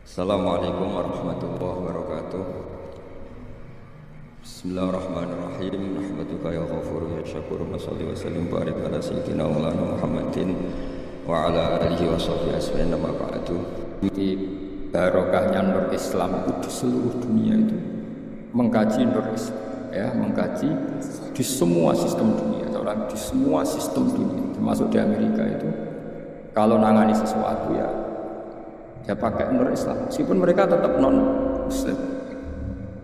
Assalamualaikum warahmatullahi wabarakatuh. Bismillahirrahmanirrahim. Rahmatuka ya ghafur ya syakur. Wassalli wa sallim barik ala sayyidina Maulana Muhammadin wa ala alihi wa sahbihi asma'in nama ba'du. Di barokahnya Nur Islam itu di seluruh dunia itu mengkaji Nur Islam, ya, mengkaji di semua sistem dunia, orang di semua sistem dunia, termasuk di Amerika itu kalau nangani sesuatu ya pakai Nur Islam, meskipun mereka tetap non Muslim.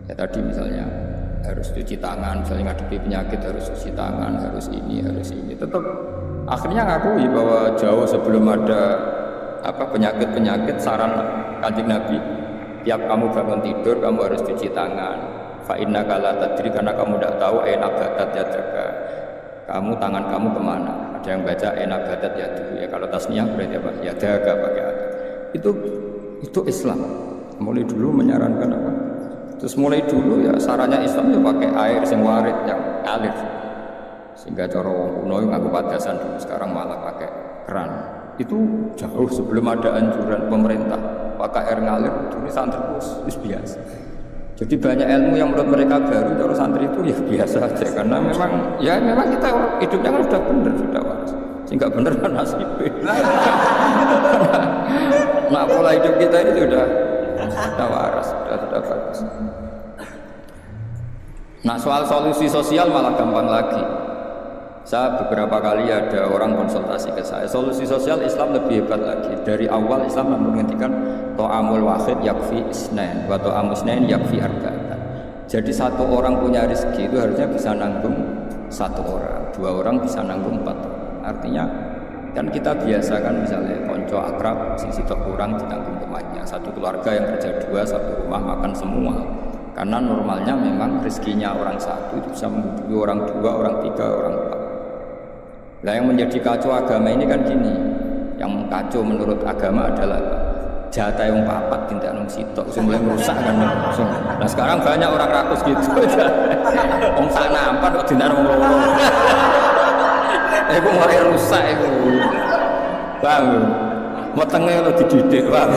Ya tadi misalnya harus cuci tangan, misalnya ngadepi penyakit harus cuci tangan, harus ini, tetap akhirnya ngakui bahwa jauh sebelum ada penyakit saran Kanjeng Nabi, tiap kamu bangun tidur kamu harus cuci tangan. Fa innaka la tadri, karena kamu tidak tahu enak batat ya jaga. Kamu tangan kamu kemana? Ada yang baca enak batat ya dulu, ya kalau tasniah berarti apa? Ya jaga pakai itu Islam. Mulai dulu menyarankan apa? Terus mulai dulu ya sarannya Islam ya pakai air sing warid yang ngalir. Sehingga cara wong kuno nganggo padasan dulu, sekarang malah pakai keran. Itu jauh sebelum ada anjuran pemerintah pakai air ngalir. Dulu santri itu biasa. Jadi banyak ilmu yang menurut mereka baru, cara santri itu ya biasa aja, karena memang kita hidupnya kan sudah benar, sudah waras. Sehingga benar kan nasibnya. Nah, pola hidup kita ini sudah waras, sudah bagus. Nah, soal solusi sosial malah gampang lagi. Saya beberapa kali ada orang konsultasi ke saya, solusi sosial Islam lebih hebat lagi. Dari awal Islam menghentikan to'amul wahid yakfi isnain wa to'amul isnain yakfi arba'atan. Jadi satu orang punya rezeki itu harusnya bisa nanggung satu orang, dua orang bisa nanggung empat orang. Artinya kan kita biasa kan misalnya konco akrab sisi kurang ditanggung temannya, satu keluarga yang kerja dua, satu rumah makan semua. Karena normalnya memang rezekinya orang satu itu bisa menghidupi orang dua, orang tiga, orang empat. Nah, yang menjadi kacau agama ini kan gini, yang kacau menurut agama adalah jatah yang papat tindak nong sitok, mulai merusak kan. Nah sekarang banyak orang rakus gitu, om sana empat kok tindak nong loro. Itu mulai rusak itu, bang. Metengnya lo dididik, bang.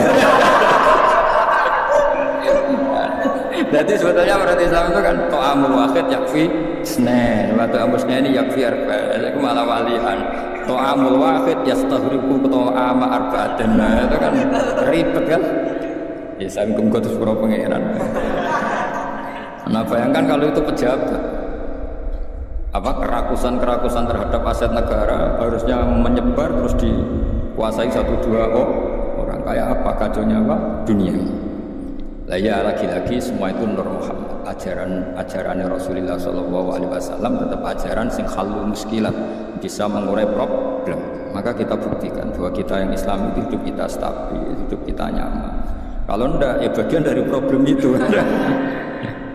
Jadi sebetulnya berarti Islam itu kan to'amul wahid yakfi isnain, wa to'amul isnain yakfi arba'atan. Itu malah walihan. To'amul wahid yastaghriqu to'ama arba'atan. Nah, itu kan ribet kan? Ya sangkum kotus pura pengeran. Nah bayangkan kalau itu pejabat, kerakusan terhadap aset negara harusnya menyebar terus dikuasai satu dua orang, kayak apa kacaunya dunia. Lah ya lagi-lagi semua itu Nur Muhammad, ajaran Rasulullah sallallahu alaihi wasallam tetap ajaran sing halul muskilat, bisa mengurai problem. Maka kita buktikan bahwa kita yang Islam itu hidup kita stabil, hidup kita nyaman. Kalau enggak ya bagian dari problem itu.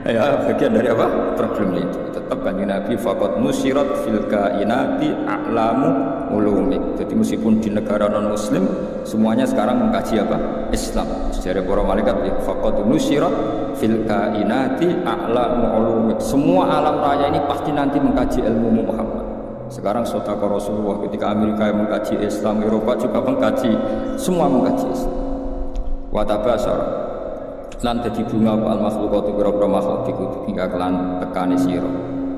Ya bagian dari apa? Problem itu. Tetap Kanjeng Nabi faqad musyirat fil kainati a'lamu ulumik. Jadi meskipun di negara non muslim semuanya sekarang mengkaji apa? Islam. Sejarah para malaikat ya faqad musyirat fil kainati a'lamu ulumik. Semua alam raya ini pasti nanti mengkaji ilmu Muhammad. Sekarang sedekah Rasulullah ketika Amerika yang mengkaji Islam, Eropa juga mengkaji, semua mengkaji Islam. Wa tabasar lan dadi bunga al makhlukatu biro-biro makhluk dikutu hingga kelan tekani sira.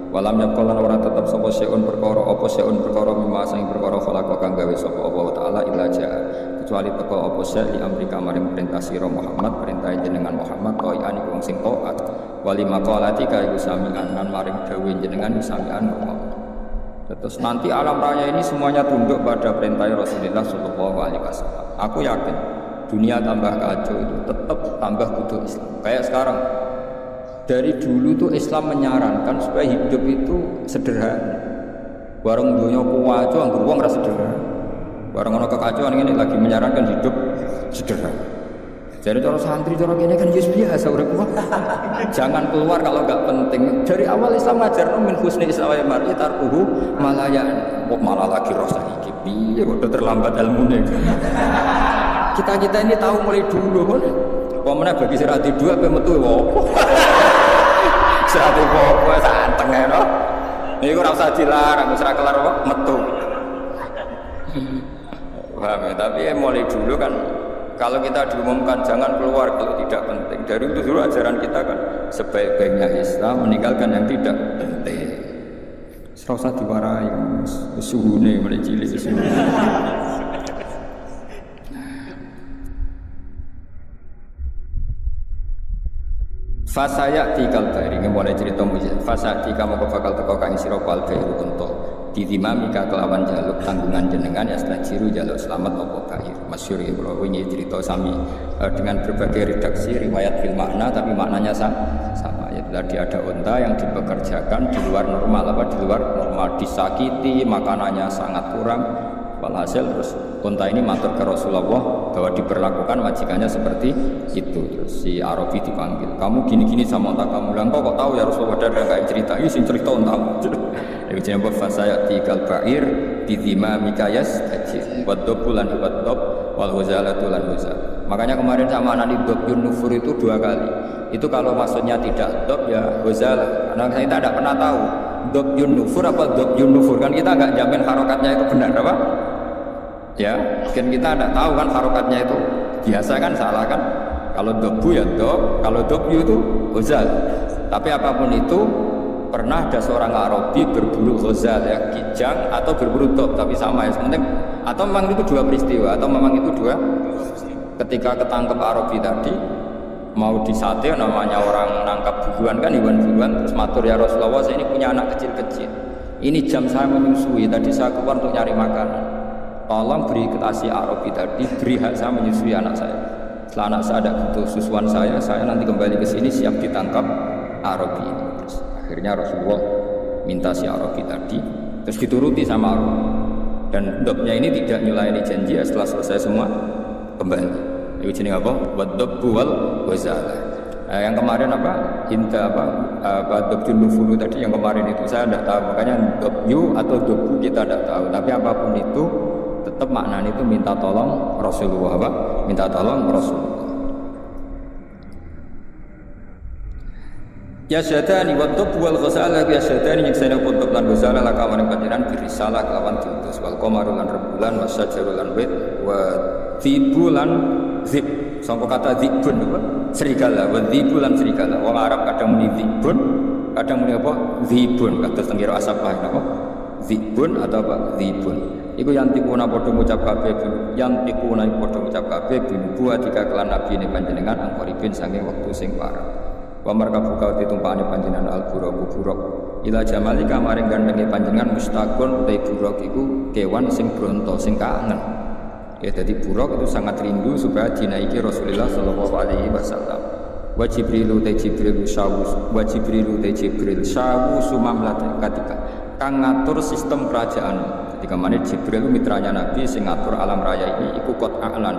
Walam yaqalan ora tetep sapa seun perkara mimma sing perkara khalaqa kang gawe sapa Allah taala illa jaa, kecuali teko apa sek li amrika maring perintah sira Muhammad, perintah jenengan Muhammad qai'an iku sing taat. Wali maqalati ka iku sami'an lan maring dawuh jenengan sami'an Allah. Terus nanti alam raya ini semuanya tunduk pada perintah Rasulullah sallallahu alaihi wasallam. Aku yakin dunia tambah kacau itu tetap tambah butuh Islam. Kayak sekarang dari dulu tuh Islam menyarankan supaya hidup itu sederhana. Warung dunia kuwaco anggur wong ra sederhana. Warung ono kekacauan ini lagi menyarankan hidup sederhana. Jadi cara santri cara kene kan biasa urip. Jangan keluar kalau enggak penting. Dari awal Islam ngajar min husni islamil mar'i tarkuhu malayan. Kok malah lagi rasa iki piye kok terlambat ilmune. Kita ini tahu mulai dulu kan. Pemene bagi serati dua pe metu opo. Serati opo santeng ya no. Niku ora usah dilarang, wis ora kelar metu. Paham ya? Tapi mulai dulu kan Kalau kita diumumkan jangan keluar kalau tidak penting. Dari itu dulu ajaran kita kan sebaik-baiknya Islam meninggalkan yang tidak penting. Serasa diwarai suhune mulai cilik suhu. Fasaya tikal bairi mulai cerita mujizat. Fasaya tika mau bakal teko kang sira pal bairi unta. Didimamika kelawan jaluk tanggungan jenengan ya stajiru jaluk selamat apa bair. Masyhur ya kula wingi cerita sami dengan berbagai redaksi riwayat fil makna tapi maknanya sama. Ya tadi ada unta yang dipekerjakan di luar normal di luar normal disakiti, makanannya sangat kurang. Walhasil terus unta ini matur ke Rasulullah bahwa diperlakukan majikannya seperti itu. Terus si Arabi dipanggil, kamu gini-gini sama unta kamu. Lah kok tahu ya Rasulullah, ada enggak cerita? Ini sing cerita unta. Jadi jenenge fasaya tikal ba'ir bidima mikayas tajir wa dobulan dob wal huzalatu lan huzal. Makanya kemarin sama nanti dobyun nufur itu 2 kali. Itu kalau maksudnya tidak dob ya huzal. Karena kita tidak pernah tahu dobyun nufur apa dobyun nufur, kan kita enggak jamin harokatnya itu benar apa? Ya, kan kita tidak tahu kan harokatnya itu biasa kan salah kan? Kalau dobu ya dob, kalau dobyu itu huzal. Tapi apapun itu pernah ada seorang Arabi berburu huzal ya kijang atau berburu dob, tapi sama ya sebenarnya. Atau memang itu 2 peristiwa atau memang itu 2 ketika ketangkep Arabi tadi mau disate, namanya orang nangkap buruan kan hewan buruan, terus matur ya Rasulullah saya ini punya anak kecil-kecil, ini jam saya menyusui, tadi saya keluar untuk nyari makanan, tolong beri kasih Arabi tadi, beri hak saya menyusui anak saya. Setelah anak saya ada butuh susuan saya nanti kembali ke sini siap ditangkap Arabi ini. Terus akhirnya Rasulullah minta si Arabi tadi, terus dituruti sama Arabi. Dan dobnya ini tidak nyulayani janji ya, setelah selesai semua kembali. Itu jenis apa? Wadobbu wal wazalah. Yang kemarin apa? Hinta apa dobjun nufuru tadi yang kemarin itu saya tidak tahu. Makanya dobyu atau dobbu kita tidak tahu. Tapi apapun itu tetap maknanya itu minta tolong Rasulullah apa? Minta tolong Rasulullah. Ya syadani wa dobbu wal ghasalah ya syadani nyekseni dob lan ghasalah laka maring panjenengan birisalah kelawan diutus wal qamaru lan rembulan wasyajarul lan wit wa tibulan zib sampo kata zibun apa serigala wa tibulan serigala wong Arab kadang muni zibun kadang muni apa zibun kados teng kira asapah apa zibun atau apa zibun iku yang tikuna padha ngucap kabeh yang tikuna padha ngucap kabeh buat tiga kelan nabi ne panjenengan angkoripin saking wektu sing parah wa markabuka ditumpakane panjenengan al-buraq ila jamalika maring gandenge panjenengan mustaqon utai buraq iku kewan sing bronto sing kangen. Ya, jadi buruk itu sangat rindu supaya dinaiki Rasulullah Shallallahu Alaihi Wasallam. Wa Jibrilu te Jibril sawu sumamlat ketika kang ngatur sistem kerajaan. Ketika mana Jibril mitranya Nabi sing ngatur alam raya ini iku kot a'lan.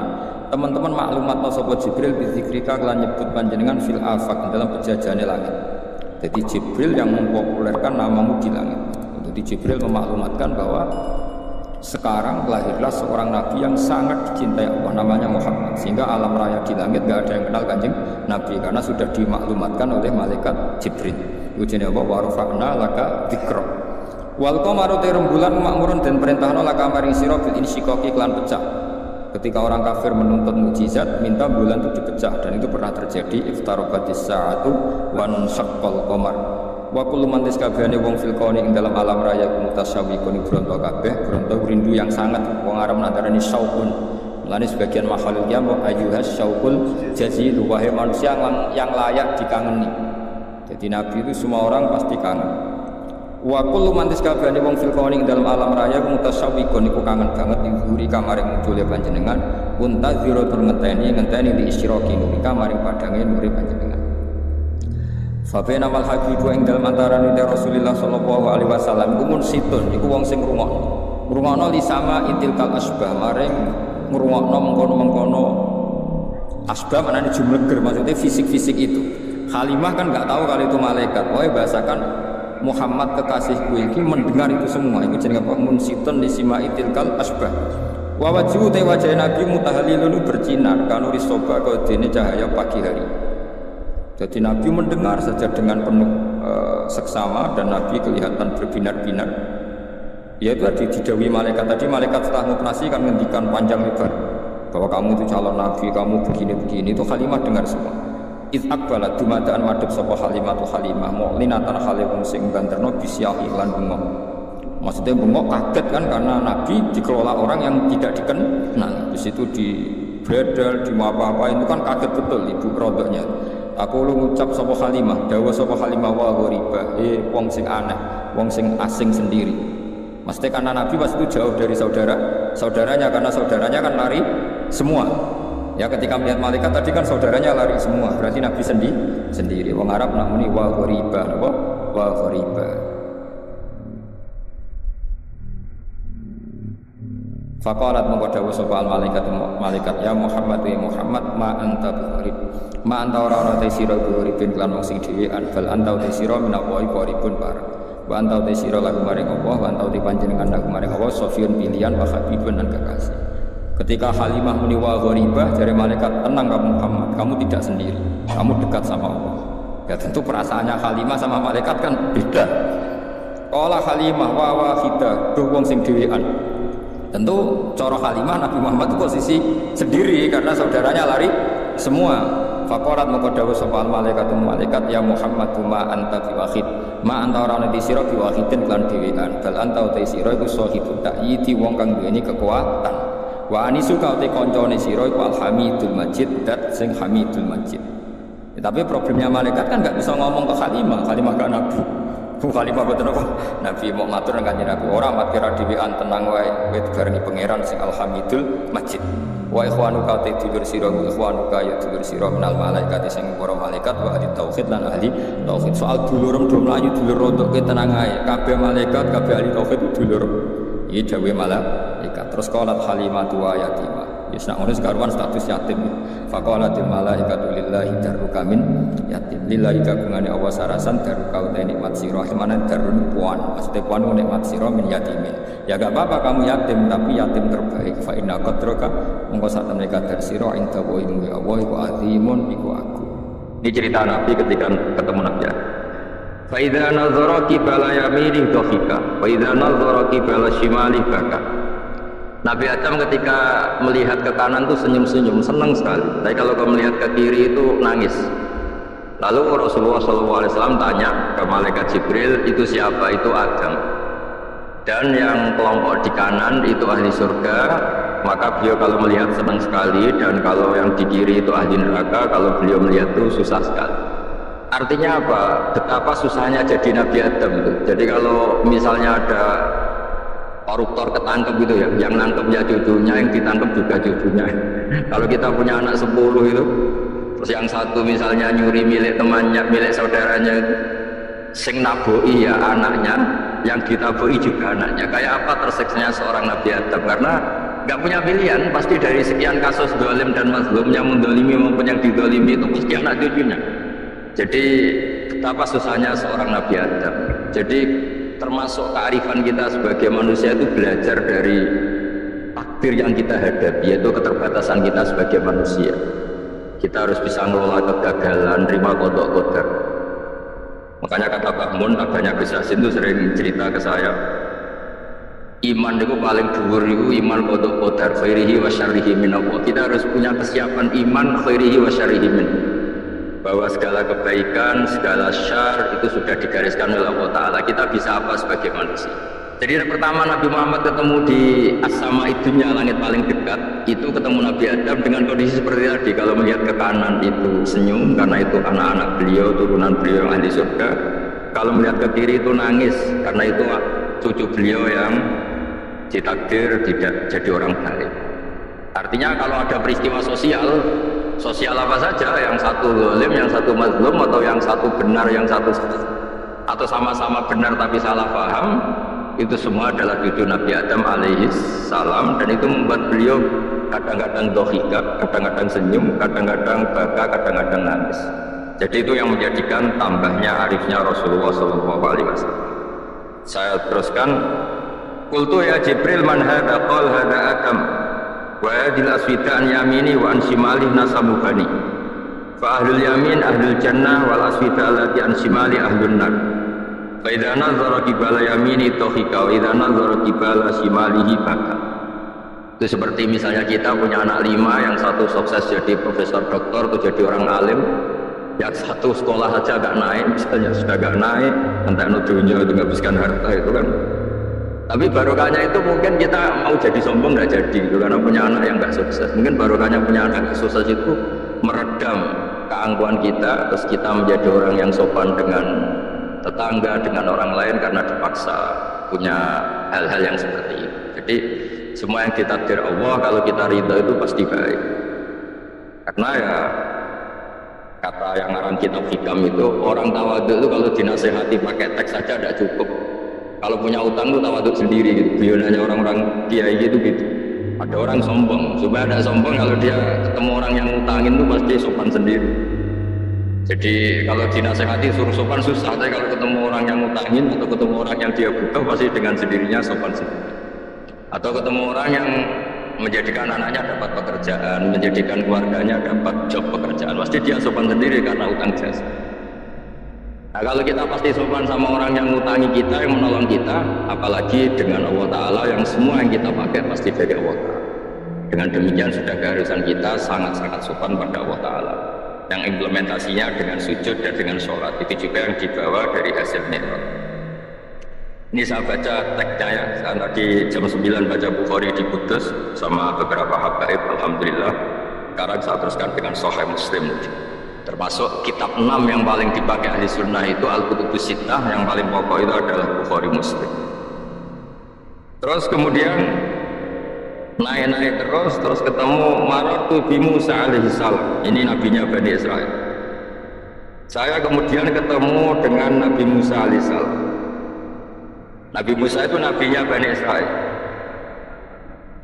Teman-teman maklumat sapa Jibril bizikrika kelan nyebut panjenengan fil afaq dalam penjajahane langit. Jadi Jibril yang mempopulerkan namamu di langit. Jadi Jibril memaklumatkan bahwa sekarang lahirlah seorang nabi yang sangat dicintai Allah, namanya Muhammad, sehingga alam raya di langit gak ada yang kenal kanjeng Nabi karena sudah dimaklumatkan oleh malaikat Jibril. Ujine apa warfa'na laka dzikra. Wal qamaru rembulan makmurun dan perintahna laka maring sira bil insyiqaqi lan pecah. Ketika orang kafir menuntut mukjizat minta bulan itu dipecah dan itu pernah terjadi iftarabatis sa'atu wan syaqqal qamar. Wa kullu man tisabane wong fil kauni ing dalam alam raya mutasawwiqun bronto kabeh bronto rindu yang sangat wong Arab nadarani syauqun. Mulane sebagian makhluk yang ayyuhas syauqul jazil wahai manusia yang layak dikangeni. Jadi Nabi itu semua orang pasti kangen. Wa kullu man tisabane wong fil kauni ing dalam alam raya mutasawwiqun iku kangen banget ing guri kamaring mudhule panjenengan untaziratul ngenteni di isyraqi nuri kamaring padange nuri panjenengan. Fabena wal habibu ing dalem antarané Rasulullah sallallahu alaihi wasallam kumun situn iku wong sing ngrungokno li sama itil kal asbah maring ngrungokno mengkono-mengkono asbah maknane jumleger maksudnya fisik-fisik itu. Halimah kan enggak tahu kalau itu malaikat. Wae bahasakan Muhammad kekasihku iki mendengar itu semua. Iku jenenge apa? Munsitun li sama itil kal asbah. Wa wajhu te wajah Nabi mutahalilun bersinar kanuri soba kodene cahaya pagi hari. Jadi Nabi mendengar saja dengan penuh seksama dan Nabi kelihatan berbinar-binar. Ya itu tadi didawi malaikat tadi, malaikat setelah ngoperasi kan ngendikan panjang lebar bahwa kamu itu calon nabi, kamu begini-begini, itu Halimah dengar semua. Id akbalat dumadaan madhep sapa Halimah tu Halimah mu'linatan hale wong sing banterno bisyahi lan bengok. Maksudnya bengok kaget kan karena nabi dikelola orang yang tidak dikenal. Di situ di bredel, di apa-apa itu kan kaget betul ibu rodoknya. Aku lu ngucap sapa Halimah, dawuh sapa Halimah wa ghariba, wong sing aneh, wong sing asing sendiri. Maksudnya karena nabi pas itu jauh dari saudaranya karena saudaranya kan lari semua. Ya ketika melihat malaikat tadi kan saudaranya lari semua, berarti Nabi sendiri. Wong Arab namuni wa ghariba, apa? Wa ghariba. Faqalat mongko dawuh sapa malaikat ya Muhammad ya Muhammad ma anta gharib. Ma anta ora te sira gharibin lan wong sing dhewean, bal anta te sira minallahi gharibun para. Wa anta te sira lagu maring Allah, wa anta te panjenengan lagu maring Allah sofiyun pilihan wa habibun lan kekasih. Ketika Halimah muni wa gharibah dari malaikat, tenang kamu Muhammad, kamu tidak sendiri, kamu dekat sama Allah. Ya tentu perasaannya Halimah sama malaikat kan beda. Qala Halimah wa wahidah, duh wong sing dhewean. Tentu cara Halimah Nabi Muhammad itu posisi sendiri karena saudaranya lari semua. Faqarat moko dawuh sapa malaikat ya Muhammad ma anta biwahid. Ma anta ora ana sira biwahidin lan dhewean. Bal anta uta sira iku sahibut ta'yidi wong kang duweni kekuatan. Wa anisuka te koncone sira iku alhamidul majid, dat sing hamidul majid. Ya, tapi problemnya malaikat kan nggak bisa ngomong ke Halimah gak nabi. Halimah boten apa? Nabi mau matur nang kanjeng Nabi, ora mat kira dhewean tenang wae, kowe dibarengi pangeran sing alhamidul majid. Wa ikhwanuka te dulur sira, ikhwanuka ya dulur sira menal malaikat sing para malaikat wa ahli tauhid lan ahli tauhid. Soal dulurem do mlayu dulur rodok ke tenang ae. Kabeh malaikat, kabeh ahli tauhid dulur. Iki dawuhe malaikat. Terus qalat Halimatu wa yatimah. Wis nak ngono sekaruan status yatim. Faqalatil malaikatu lillahi darruka min yatim. Lillahi kagungane Allah sarasan darruka uta nikmat sira. Mana darun puan. Maksudnya puan nikmat sira min yatimin. Ya gak apa-apa kamu yatim tapi yatim terbaik. Fa inna qadraka mongko sak temne kadar sira inda wa ilmu Allah iku azimun iku aku. Ini cerita Nabi ketika ketemu Nabi. Fa idza nazara qibala yamini dhahika wa idza nazara qibala shimali baka. Nabi Adam ketika melihat ke kanan itu senyum-senyum, senang sekali. Tapi kalau kau melihat ke kiri itu nangis. Lalu Rasulullah SAW tanya ke malaikat Jibril, itu siapa? Itu Adam. Dan yang kelompok di kanan itu ahli surga. Maka beliau kalau melihat senang sekali, dan kalau yang di kiri itu ahli neraka. Kalau beliau melihat itu susah sekali. Artinya apa? Betapa susahnya jadi Nabi Adam itu. Jadi kalau misalnya ada koruptor ketangkep gitu ya, yang nangkepnya cucunya, yang ditangkep juga cucunya. Kalau kita punya anak 10 itu, terus yang satu misalnya nyuri milik temannya, milik saudaranya itu, sing naboi ya anaknya, yang ditaboi juga anaknya. Kayak apa tersiksanya seorang Nabi Adam? Karena nggak punya pilihan, pasti dari sekian kasus dolim dan mazlum, yang mendolimi maupun yang didolimi itu pasti anak cucunya. Jadi betapa susahnya seorang Nabi Adam. Jadi termasuk kearifan kita sebagai manusia itu belajar dari takdir yang kita hadapi, yaitu keterbatasan kita sebagai manusia. Kita harus bisa ngelola kegagalan, terima qada qadar. Makanya kata Pak Mun, abahnya Gus Yasin itu sering cerita ke saya, iman itu paling dhuwur itu iman qada qadar khairihi wa syarrihi min Allah. Kita harus punya kesiapan iman khairihi wa syarrihi min, bahwa segala kebaikan, segala syar itu sudah digariskan oleh Allah Ta'ala. Kita bisa apa sebagai manusia? Jadi yang pertama Nabi Muhammad ketemu di as-sama idunya, langit paling dekat, itu ketemu Nabi Adam dengan kondisi seperti tadi. Kalau melihat ke kanan itu senyum, karena itu anak-anak beliau, turunan beliau yang ahli surga. Kalau melihat ke kiri itu nangis, karena itu cucu beliau yang ditakdir tidak jadi orang baik. Artinya kalau ada peristiwa sosial apa saja, yang satu zalim, yang satu mazlum, atau yang satu benar, yang satu atau sama-sama benar tapi salah paham, itu semua adalah cucu Nabi Adam alaihi salam. Dan itu membuat beliau kadang-kadang dohika, kadang-kadang senyum, kadang-kadang baka, kadang-kadang nangis. Jadi itu yang menjadikan tambahnya arifnya Rasulullah SAW. Saya teruskan, qultu ya Jibril man hadha qal hadha Adam wa hadhil aswida an yamini wa an shimali nasabu bani fa ahlul yamin ahlul jannah wal aswida allati an shimali ahlun nar fa idza nazara qibala yamini dhahika wa idza nazara qibala shimalihi baka. Itu seperti misalnya kita punya anak 5, yang satu sukses jadi profesor doktor atau jadi orang alim, yang satu sekolah saja agak naik, misalnya sudah agak naik, entah dunia itu menghabiskan harta itu kan. Tapi barokahnya itu mungkin kita mau jadi sombong nggak jadi gitu, karena punya anak yang nggak sukses. Mungkin barokahnya punya anak yang sukses itu meredam keangkuhan kita, terus kita menjadi orang yang sopan dengan tetangga, dengan orang lain karena dipaksa punya hal-hal yang seperti itu. Jadi semua yang ditakdir Allah kalau kita ridha itu pasti baik. Karena ya kata yang ngarang kitab hikam itu, orang tawadhu itu kalau dinasehati pakai teks saja tidak cukup. Kalau punya utang itu tawadhu sendiri gitu. Bionya orang-orang kiai gitu. Ada orang sombong, supaya ada sombong kalau dia ketemu orang yang ngutangin itu pasti sopan sendiri. Jadi kalau dinasehati suruh sopan susah, tapi kalau ketemu orang yang ngutangin atau ketemu orang yang dia butuh pasti dengan sendirinya sopan sendiri. Atau ketemu orang yang menjadikan anaknya dapat pekerjaan, menjadikan keluarganya dapat job pekerjaan, pasti dia sopan sendiri karena utang jasa. Nah kalau kita pasti sopan sama orang yang ngutangi kita, yang menolong kita, apalagi dengan Allah Ta'ala yang semua yang kita pakai pasti dari Allah Ta'ala. Dengan demikian sudah keharusan kita sangat-sangat sopan pada Allah Ta'ala, yang implementasinya dengan sujud dan dengan sholat. Itu juga yang dibawa dari hasil nikmat. Ini saya baca teksnya ya, saya tadi jam 9 baca Bukhari di Kudus sama beberapa habaib, alhamdulillah. Sekarang saya teruskan dengan Sahih Muslim. Termasuk kitab 6 yang paling dipakai ahli sunnah itu Al-Kutubus Sittah, yang paling pokok itu adalah Bukhari Muslim. Terus kemudian naik-naik terus ketemu Marartu bi Musa alaihi salam. Ini nabinya Bani Israel. Saya kemudian ketemu dengan Nabi Musa alaihi salam. Nabi Musa itu nabinya Bani Israel.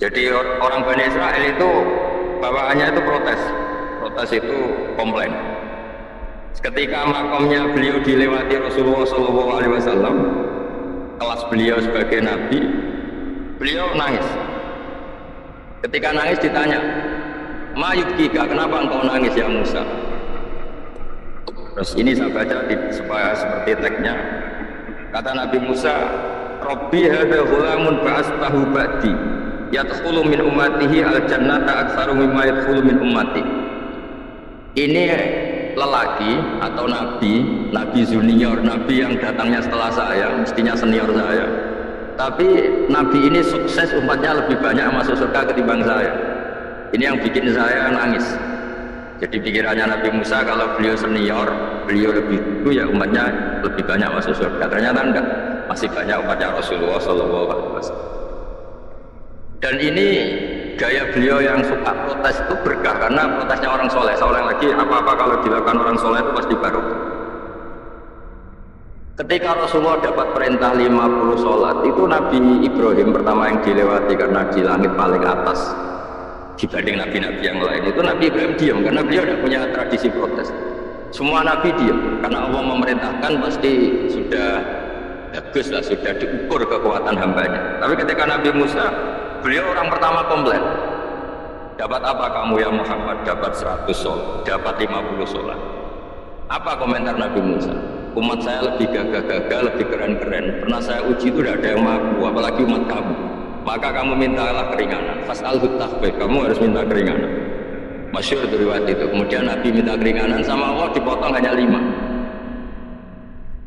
Jadi orang Bani Israel itu bawaannya itu protes itu komplain. Ketika makamnya beliau dilewati Rasulullah SAW, kelas beliau sebagai nabi, beliau nangis. Ketika nangis ditanya, "Ma yubkika, kenapa engkau nangis ya Musa?" Terus ini saya baca supaya seperti teksnya. Kata Nabi Musa, "Rabbi hadza ghulamun ba'astahu ba'di, yadkhulu min ummatihi al-jannata aktsaru mimma yadkhulu min ummati." Ini lelaki atau nabi junior, nabi yang datangnya setelah saya, mestinya senior saya. Tapi nabi ini sukses, umatnya lebih banyak masuk surga ketimbang saya. Ini yang bikin saya nangis. Jadi pikirannya Nabi Musa kalau beliau senior, beliau lebih dulu ya umatnya lebih banyak masuk surga. Ternyata enggak, masih banyak umatnya Rasulullah SAW. Dan ini gaya beliau yang suka protes itu berkah, karena protesnya orang soleh. Soleh lagi, apa-apa kalau dilakukan orang soleh itu pasti barokah. Ketika Rasulullah dapat perintah 50 sholat, itu Nabi Ibrahim pertama yang dilewati karena di langit paling atas dibanding nabi-nabi yang lain. Itu Nabi Ibrahim diam karena beliau tidak punya tradisi protes. Semua nabi diam karena Allah memerintahkan, pasti sudah bagus lah, sudah diukur kekuatan hambanya. Tapi ketika Nabi Musa, beliau orang pertama komplain. Dapat apa kamu ya Muhammad? Dapat 100 sholat, dapat 50 sholat. Apa komentar Nabi Musa? Umat saya lebih gagah-gagah, lebih keren-keren. Pernah saya uji itu tidak ada yang mampu, apalagi umat kamu. Maka kamu mintalah keringanan. Fas'alhu takhfif, kamu harus minta keringanan. Masyhur itu riwayat itu. Kemudian Nabi minta keringanan sama Allah, dipotong hanya 5.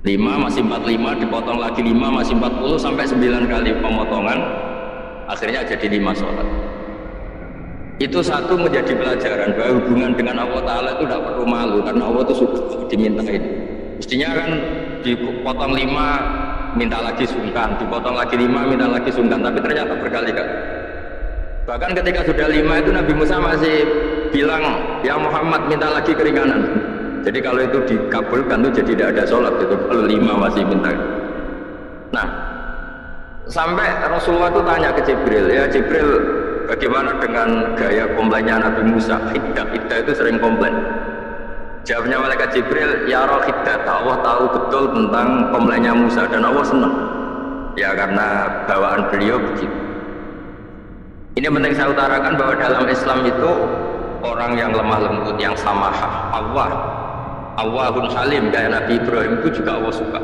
5 masih 45, dipotong lagi 5 masih 40, sampai 9 kali pemotongan. Akhirnya jadi 5 sholat. Itu satu menjadi pelajaran bahwa hubungan dengan Allah Ta'ala itu tidak perlu malu, karena Allah itu sudah dimintain. Mestinya kan dipotong 5 minta lagi sungkan, dipotong lagi 5 minta lagi sungkan, tapi ternyata berkali-kali. Bahkan ketika sudah 5 itu Nabi Musa masih bilang, ya Muhammad minta lagi keringanan. Jadi kalau itu dikabulkan itu jadi tidak ada sholat itu, kalau 5 masih minta. Nah, sampai Rasulullah itu tanya ke Jibril, ya Jibril, bagaimana dengan gaya komplainnya Nabi Musa? Hiddah itu sering komplain. Jawabnya malaikat Jibril, ya roh hiddat, Allah tahu betul tentang komplainnya Musa dan Allah senang. Ya karena bawaan beliau begitu. Ini penting saya utarakan bahwa dalam Islam itu orang yang lemah lembut, yang samahah, Allahun halim kayak Nabi Ibrahim itu juga Allah suka.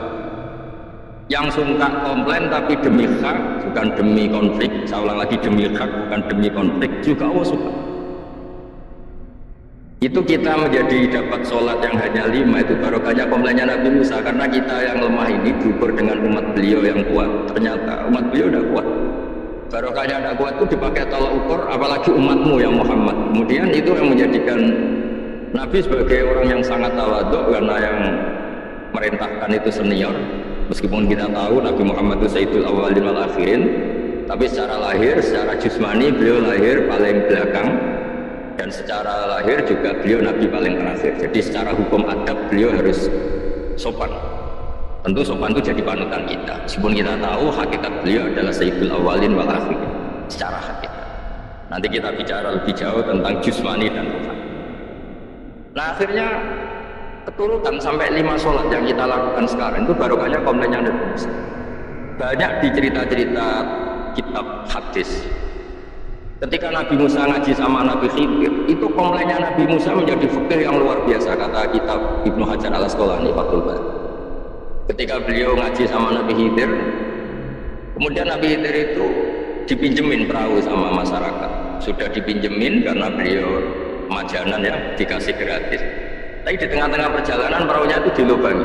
Yang suka komplain tapi demi hak, bukan demi konflik. Saya ulang lagi, demi hak bukan demi konflik, juga Allah suka. Itu kita menjadi dapat sholat yang hanya 5, itu barokahnya komplainnya Nabi Musa. Karena kita yang lemah ini diukur dengan umat beliau yang kuat. Ternyata umat beliau udah kuat. Barokahnya tidak kuat itu dipakai tolak ukur, apalagi umatmu yang Muhammad. Kemudian itu yang menjadikan Nabi sebagai orang yang sangat tawadhu, karena yang merintahkan itu senior. Meskipun kita tahu Nabi Muhammad itu Sayyidul Awwalin wal Akhirin, tapi secara lahir, secara jusmani beliau lahir paling belakang, dan secara lahir juga beliau Nabi paling terakhir. Jadi secara hukum adab beliau harus sopan. Tentu sopan itu jadi panutan kita. Meskipun kita tahu hakikat beliau adalah Sayyidul Awwalin wal Akhirin secara hakikat. Nanti kita bicara lebih jauh tentang jusmani dan rohani. Nah akhirnya keturutan sampai 5 sholat yang kita lakukan sekarang itu barokahnya komplainnya Nabi Musa. Banyak di cerita-cerita kitab hadis. Ketika Nabi Musa ngaji sama Nabi Khidir, itu komplainnya Nabi Musa menjadi fikih yang luar biasa, kata kitab Ibnu Hajar al-Asqalani Fathul Bari. Ketika beliau ngaji sama Nabi Khidir, kemudian Nabi Khidir itu dipinjemin perahu sama masyarakat. Sudah dipinjemin karena beliau majanan ya, dikasih gratis. Tapi di tengah-tengah perjalanan perahunya itu dilubangi.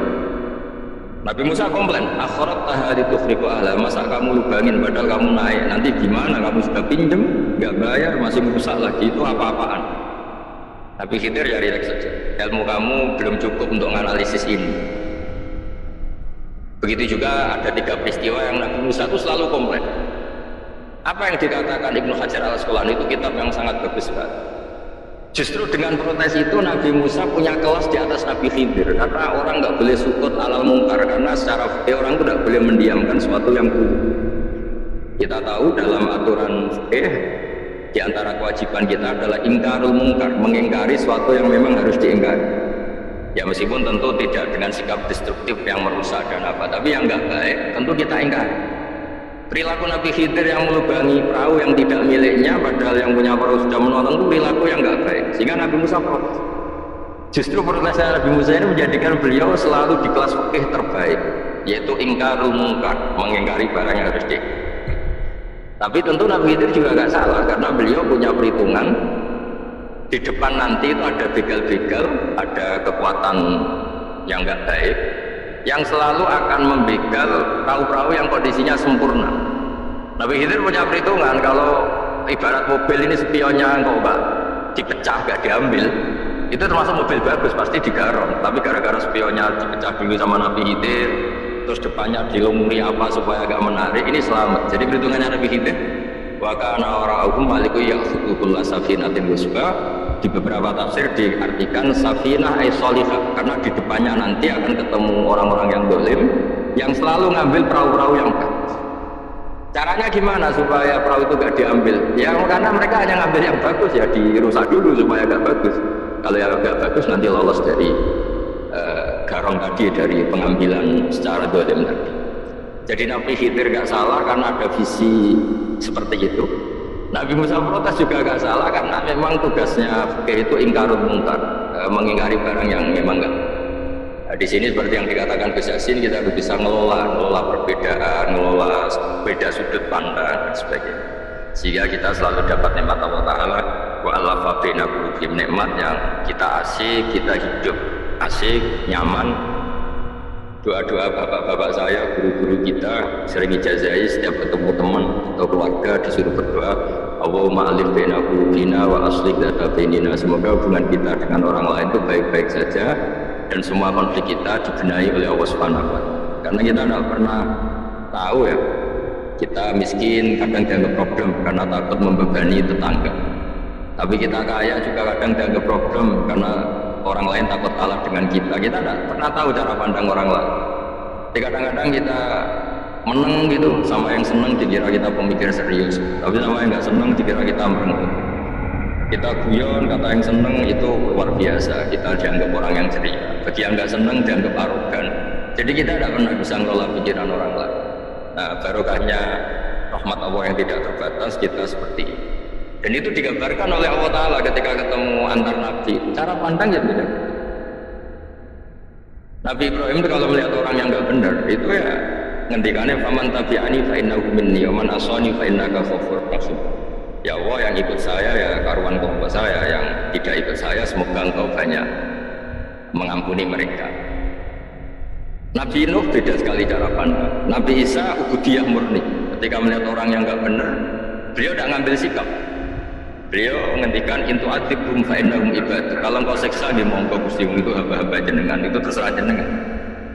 Nabi Musa komplain, akhirat tahari tufriku ahla, masa kamu lubangin padahal kamu naik, nanti gimana, kamu sudah pinjem nggak bayar masih merusak lagi, itu apa-apaan. Nabi Khidir ya relax saja, ilmu kamu belum cukup untuk menganalisis ini. Begitu juga ada 3 peristiwa yang Nabi Musa itu selalu komplain. Apa yang dikatakan Ibnu Hajar al-Asqalani itu kitab yang sangat bagus sekali. Justru dengan protes itu Nabi Musa punya kelas di atas Nabi Khidir, karena orang nggak boleh sukut alal mungkar, karena secara fikih orang itu tidak boleh mendiamkan sesuatu yang buruk. Kita tahu dalam aturan fikih di antara kewajiban kita adalah ingkarul mungkar, mengingkari sesuatu yang memang harus diingkari. Ya meskipun tentu tidak dengan sikap destruktif yang merusak dan apa, tapi yang nggak baik tentu kita ingkari. Perilaku Nabi Khidir yang melubangi perahu yang tidak miliknya padahal yang punya perahu sudah menonton itu perilaku yang nggak baik, sehingga Nabi Musa protes. Justru protesnya Nabi Musa ini menjadikan beliau selalu di kelas fikih terbaik, yaitu ingkarul mungkar, mengingkari barang yang harus diingkari. Tapi tentu Nabi Khidir juga nggak salah, karena beliau punya perhitungan di depan nanti itu ada begal-begal, ada kekuatan yang nggak baik yang selalu akan membegal perahu-perahu yang kondisinya sempurna. Nabi Khidir punya perhitungan, kalau ibarat mobil ini spionnya kok Pak dipecah gak diambil, itu termasuk mobil bagus pasti digarong, tapi gara-gara spionnya dipecah dulu sama Nabi Khidir, terus depannya dilumuri apa supaya agak menarik, ini selamat. Jadi perhitungannya Nabi Khidir, wa kana wara'ahum maliku ya'khudhu kulla safinatin husba. Di beberapa tafsir diartikan safinah ay sholihah, karena di depannya nanti akan ketemu orang-orang yang dolim yang selalu ngambil perahu-perahu yang bagus. Caranya gimana supaya perahu itu gak diambil? Ya karena mereka hanya ngambil yang bagus, ya dirusak dulu supaya gak bagus. Kalau yang gak bagus nanti lolos dari garong tadi, dari pengambilan secara dolim tadi. Jadi Nabi Khidir gak salah karena ada visi seperti itu. Nabi Musa protes juga gak salah karena memang tugasnya fikih itu ingkarul mungkar, mengingkari barang yang memang enggak. Nah, di sini seperti yang dikatakan Gus Yasin, kita harus bisa ngelola perbedaan, ngelola beda sudut pandang dan sebagainya, sehingga kita selalu dapat nikmat Allah Ta'ala. Wa allafa baina qulubihim, nikmat yang kita asik, kita hidup asik, nyaman. Doa-doa bapak-bapak saya, guru-guru kita sering ijazai setiap ketemu teman atau keluarga disuruh berdoa, Allahumma alif baina qulubina wa aslih dzata bainina. Semoga hubungan kita dengan orang lain itu baik-baik saja dan semua konflik kita dibenahi oleh Allah Subhanahu wa taala. Karena kita tidak pernah tahu ya, kita miskin kadang dianggap problem karena takut membebani tetangga. Tapi kita kaya juga kadang dianggap problem karena orang lain takut kalah dengan kita. Kita tidak pernah tahu cara pandang orang lain. Jadi kadang-kadang kita menang gitu, sama yang senang dikira kita pemikir serius, tapi sama yang nggak senang dikira kita merenung. Kita guyon, kata yang senang itu luar biasa, kita dianggap orang yang ceria. Bagi yang nggak senang dianggap arogan. Jadi kita tidak pernah bisa ngelola pikiran orang lain. Nah, barokahnya rahmat Allah yang tidak terbatas kita seperti ini. Dan itu digambarkan oleh Allah Ta'ala ketika ketemu antar Nabi. Cara pandang ya beda. Nabi Ibrahim itu kalau melihat orang yang nggak benar, itu ya ngendikane faman tabi'ani fa innahu minni wa man asani fa innaka ghafurur rahim. Ya Allah, yang ikut saya ya karuan kelompok saya, yang tidak ikut saya semoga engkau banyak mengampuni mereka. Nabi Nuh beda sekali cara pandang. Nabi Isa ubudiyah murni. Ketika melihat orang yang enggak benar, beliau tidak ngambil sikap. Beliau menghentikan intu atibum fa innahum ibad. Kalau engkau seksa nggih monggo Gusti, itu hamba-hamba jenengan, itu terserah jenengan.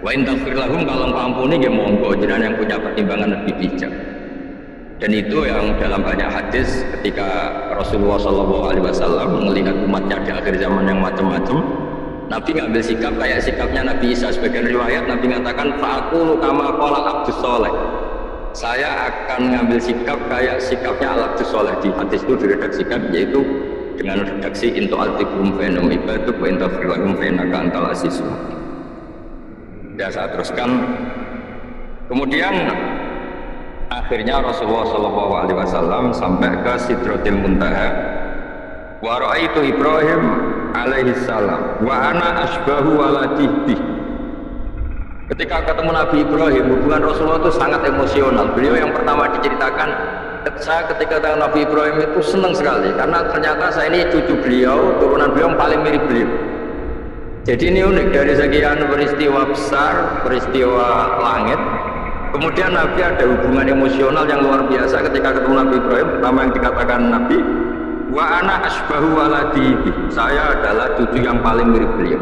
Wa in taghfir lahum, kalau engkau ampuni nggih monggo, jenengan yang punya pertimbangan lebih bijak. Dan itu yang dalam banyak hadis ketika Rasulullah SAW melihat umatnya di akhir zaman yang macam-macam, Nabi ngambil sikap kayak sikapnya Nabi Isa. Sebagian riwayat Nabi mengatakan fa'aqulu kama qala abdus soleh, saya akan ngambil sikap kayak sikapnya al-abdus soleh. Di hadis itu diredaksikan yaitu dengan redaksi intu altikum fenum ibaduk wa intafrilahum fenaka antal asisu. Ya, saya teruskan. Kemudian akhirnya Rasulullah SAW sampai ke Sidratil Muntaha. Wa ra'aitu Ibrahim alaihi salam wa ana asbahu waladih. Ketika ketemu Nabi Ibrahim, hubungan Rasulullah itu sangat emosional. Beliau yang pertama diceritakan, saya ketika ketemu Nabi Ibrahim itu senang sekali karena ternyata saya ini cucu beliau, turunan beliau yang paling mirip beliau. Jadi ini unik, dari sekian peristiwa besar, peristiwa langit, kemudian Nabi ada hubungan emosional yang luar biasa ketika ketemu Nabi Ibrahim. Pertama yang dikatakan Nabi, wa ana asbahu waladi, saya adalah cucu yang paling mirip beliau.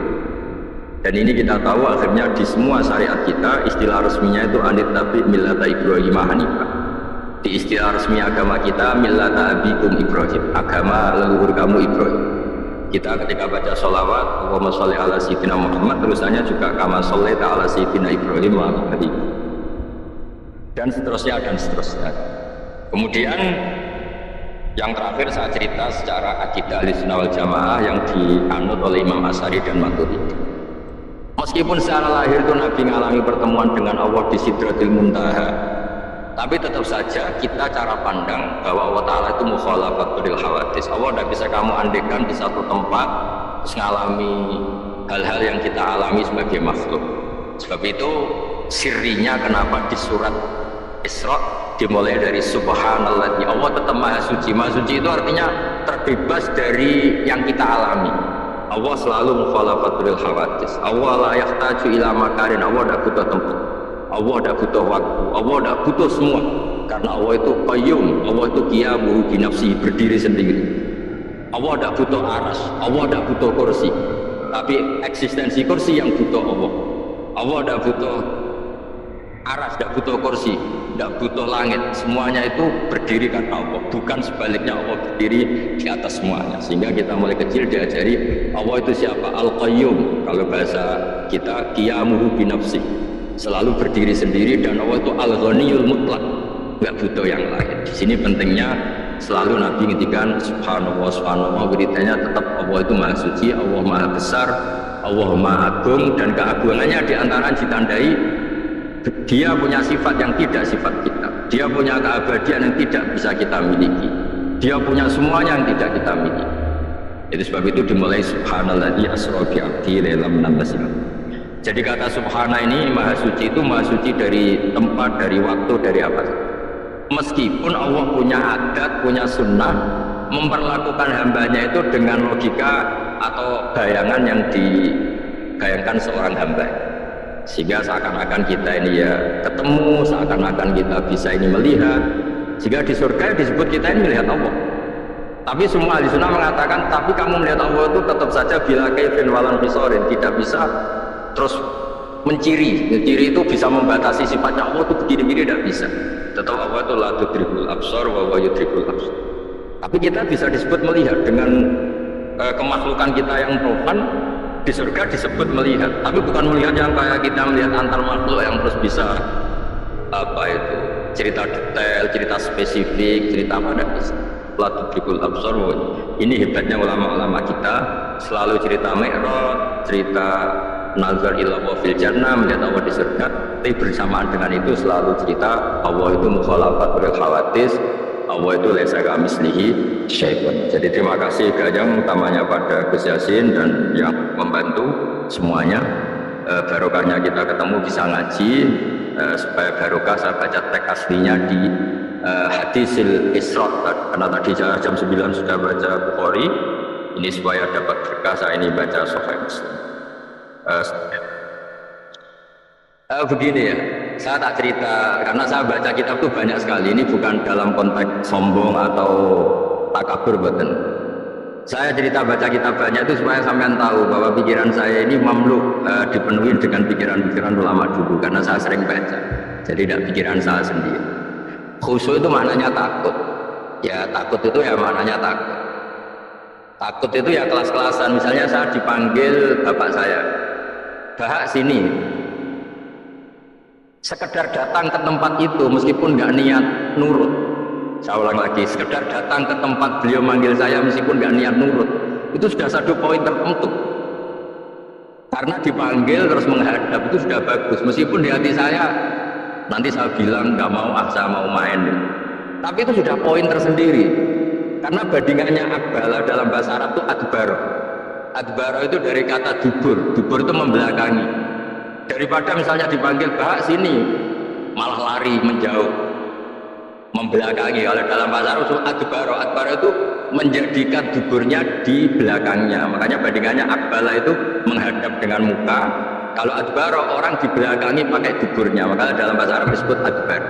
Dan ini kita tahu akhirnya di semua syariat kita istilah resminya itu anit nabi millata Ibrahim hanifah. Di istilah resmi agama kita millata abikum Ibrahim, agama leluhur kamu Ibrahim. Kita ketika baca sholawat Allahumma sholli ala sayyidina Muhammad, terusannya juga kama shollaita ala sayyidina Ibrahim wa ala ali, dan seterusnya dan seterusnya. Kemudian yang terakhir saya cerita secara akidah Ahlussunnah wal Jamaah yang dianut oleh Imam Asy'ari dan Maturidi. Meskipun secara lahir itu Nabi mengalami pertemuan dengan Allah di Sidratil Muntaha, tapi tetap saja kita cara pandang bahwa Allah Ta'ala itu mukhalafatul hawadis. Allah tidak bisa kamu andekan di satu tempat terus mengalami hal-hal yang kita alami sebagai makhluk. Sebab itu sirinya kenapa di surat Isra dimulai dari subhanallah, Allah tetap maha suci. Maha suci itu artinya terbebas dari yang kita alami. Allah selalu mukhalafatul hawadis. Allah la yahtaju ila makarin, Allah tidak butuh tempat, Allah tidak butuh waktu, Allah tidak butuh semua, karena Allah itu qayyum, Allah itu qiyamuhu bi nafsihi, berdiri sendiri. Allah tidak butuh aras, Allah tidak butuh kursi, tapi eksistensi kursi yang butuh Allah. Allah tidak butuh aras, tidak butuh kursi, tidak butuh langit, semuanya itu berdiri karena Allah, bukan sebaliknya Allah berdiri di atas semuanya. Sehingga kita mulai kecil diajari Allah itu siapa? Al-Qayyum, kalau bahasa kita qiyamuhu bi nafsi, selalu berdiri sendiri, dan Allah itu Al-Ghaniyul Mutlaq, nggak butuh yang lain. Di sini pentingnya selalu Nabi ngintikan subhanallah, subhanallah, beritanya tetap Allah itu maha suci, Allah maha besar, Allah maha agung, dan keagungannya diantara ditandai dia punya sifat yang tidak sifat kita, dia punya keabadian yang tidak bisa kita miliki, dia punya semuanya yang tidak kita miliki. Jadi sebab itu dimulai subhanalladzi asra bi 'abdihi lailan minal masjidil. Jadi kata subhana ini maha suci itu maha suci dari tempat, dari waktu, dari apa. Meskipun Allah punya adat, punya sunnah memperlakukan hambanya itu dengan logika atau bayangan yang dibayangkan seorang hamba, sehingga seakan-akan kita ini ya ketemu, seakan-akan kita bisa ini melihat, sehingga di surga disebut kita ini melihat Allah. Tapi semua ahli sunnah mengatakan tapi kamu melihat Allah itu tetap saja bila kaifin walan bisorin, tidak bisa terus menciri. Menciri itu bisa membatasi sifatnya Allah itu begini-begini, tidak bisa. Tetap Allah itu la tudrikul absar wa huwa yudrikul absar. Tapi kita bisa disebut melihat dengan kemakhlukan kita yang profan. Di surga disebut melihat, tapi bukan melihat yang kayak kita melihat antar makhluk yang terus bisa apa itu cerita detail, cerita spesifik, cerita pada bisa. La tudrikul absar. Ini hebatnya ulama-ulama kita, selalu cerita Mi'raj, cerita nazar ila wa fil jannah, melihat Allah di surga, tapi bersamaan dengan itu selalu cerita Allah itu mukhalafatul hawadis, Allah itu laisa kamitslihi syai'un. Jadi terima kasih Gajang, utamanya pada Gus Yasin dan yang membantu semuanya. Barokahnya kita ketemu bisa ngaji, supaya barokah saya baca teks aslinya di Hadisil Isra, karena tadi saya jam 9 sudah baca Bukhari, ini supaya dapat berkah saya ini baca Sahih Muslim. Begini ya, saya tak cerita karena saya baca kitab itu banyak sekali. Ini bukan dalam konteks sombong atau takabur, betul. Saya cerita baca kitab banyak itu supaya sampean tahu bahwa pikiran saya ini mamluk, dipenuhi dengan pikiran-pikiran ulama dulu karena saya sering baca. Jadi tidak pikiran saya sendiri. Khusyuk itu maknanya takut. Ya takut itu ya maknanya takut. Takut itu ya kelas-kelasan. Misalnya saya dipanggil bapak saya, "Bahak sini." Sekedar datang ke tempat itu meskipun nggak niat nurut. Saya ulang lagi, sekedar datang ke tempat beliau manggil saya meskipun nggak niat nurut, itu sudah satu poin tertentu. Karena dipanggil terus menghadap itu sudah bagus. Meskipun di hati saya nanti saya bilang nggak mau, saya mau main. Tapi itu sudah poin tersendiri. Karena bandingannya akbala dalam bahasa Arab itu adbaro. Adbaro itu dari kata dubur. Dubur itu membelakangi. Daripada misalnya dipanggil bahak sini, malah lari menjauh, membelakangi. Kalau dalam bahasa Arab adbaro, adbaro itu menjadikan duburnya di belakangnya. Makanya bandingannya akbala itu menghadap dengan muka. Kalau adbaro orang di belakangi pakai duburnya. Makanya dalam bahasa Arab disebut adbar.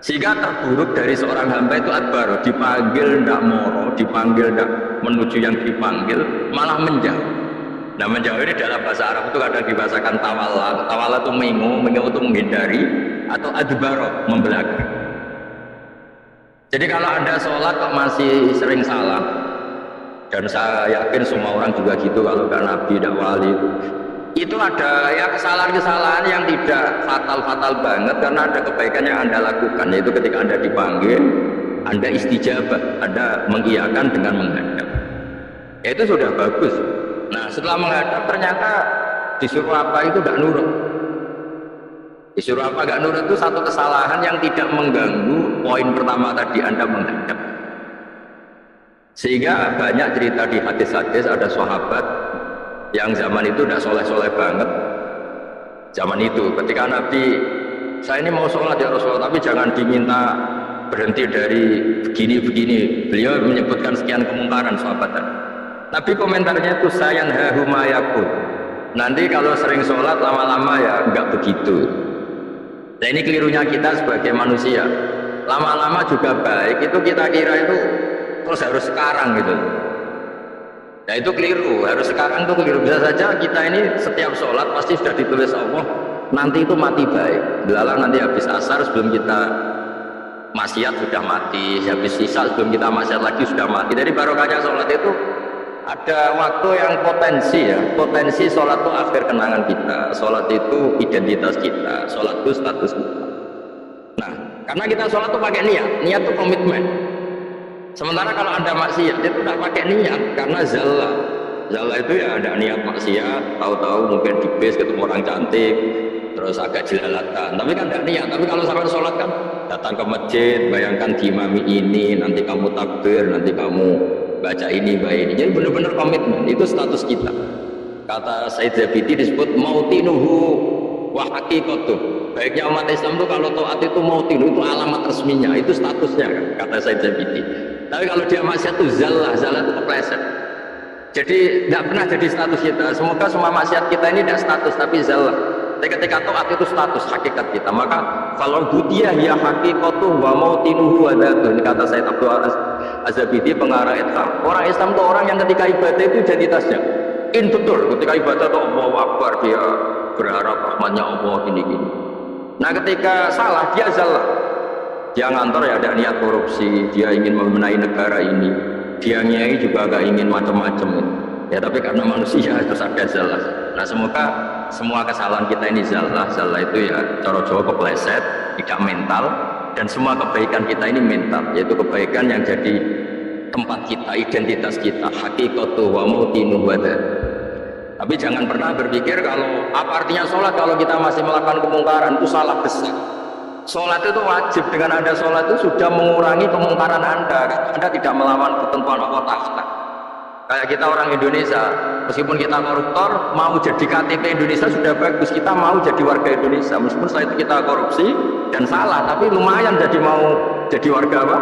Sehingga terburuk dari seorang hamba itu adbaro, dipanggil tidak moro, dipanggil tidak menuju yang dipanggil, malah menjauh. Nah menjauh ini dalam bahasa Arab itu kadang dibahasakan tawala. Tawala itu mengu itu menghindari, atau adbaro membelakangi. Jadi kalau Anda sholat kok masih sering salah, dan saya yakin semua orang juga gitu, kalau nggak nabi, tidak wali, itu ada ya kesalahan-kesalahan yang tidak fatal-fatal banget, karena ada kebaikan yang Anda lakukan, yaitu ketika Anda dipanggil, Anda istijabah, Anda mengiyakan dengan menghadap. Ya, itu sudah bagus. Nah setelah menghadap ternyata disuruh apa itu nggak nurut. Disuruh apa nggak nurut itu satu kesalahan yang tidak mengganggu poin pertama tadi, Anda menghadap. Sehingga banyak cerita di hadis-hadis, ada sahabat yang zaman itu udah soleh-soleh banget. Zaman itu ketika Nabi, saya ini mau sholat ya Rasulullah, tapi jangan diminta berhenti dari begini-begini. Beliau menyebutkan sekian kemungkaran sahabat tadi. Nabi komentarnya itu sayan hahumayakun. Nanti kalau sering sholat lama-lama ya enggak begitu. Nah ini kelirunya kita sebagai manusia. Lama-lama juga baik, itu kita kira itu terus harus sekarang gitu. Nah itu keliru, harus sekarang itu keliru. Bisa saja kita ini setiap sholat pasti sudah ditulis Allah nanti itu mati baik. Belalang nanti habis asar sebelum kita maksiat sudah mati, habis sisa sebelum kita maksiat lagi sudah mati. Dari barokahnya sholat itu ada waktu yang potensi sholat itu akhir kenangan kita, sholat itu identitas kita, sholat itu status kita. Nah karena kita sholat itu pakai niat itu komitmen. Sementara kalau Anda maksiat itu tidak pakai niat, karena zalla itu ya ada niat maksiat, tahu-tahu mungkin di bis ketemu orang cantik terus agak jelalatan, tapi kan tidak niat. Tapi kalau sampai sholat kan datang ke masjid, bayangkan diimami ini, nanti kamu takbir, nanti kamu baca ini, baca ini. Jadi benar-benar komitmen, itu status kita. Kata Said Zabidi disebut mautinuhu wa haqiqatuh. Baiknya umat Islam itu kalau taat itu mautinuhu, itu alamat resminya, itu statusnya kan, kata Said Zabidi. Tapi kalau dia maksiat itu zallah itu kepleset. Jadi tidak pernah jadi status kita. Semoga semua maksiat kita ini tidak status tapi zallah. Tapi ketika taat itu status hakikat kita. Maka kalau butiyah ya haqiqatuh wa mautinuhu wa dzatuh. Ini kata Said Abdul Az-Zabidi pengarang Islam. Orang Islam itu orang yang ketika ibadah itu identitasnya betul. Ketika ibadah itu Allahu Akbar, dia berharap rahmatnya Allah gini-gini. Nah ketika salah dia zallah. Dia ngantor ya ada niat korupsi, dia ingin membenahi negara ini, dia nyai juga agak ingin macam-macam ya, tapi karena manusia itu ada zallah. Nah semoga semua kesalahan kita ini zallah itu ya cara Jawa kepleset, tidak mental, dan semua kebaikan kita ini mental, yaitu kebaikan yang jadi tempat kita, identitas kita, haqiqatu wa mautinu wa dzat. Tapi jangan pernah berpikir kalau apa artinya sholat kalau kita masih melakukan kemungkaran, itu salah besar. Sholat itu wajib, dengan Anda sholat itu sudah mengurangi kemungkaran Anda, karena Anda tidak melawan ketentuan Allah Ta'ala. Kayak kita orang Indonesia, meskipun kita koruptor, mau jadi KTP Indonesia sudah bagus, kita mau jadi warga Indonesia. Meskipun setelah itu kita korupsi dan salah, tapi lumayan jadi mau jadi warga apa?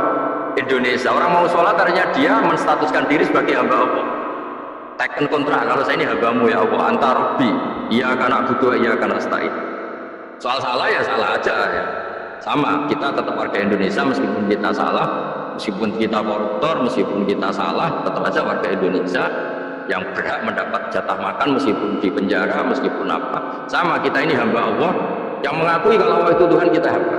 Indonesia. Orang mau sholat ternyata dia menstatuskan diri sebagai hamba Allah. Teken kontrak, kalau saya ini hambamu ya Allah, anta Rabbi, iya karena butuh, iya karena nasta'in. Soal salah ya salah aja ya. Sama, kita tetap warga Indonesia meskipun kita salah, meskipun kita koruptor, meskipun kita salah, tetap aja warga Indonesia yang berhak mendapat jatah makan meskipun di penjara, meskipun apa. Sama, kita ini hamba Allah yang mengakui kalau Allah itu Tuhan, kita hamba.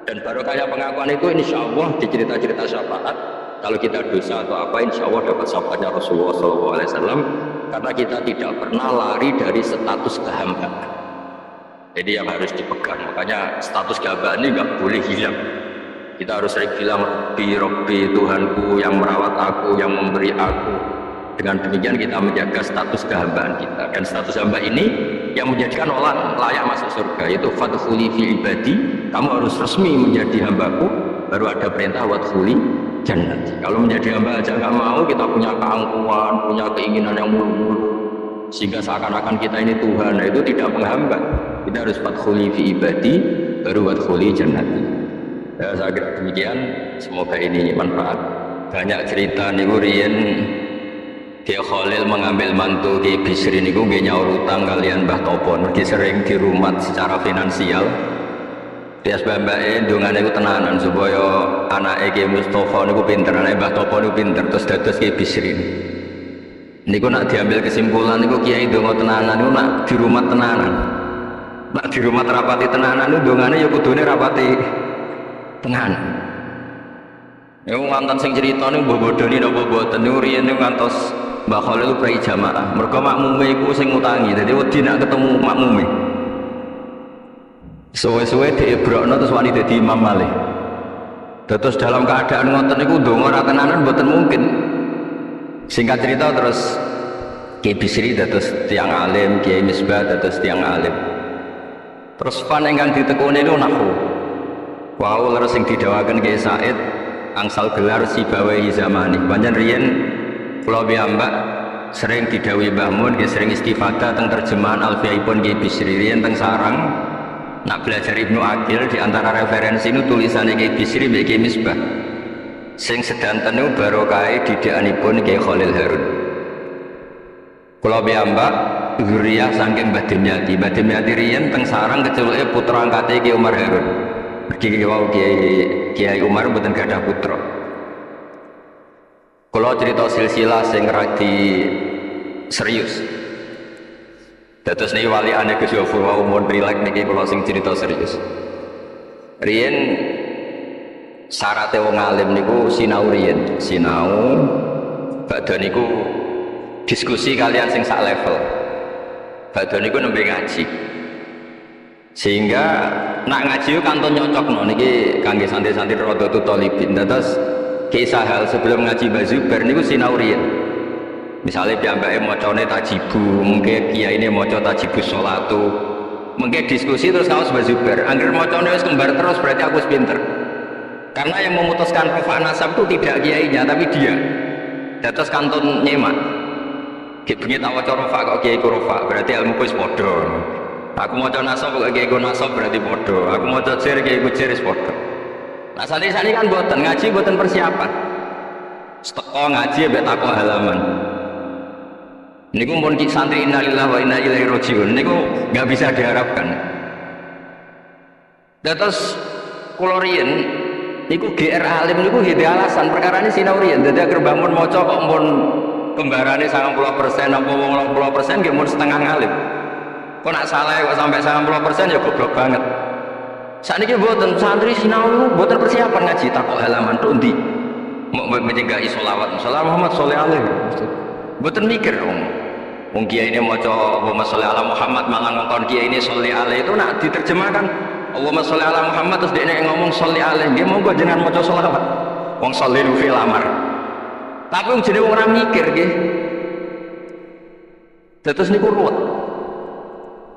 Dan baru kayak pengakuan itu insya Allah di cerita-cerita syafaat, kalau kita dosa atau apa insya Allah dapat syafaatnya Rasulullah SAW, karena kita tidak pernah lari dari status kehambaan. Jadi yang harus dipegang, makanya status kehambaan ini nggak boleh hilang. Kita harus sering bilang Rabbi, Tuhanku yang merawat aku, yang memberi aku. Dengan demikian kita menjaga status kehambaan kita, dan status hamba ini yang menjadikan orang layak masuk surga, yaitu fadkhuli fi ibadi, kamu harus resmi menjadi hambaku, baru ada perintah wadkhuli jannati. Kalau menjadi hamba aja nggak mau, kita punya keangkuhan, punya keinginan yang mulu-mulu, sehingga seakan-akan kita ini Tuhan, nah itu tidak menghambat. Kita harus fadkhuli fi ibadi, baru wadkhuli jannati. Ya, saya kira demikian, semoga ini manfaat. Banyak cerita nih riyen Kiai Khalil mengambil mantu Kiai Bisri niku nggih nyaur utang kalian Mbah Topo, niki sering dirumat secara finansial. Tias mbake ndongane niku tenanan supaya anake Kiai Mustofa niku pinter, anake Mbah Topo niku pinter, terus dados Kiai Bisri. Niku nak diambil kesimpulan niku Kiai ndonga tenanan niku nak dirumat tenanan. Nak dirumat rapati tenanan niku ndongane ya kudune rapati tenanan. Ya wonten sing crita niku mbok bodoni napa mboten niku riyen niku ngantos Mbah Khalil prai jamaah, mergo makmume iku sing ngutangi, dadi wedi nak ketemu makmume. Suwe-suwe diebrokno terus wani dadi imam malih. Terus dalam keadaan ngoten niku ndonga ora tenanan mboten mungkin. Singkat cerita terus Kiai Bisri dados tiyang alim, Kiai Misbah dados tiyang alim. Terus fan ingkang ditekuni niku nahwu. Wau leres sing didhawaken Kiai Said angsal gelar Sibawaihi zamani. Pancen riyen kula piyambak sering didhawuhi Mbah Mun, sering istifadah teng terjemahan Alfiyaipun Kiai Bisri. Riyen teng sarang nak belajar Ibnu Aqil, di antara referensi itu tulisannya Kiai Bisri mbek Kiai Misbah. Sing sedanten niku barokahe didikanipun Kiai Khalil Harun. Kula piyambak zuriyah saking Mbah Dimyati. Mbah Dimyati riyen teng sarang keceluke putra angkate Kiai Umar Harun. Mergi wau Kiai Umar mboten gadah putra. Kalau cerita silsilah sing radi serius, terus nih wali ane Gus Yofur mau umur rilek niki kalau sing cerita serius. Riyen syaratnya wong alim niku sinau riyen, sinau, badhe niku diskusi kalian sing sak level, badhe niku nembe ngaji. Sehingga nak ngaji kantun nyocokno niki kangge santri-santri Rodotul Thalibin. Terus kisah hal sebelum ngaji Mbah Zubair niku sinau riyen. Misalnya piyambake macane tajibu, mungkin kiai ini maca tajibu sholatu, mungkin diskusi terus kaos Mbah Zubair. Angger macane wis kembar terus berarti aku wis pinter. Karena yang memutuskan rafa nasab itu tidak kiainya tapi dia. Dados kantun nyemak. Ki bengi tak waca rafa kok kiai ku rafa, berarti ilmu wis padha. Aku maca nasab kok kiai ku nasab berarti padha. Aku maca jir kiai ku jir wis padha. Nah santri-santri kan boten ngaji, boten persiapan. Seteko ngaji mbek takok halaman. Niku pun santri innalillahi wa inna ilaihi rajiun. Niku nggak bisa diharapkan. Terus kula riyen niku GR alim niku nggih alasan perkara ini sinau riyen. Dadi agar bangun maca kok mun kembarane 90% apa 80% nggih mun setengah ngalim. Kok nak salah kok sampai 90% ya goblok banget. Saat ini buatan santri sinau buatan persiapan ngaji takut halaman tuh ndi mau menjaga isolawat Muhammad Muhammad Sholli Alaihi buatan mikir wong kiai ini mau coba Muhammad Sholli Alaihi Muhammad malah ngomong kiai ini Sholli Alaihi itu nak diterjemahkan Muhammad Sholli Alaihi Muhammad terus dia ngomong Sholli Alaihi dia mau gua jangan mau coba sholawat wong Sholli fil amar tapi wong jadi orang mikir gitu terus niku ruwet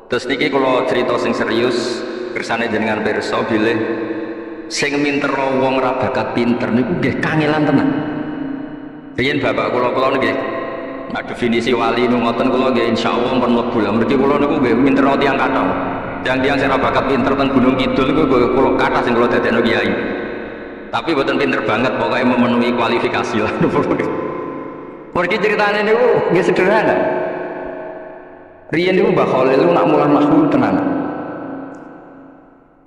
terus niki kalau cerita sing serius kersane jenengan pirsa bilih sing minter wong ra bakat pinter niku nggih kangelan tenan. Riyen bapak kula nggih. Nah definisi wali nu ngoten kula nggih insyaallah pun mlebu lah. Mergi kula niku nggih pinter tiyang kathah. Yang sing bakat pinter teng Gunung Kidul niku kula kathah sing kula dadekno kiai. Tapi mboten pinter banget pokoknya memenuhi kualifikasi lah. Mergi ceritane niku nggih sederhana. Riyen niku Mbah Khalil niku nak mulang nahwu tenan.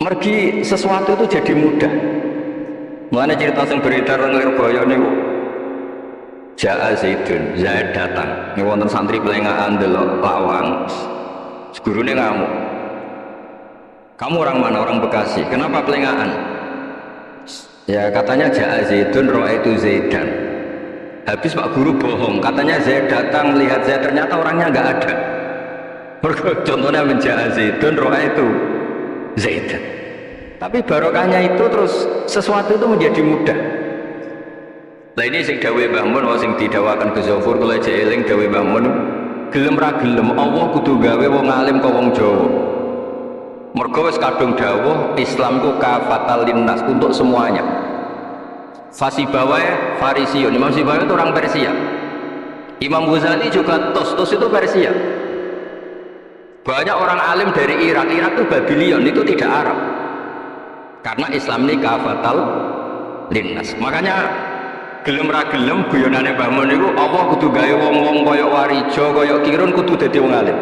Mergi sesuatu itu jadi mudah. Mulane cerita sing beredar nang Lirboyo niku Ja'a Zaidun, Zaid datang. Ini wonten santri pelengahan delok lawang. Gurune ngamuk. Kamu orang mana? Orang Bekasi. Kenapa pelengahan? Ya katanya Ja'a Zaidun, ra'aitu Zaidan. Habis Pak Guru bohong. Katanya Zaid datang melihat Zaid, ternyata orangnya nggak ada. Contohnya Ja'a Zaidun, ra'aitu Zaidan. Tapi barokahnya itu terus sesuatu itu menjadi mudah. Lah ini sing dawuh Mbah Mun sing didawakan Gus Zafur kula eling dawuh Mbah Mun gelem ra gelem Allah kudu gawe wong alim kok wong Jawa. Mergo wis kadung dawuh Islam ku kafatal linnas untuk semuanya. Fasibawae Farisiun, Imam Sibawae itu orang Persia. Imam Ghazali juga tos itu Persia. Banyak orang alim dari Irak itu Babylon itu tidak Arab. Karena Islam ini kafatal linnas. Makanya gelem ra gelem guyonane Mbah Mun niku apa kudu gawe wong-wong kaya Warijo kaya Kirun kudu dadi wong alim.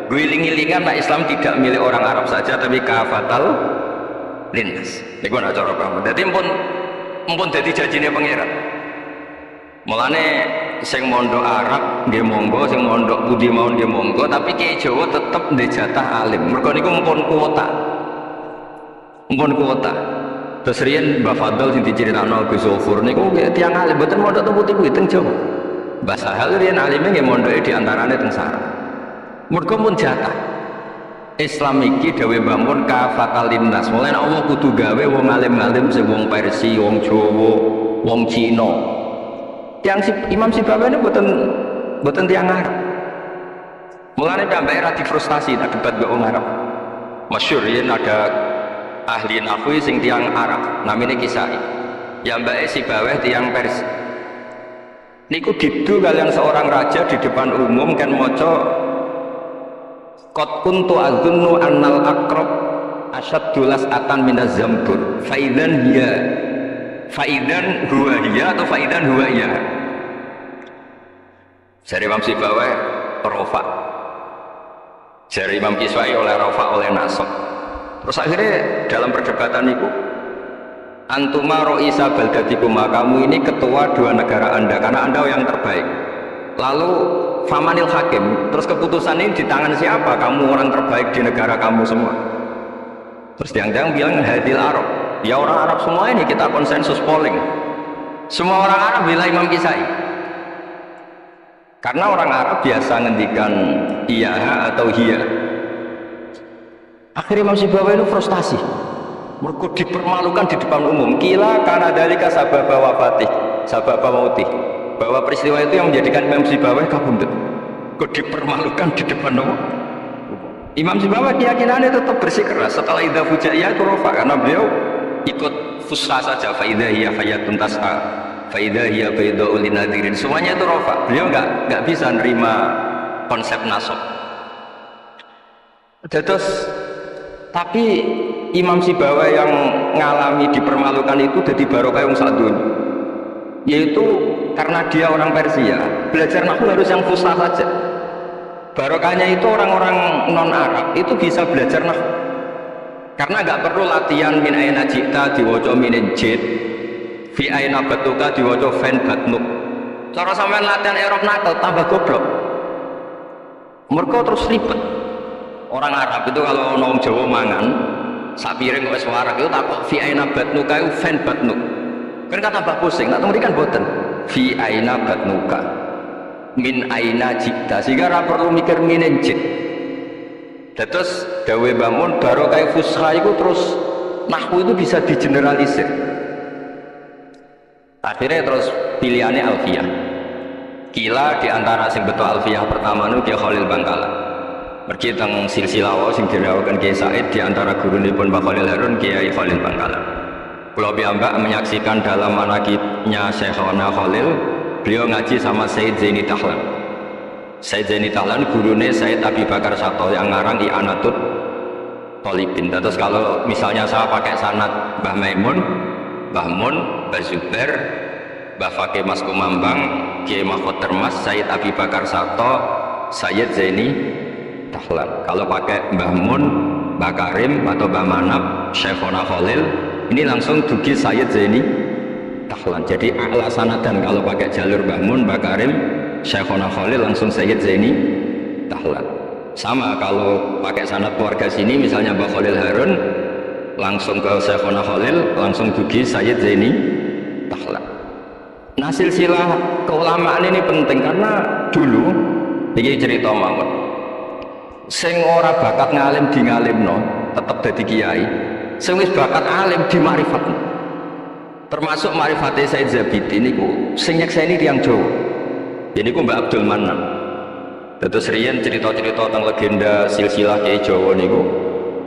Guling-gilingan nek Islam tidak milik orang Arab saja tapi kafatal linnas. Niku ana cara paham. Dadi mumpun dadi janjine pangeran. Mulane sing mondok Arab nggih monggo, sing mondok pundi mawon nggih monggo, tapi Kiai Jawa tetep ndek jatah alim. Mergo niku mumpun kuota. Mumpun kuota. Terus riyen Mbah Fadl sing diceritakno Gus Zafur niku tiyang alim mboten mondok teng putih teng Jawa. Mbah Sahal riyen alime nggih mondoke di antarane teng Sarang. Mergo mun jatah. Islam iki dawuh Mbah Mun kafatal linnas. Mulane Allah kudu gawe wong alim-alim sing wong Persia, wong Jawa, wong Cina. Imam Sibawae niku mboten tiyang Arab. Mulane sampai era difrustasi tak debat mbek wong Arab. Masyhur riyen ada ahli nahwu sing tiang Arab namanya Kisai yang mbak Sibawae tiang Persia niku didu kalian seorang raja di depan umum kan moco qad kuntu adzunnu annal aqrab asyaddulas atan minaz zambur faidan huwa hiya atau faidan huwa iya jari Imam Sibawae rofa jari Imam Kisai oleh rofa oleh nasab. Terus akhirnya dalam perdebatan itu antuma ro'isa baldatikuma, kamu ini ketua dua negara anda karena anda yang terbaik. Lalu famanil hakim, terus keputusan ini di tangan siapa? Kamu orang terbaik di negara kamu semua. Terus yang bilang hadil Arab, ya orang Arab semua ini kita konsensus polling. Semua orang Arab bilang Imam Kisai. Karena orang Arab biasa ngendikan iya atau hiya. Akhirnya Imam Sibawae itu frustasi. Mereka dipermalukan di depan umum. Kila karena dalika sababa wafatih, sababa mautih. Bahwa peristiwa itu yang menjadikan Imam Sibawae kabundut. Kok dipermalukan di depan umum. Imam Sibawae keyakinannya tetap bersikeras. Setelah idza fujaiyah itu rofa karena beliau ikut fusha saja. Fa idza hiya fayatun tas'a, fa idza hiya bayda'ul linadirin. Semuanya itu rofa. Beliau enggak bisa nerima konsep nasab. Terus tapi Imam Sibawae yang ngalami dipermalukan itu jadi barokah yang satu, yaitu karena dia orang Persia belajar nahwu harus yang fusha saja. Barokahnya itu orang-orang non Arab itu bisa belajar nahwu karena nggak perlu latihan min aina jita diwaca min jid fi aina batuka diwaca fen batnuk. Cara sampean latihan Arab nakal tambah goblok. Mereka terus ribet. Orang Arab itu kalau orang Jawa mangan sak piring kok wis warak itu takok fi aina batnuka itu fen batnuk. Kan kata tambah pusing, tak mrikan boten. Fi aina batnuka. Min aina jikta. Sehingga ora perlu mikir minen jik. Terus dawuh Mbah Mun barokah fusha itu terus nahwu itu bisa digeneralisir. Akhirnya terus pilihannya alfiyah. Kila diantara sing betul alfiyah pertama nu Kiai Khalil Bangkalan. Mergi teng silsilah sing dirawakan Kiai Said diantara gurunipun Mbah Khalil Harun Kiai Khalil Bangkalan. Kula piyambak menyaksikan dalam manaqibnya Syekhona Khalil beliau ngaji sama Sayyid Zaini Dahlan. Sayyid Zaini Dahlan gurune Sayyid Abi Bakar Sato yang ngarang I'anatul Thalibin. Terus kalau misalnya saya pakai sanad Mbah Maimun, Mbah Mun, Mbah Zubair, Mbah Fakih Mas Kumambang, Kiai Mahfud Termas, Sayyid Abi Bakar Sato, Sayyid Zaini Dahlan. Kalau pakai Mbah Mun, Mbah Karim atau Mbah Manap, Syekhona Khalil, ini langsung dugi Sayyid Zaini Dahlan. Jadi a'la sanadan kalau pakai jalur Mbah Mun, Mbah Karim, Syekhona Khalil langsung Sayyid Zaini Dahlan. Sama kalau pakai sanad keluarga sini misalnya Mbah Khalil Harun langsung ke Syekhona Khalil langsung dugi Sayyid Zaini Dahlan. Nah silsilah keulamaan ini penting karena dulu ini cerita mawon sing ora bakat ngalim di ngalimno tetep dadi kiai, sing wis bakat alim di ma'rifatno. Termasuk ma'rifate Said Zabidi niku sing nyekseni tiyang Jawa. Jadi ku Mbak Abdul Manan. Terus riyen cerita-cerita tentang legenda silsilah Kiai Jawa niku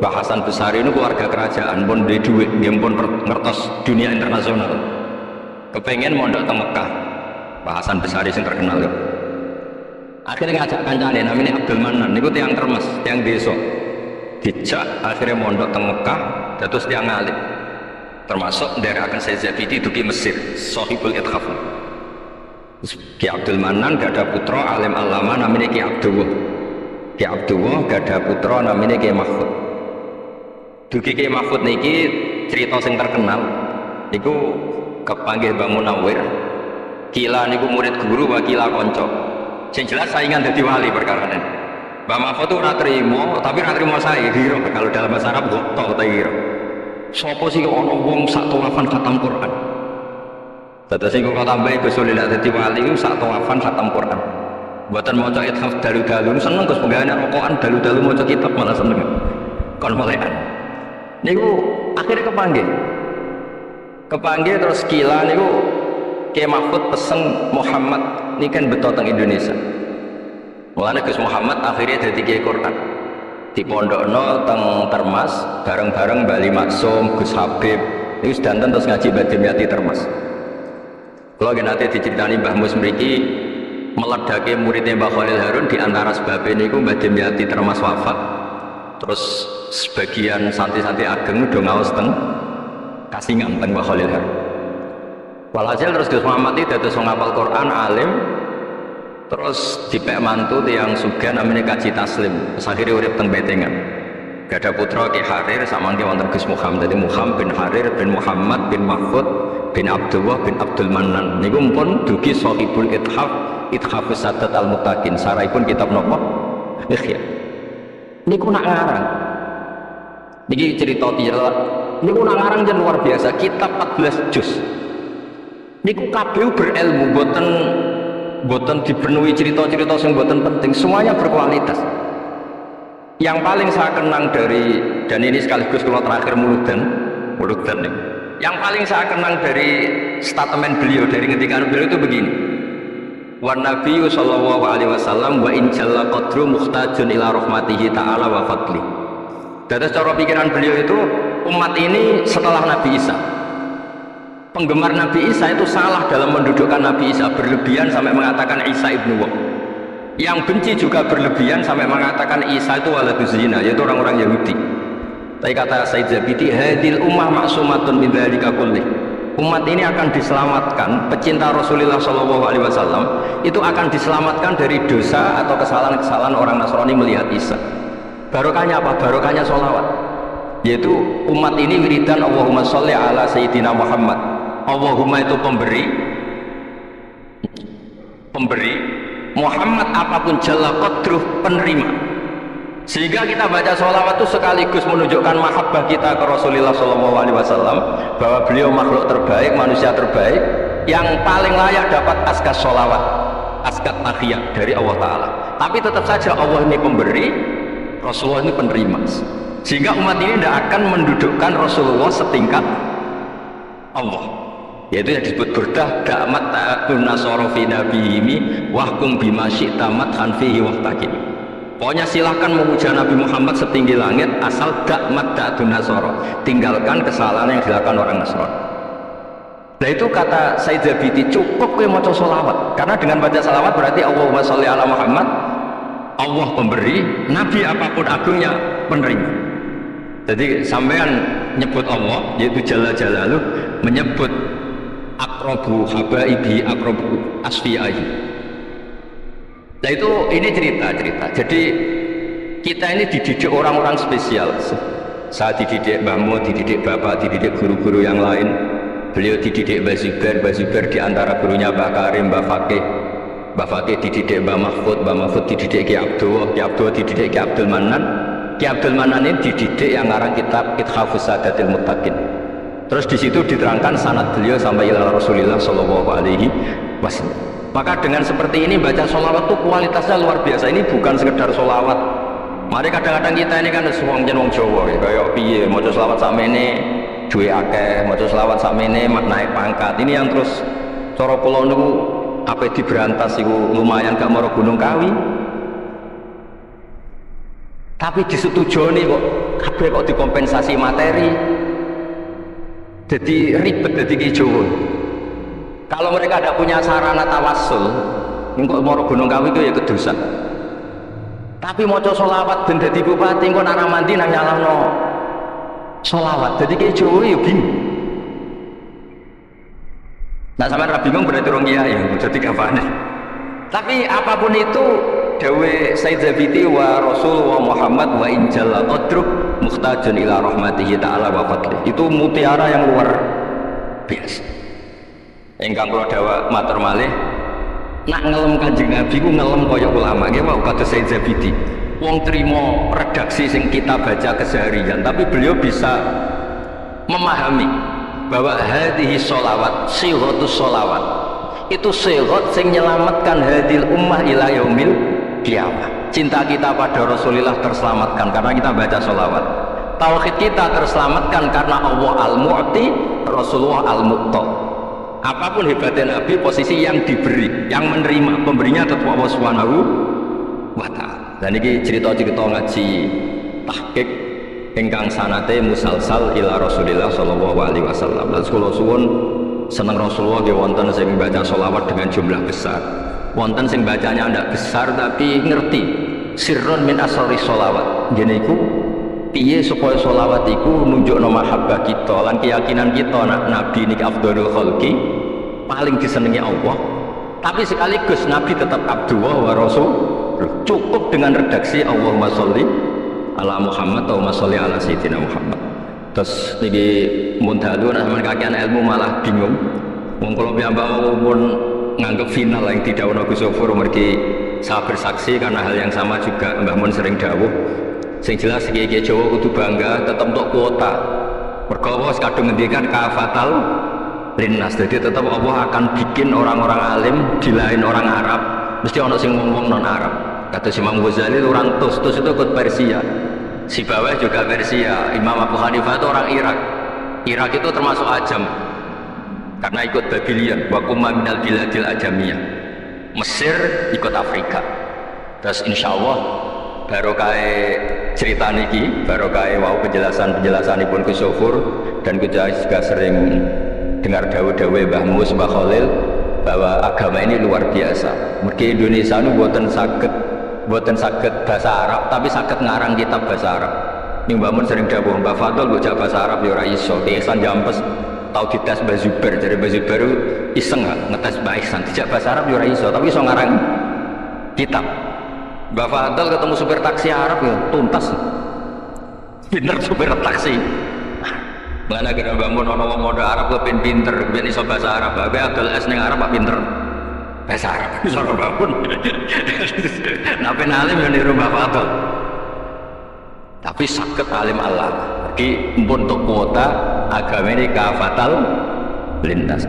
Mbah Hasan Besari niku keluarga kerajaan pun duwe dhuwit, nggih pun ngertos dunia internasional. Kepengen mondok teng Mekah. Mbah Hasan Besari sing terkenal ya. Akhirnya ngajak kancane namanya Abdul Manan niku tiyang Termes, tiyang desa. Dijak akhirnya mondok teng Mekah terus tiyang alim. Termasuk ndherekaken Said Zabidi dugi Mesir, Shahibul Ithaf. Ki Abdul Manan gak ada putra alim alama namanya Ki Abdullah. Ki Abdullah gak ada putra namanya Ki Mahfud. Dugi Ki Mahfud niki cerita sing terkenal niku kepanggih Mbah Munawir. Kila niku murid guru wa kila konco. Sing jelas saingan dadi wali perkara ini. Mbah Mahfud itu ora trimo, tapi ora trimo saya kira kalau dalam bahasa Arab gotok ta kira. Sopo sih ono wong sak tawafan khatam Quran. Dadi sing kok tambahi Gus Solillah dadi wali ku sak tawafan khatam Quran. Mboten maca ithaf dalu-dalu seneng Gus penggane rokokan dalu-dalu maca kitab malah seneng. Kon molekan. Niku akhirnya kepanggih terus kila niku Kiai Mahfud pesen Muhammad ini kan betul teng Indonesia. Mulane Gus Muhammad akhirnya dadi Kiai Quran. Di pondokno teng Termas bareng-bareng Bali Maksum, Gus Habib ini sedanten terus ngaji Mbah Dimyati Termas. Kalau nanti diceritani Mbah Mus mriki meledake muridnya Mbah Khalil Harun di antara sebabnya niku Mbah Dimyati Termas wafat. Terus sebagian santri-santri ageng udah ngaos teng Kasingan teng Mbah Khalil Harun. Walhasil terus Gus Muhammad itu dados wong hafal Quran alim. Terus dipek mantu yang sugih namanya Kaji Taslim. Terus akhirnya urip teng Betengan. Gak ada putra Ki Harir sama ki wonten Gus Muhammad. Jadi Muhammad bin Harir bin Muhammad bin Mahfud bin Abdullah bin Abdul Manan. Niku pun dugi Shahibul Ithaf, Ithafus Sadat Al-Muttaqin. Saraipun kitab napa? Ikhya. Niku nak ngarang. Niki cerita tira. Niku nak ngarang jan luar biasa. Kitab 14 juz. Niku kabeh berilmu, boten dipenuhi cerita-cerita yang boten penting, semuanya berkualitas. Yang paling saya kenang dari, dan ini sekaligus kalau terakhir muludan nih. Yang paling saya kenang dari statement beliau, dari ngetikan beliau itu begini. Wa Nabiyyu sallallahu alaihi wasallam wa in jalla qadru muhtajun ila rahmatihi ta'ala wa fadli. Dari cara pikiran beliau itu umat ini setelah Nabi Isa. Penggemar Nabi Isa itu salah dalam mendudukkan Nabi Isa, berlebihan sampai mengatakan Isa ibnu Wah. Yang benci juga berlebihan sampai mengatakan Isa itu waladuz zina, yaitu orang-orang Yahudi. Tapi kata Said Zabidi, hadil ummah maksumatun min dzalika kullih. Umat ini akan diselamatkan, pecinta Rasulullah SAW itu akan diselamatkan dari dosa atau kesalahan-kesalahan orang Nasrani melihat Isa. Barokahnya apa? Barokahnya sholawat. Yaitu umat ini wiridan Allahumma sholli ala Sayyidina Muhammad. Allahumma itu pemberi, Muhammad apapun jalla qadruh penerima. Sehingga kita baca sholawat itu sekaligus menunjukkan mahabbah kita ke Rasulullah SAW, bahwa beliau makhluk terbaik, manusia terbaik yang paling layak dapat asgas sholawat, asgas tahiyat dari Allah Ta'ala. Tapi tetap saja Allah ini pemberi, Rasulullah ini penerima. Sehingga umat ini tidak akan mendudukkan Rasulullah setingkat Allah. Yaitu yang disebut burdah da'mat ta'atun nasara fi nabiyimi wahkum bima syi'ta madhan fihi wahtakim. Pokoknya silahkan memuja Nabi Muhammad setinggi langit asal da'mat ta'atun nasara, tinggalkan kesalahan yang dilakukan orang Nasrani. Nah itu kata Said Zabidi, cukup kowe maca selawat, karena dengan baca selawat berarti Allahumma sholli ala Muhammad, Allah pemberi, Nabi apapun agungnya penerima. Jadi sampean nyebut Allah, yaitu Jalla Jalaluh, menyebut akrobu habaibi, akrobu asfi'ai. Nah itu ini cerita. Jadi kita ini dididik orang-orang spesial. Saya dididik Mbah Mun, dididik Bapak, dididik guru-guru yang lain. Beliau dididik Mbah Zubair di antara gurunya Mbah Karim, Mbah Fakih dididik Mbah Mahfud dididik Ki Abdullah dididik Ki Abdul Manan. Ki Abdul Manan ini dididik yang ngarang kitab Ithafus Sadatil Muttaqin. Terus di situ diterangkan sanad beliau sampai ila Rasulillah sallallahu alaihi wasallam. Maka dengan seperti ini baca sholawat itu kualitasnya luar biasa. Ini bukan sekedar sholawat. Mari kadang-kadang kita ini kan wong Jawa ya, kayak piye maca sholawat sakmene duwe akeh, maca sholawat sakmene naik pangkat. Ini yang terus cara kula niku apa diberantas iku lumayan gak maro Gunung Kawi. Tapi disetujoni kok kabeh kok dikompensasi materi. Jadi ribet dadi ki Jawa. Kalau mereka ada punya sarana tawassul, engko moro Gunung Kawi itu ya kedosan. Tapi maca selawat ben dadi bupati engko nang mandi nang nyalahno selawat. Jadi ki Jawa ya bingung. Nah sampean ra bingung berarti rong kiai jadi kafane. Tapi apapun itu dawe Said Zabidi wa Rasul wa Muhammad wa injalla qadruk muhtajun ila rahmatihi ta'ala wa fadlih. Itu mutiara yang luar biasa. Ingkang kula dawuh matur malih, nak ngelem Kanjeng Nabi ku ngelem kaya ulama nggih mau kados Said Zabidi. Wong trimo redaksi sing kita baca keseharian, tapi beliau bisa memahami bahwa hadhihi sholawat, sighatus sholawat itu sighat sing nyelamatkan hadil ummah ila yaumil qiyamah. Cinta kita pada Rasulullah terselamatkan karena kita baca sholawat. Tauhid kita terselamatkan karena Allah al-Mu'ti, Rasulullah al-Mu'ta. Apapun hebatnya Nabi, posisi yang diberi, yang menerima, pemberinya tetap Allah Subhanahu wa ta'ala. Dan ini cerita-cerita ngaji tahqiq ingkang sanate musalsal ila Rasulillah sallallahu alaihi wasallam. Lan kula suwun seneng Rasulullah nggih wonten sing baca sholawat dengan jumlah besar. Wonten sing bacanya ndak besar tapi ngerti sirrun min asrari sholawat. Ngene iku piye supaya sholawat iku nunjukno mahabbah kita lan keyakinan kita nak Nabi niki afdhalul khalqi, paling disenengi Allah. Tapi sekaligus Nabi tetap Abdullah wa Rasul. Cukup dengan redaksi Allahumma sholli ala Muhammad atau sholli ala Sayyidina Muhammad. Terus niki mundalu nek sampeyan kakean ilmu malah bingung. Wong kula piyambak pun nganggep final yang tidak ono Gus Sofur mergi saya bersaksi karena hal yang sama juga Mbah Mun sering dawuh. Sing jelas kiai-kiai Jawa kudu bangga tetap untuk kuota. Mergo Allah kadung ngendikan kafatal linnas. Jadi tetap Allah akan bikin orang-orang alim di lain orang Arab mesti ono sing ngomong non Arab. Kata Imam Ghazali orang Tus itu ikut Persia. Si bawah juga Persia. Imam Abu Hanifah itu orang Irak. Irak itu termasuk Ajam karena ikut Babylon. Wa kumma minal biladil ajamiyah. Mesir ikut Afrika. Terus insya Allah barokah cerita niki, barokah wow penjelasan Ibnu Gus Sofur dan kita juga sering dengar dawuh-dawuh Mbah Mus, Mbah Khalil bahwa agama ini luar biasa. Mergi Indonesia nu boten saged bahasa Arab tapi saged ngarang kitab bahasa Arab. Ning Mbah Mun sering dawuh Mbah Fadl bocah bahasa Arab ya ora iso. Ihsan Jampes tau dites Mbah Zubair, dari Mbah Zubair iseng ngetes Mbah Ihsan dijak bahasa Arab ya ora iso tapi iso ngarang kitab. Mbah Fadl ketemu supir taksi Arab ya tuntas. Pinter supir taksi. Mengenai kira Mbah Mun ana wong modal Arab kepin pinter, kepin iso bahasa Arab. Bae adol es ning Arab Pak pinter. Bahasa Arab iso Mbah Mun. Nape alim yo niru Mbah Fadl. Tapi saged alim Allah. Jadi untuk kuota agama ini kafatal lintas.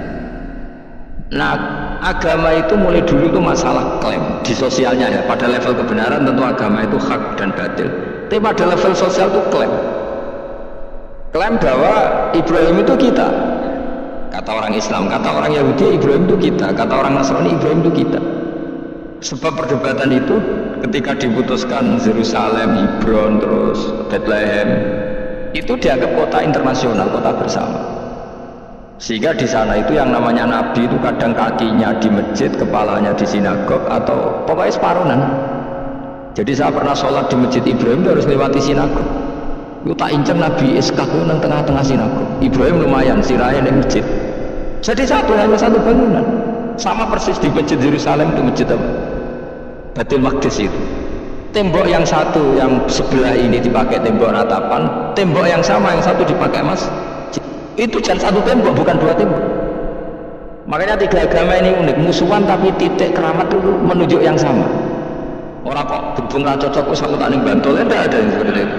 Nah, agama itu mulai dulu itu masalah klaim di sosialnya ya. Pada level kebenaran tentu agama itu hak dan batil. Tapi pada level sosial itu klaim bahwa Ibrahim itu kita. Kata orang Islam, kata orang Yahudi Ibrahim itu kita, kata orang Nasrani Ibrahim itu kita. Sebab perdebatan itu ketika diputuskan Yerusalem, Hebron, terus Bethlehem itu dianggap kota internasional, kota bersama. Sehingga di sana itu yang namanya Nabi itu kadang kakinya di masjid, kepalanya di sinagog, atau pokoknya separuhan. Jadi saya pernah sholat di masjid Ibrahim harus lewati sinagog. Itu tak inceng Nabi iskak itu nang tengah-tengah sinagog. Ibrahim lumayan sirahnya di masjid. Jadi hanya satu bangunan. Sama persis di masjid Yerusalem itu masjid apa? Baitul Maqdis itu. Tembok yang satu yang sebelah ini dipakai tembok ratapan, tembok yang sama yang satu dipakai emas. Itu jangan satu tembok, bukan dua tembok. Makanya tiga agama ini unik, musuhan tapi titik keramat itu menunjuk yang sama. Orang kok berhubung cocok aku tak ning Bantul, tidak ada yang seperti itu.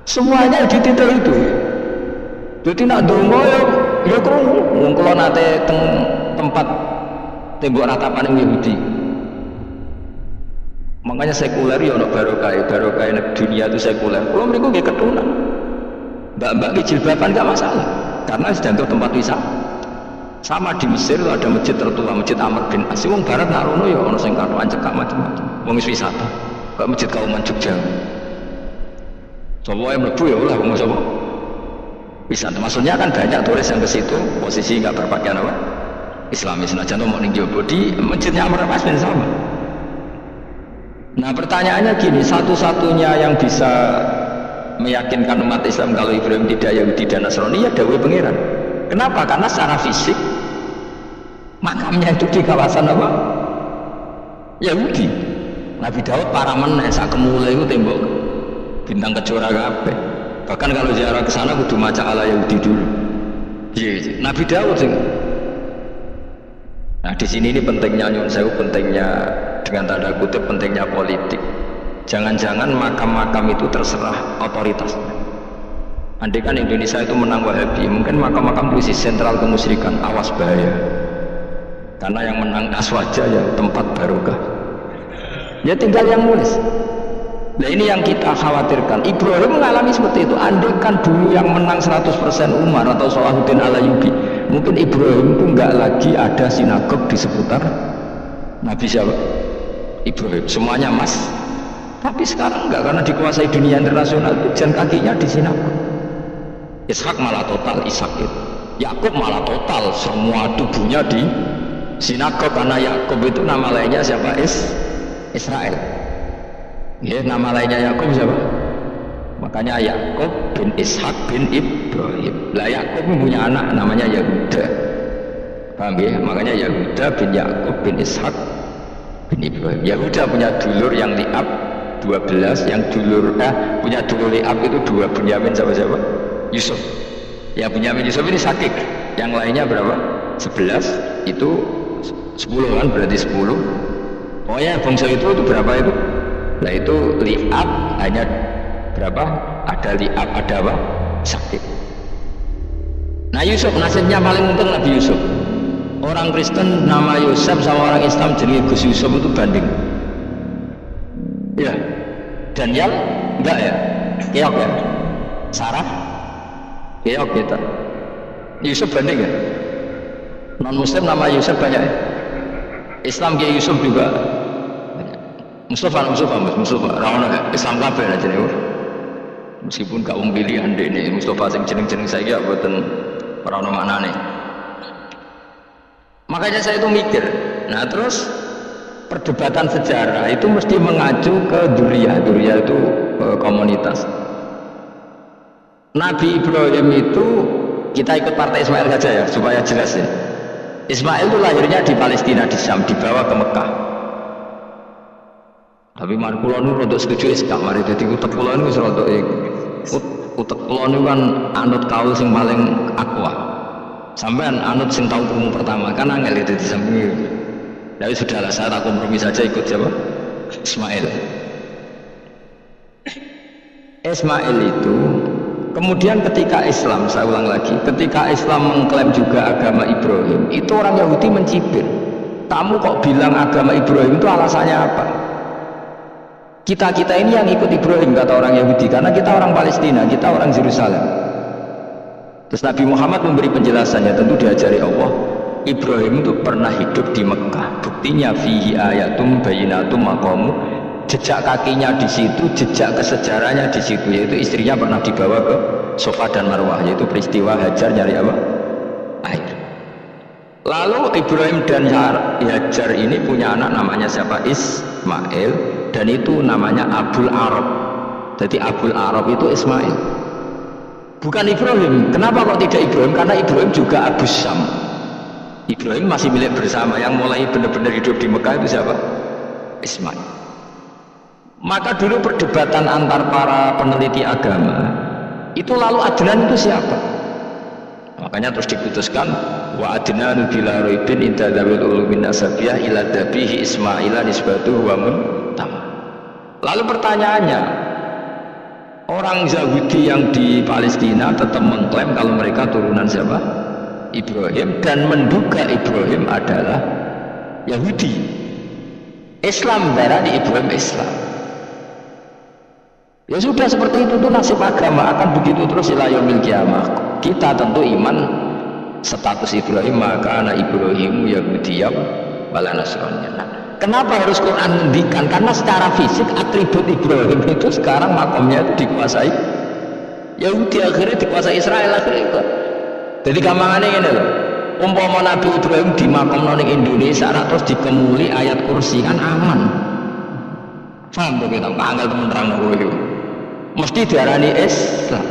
Semuanya di titik itu. Jadi nak dongo ya krungu. Kalau nate tempat tembok ratapan yang Yahudi. Makanya sekuler ya ono barokah dunia itu sekuler. Kalau mereka nggih ketunan. Mbak-mbak di jilbaban gak masalah karena sedang tempat wisata. Sama di Mesir ada masjid tertua, Masjid Amr bin As. Wong barat narono ya ono sing katokan cekak macam-macam. Wong wisata. Kok Masjid Kauman Jogja. Coba yang mlebu ya ulah wong sapa. Wisata. Maksudnya kan banyak turis yang ke situ posisi enggak berpakaian apa? Islamis. Senajan mau ning jowo di Masjidnya Amr bin As sama. Nah, pertanyaannya gini, satu-satunya yang bisa meyakinkan umat Islam kalau Ibrahim tidak Yahudi dan Nasrani ya dawuh pangeran. Kenapa? Karena secara fisik makamnya itu di kawasan apa? Yahudi. Nabi Daud para meneh sak kemule itu tembok bintang kejora kabeh. Bahkan kalau ziarah ke sana kudu maca ala Yahudi dulu. Iya, Nabi Daud sing. Nah, di sini ini pentingnya nyun sewu, pentingnya dengan tanda kutip pentingnya politik. Jangan-jangan makam-makam itu terserah otoritasnya. Andai kan Indonesia itu menang Wahabi, mungkin makam-makam itu isi sentral kemusyrikan, awas bahaya. Karena yang menang aswaja ya tempat barokah. Ya tinggal yang nulis. Nah ini yang kita khawatirkan. Ibrahim mengalami seperti itu. Andai kan dulu yang menang 100% Umar atau Salahuddin Alayubi, mungkin Ibrahim itu enggak lagi ada sinagog di seputar Nabi siapa? Ibrahim. Semuanya emas. Tapi sekarang enggak, karena dikuasai dunia internasional, jalan kakinya di sinagog. Ishak malah total Ishak itu. Yakub malah total semua tubuhnya di sinagog, karena Yakub itu nama lainnya siapa? Israel. Ya, nama lainnya Yakub siapa? Makanya Yakub bin Ishak bin Ibrahim. Lah Yakub punya anak namanya Yahuda. Paham ya? Makanya Yahuda bin Yakub bin Ishak bin Ibrahim. Yahuda punya dulur yang liab 12, yang dulur punya dulur liab itu 2, Bunyamin sama siapa? Yusuf. Ya Bunyamin Yusuf ini sakit. Yang lainnya berapa? 11. Itu 10 kan, berarti 10. Pokoknya bangsa itu berapa itu? Nah itu liab hanya berapa? Ada liab, ada apa? Sakit. Nah Yusuf nasibnya paling untung Nabi Yusuf. Orang Kristen nama Yusuf sama orang Islam jenis Gus Yusuf itu banding. Ya, Daniel enggak ya? Keok ya? Sarah? Keok kita. Yusuf banding ya? Non Muslim nama Yusuf banyak ya? Islam kayak Yusuf juga banyak. Mustafa, Rawana Islam kabeh aja nih. Meskipun gak pilihan deh nih Mustafa sing jeneng-jeneng saya buatan orang mana nih. Makanya saya itu mikir. Nah terus perdebatan sejarah itu mesti mengacu ke Duriyah itu komunitas. Nabi Ibrahim itu, kita ikut partai Ismail saja ya supaya jelas ya. Ismail itu lahirnya di Palestina, di Syam, dibawa ke Mekah. Tapi mari kula niku rada setuju gak mari dadi utek kula niku rada utek kula niku kan anut kaul sing paling akwa. Sampean anut sing tau krungu pertama kan angel itu di samping. Tapi sudahlah, saya tak kompromi saja ikut siapa? Ismail. Ismail itu kemudian ketika Islam, saya ulang lagi, ketika Islam mengklaim juga agama Ibrahim, itu orang Yahudi mencibir. Kamu kok bilang agama Ibrahim itu alasannya apa? Kita ini yang ikut Ibrahim, kata orang Yahudi, karena kita orang Palestina, kita orang Yerusalem. Terus Nabi Muhammad memberi penjelasannya, tentu diajari Allah. Ibrahim itu pernah hidup di Mekah. Buktinya fihi ayatum bayinatum maqamu. Jejak kakinya di situ, jejak kesejarahnya di situ, yaitu istrinya pernah dibawa ke Safa dan Marwah, yaitu peristiwa Hajar nyari apa? Air. Lalu Ibrahim dan Hajar ini punya anak namanya siapa? Ismail, dan itu namanya Abul Arab. Jadi Abul Arab itu Ismail, bukan Ibrahim. Kenapa kok tidak Ibrahim? Karena Ibrahim juga Abu Syam. Ibrahim masih milik bersama. Yang mulai benar-benar hidup di Mekah itu siapa? Ismail. Maka dulu perdebatan antar para peneliti agama itu, lalu Adnan itu siapa? Makanya terus diputuskan wa adnanu bila raibin inda dzawil ulumin nasabiyah ila dabihi Ismaila nisbatuhu wa muntam. Lalu pertanyaannya, orang Yahudi yang di Palestina tetap mengklaim kalau mereka turunan siapa? Ibrahim, dan menduga Ibrahim adalah Yahudi. Islam darah di Ibrahim Islam. Ya sudah, seperti itu tuh nasib agama, akan begitu terus ila yaumil qiyamah. Kita tentu iman status Ibrahim, maka anak Ibrahim Yahudiyah wala Nasraniyah. Kenapa harus Quran ngendikan? Karena secara fisik atribut Ibrahim itu sekarang makomnya itu dikuasai Yahudi, akhirnya dikuasai Israel akhirnya itu. Jadi gampangannya ini loh, umpama Nabi Ibrahim di makom nang Indonesia terus dikemuli ayat kursi, kan aman. Paham tuh kita, angel temen terang itu mesti diarani Islam.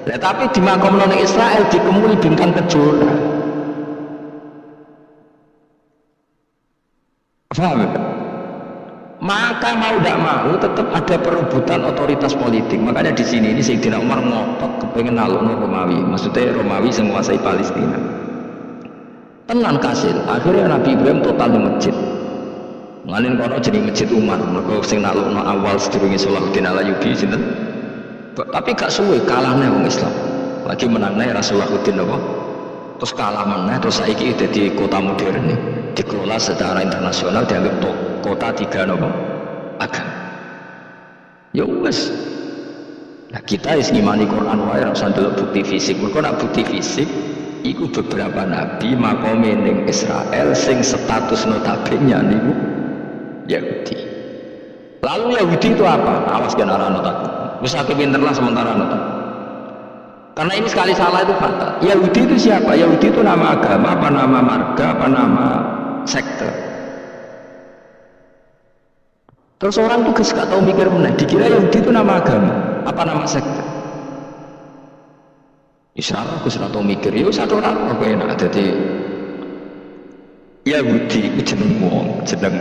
Nah, tapi di makom nang Israel dikemuli bintang kejora. Paham ya? Maka mau tidak mau tetap ada perebutan otoritas politik. Makanya di sini ini Sayyidina Umar ngotot kepengen nalukno Romawi, maksudnya Romawi yang menguasai Palestina. Tenan kasil, akhirnya Nabi Ibrahim total di masjid. Ngalin kono jadi masjid Umar, mereka sing nalukno awal sedurunge Salahuddin Alayubi sinten. Tapi gak suwe kalahnya wong Islam. Lagi menangnya Rasuluddin apa? Terus kalah meneh, terus saiki dadi kota modern nih, dikelola secara internasional, dianggap kota tiga nopo agama. Ya wes. Nah kita is ngimani Quran wae ora usah ndelok bukti fisik. Mergo nek bukti fisik iku beberapa nabi makome ning Israel sing status notabene niku Yahudi. Lalu Yahudi itu apa? Awas kan ora notak. Wis akeh pinter lah sementara notak. Karena ini sekali salah itu fatal. Yahudi itu siapa? Yahudi itu nama agama, apa nama marga, apa nama sekte. Terus orang tuh gak tahu mikir meneh, dikira Yahudi itu nama agama, apa nama sekte. Israel aku sudah tahu mikir, ya satu orang apa enak. Jadi Yahudi itu jeneng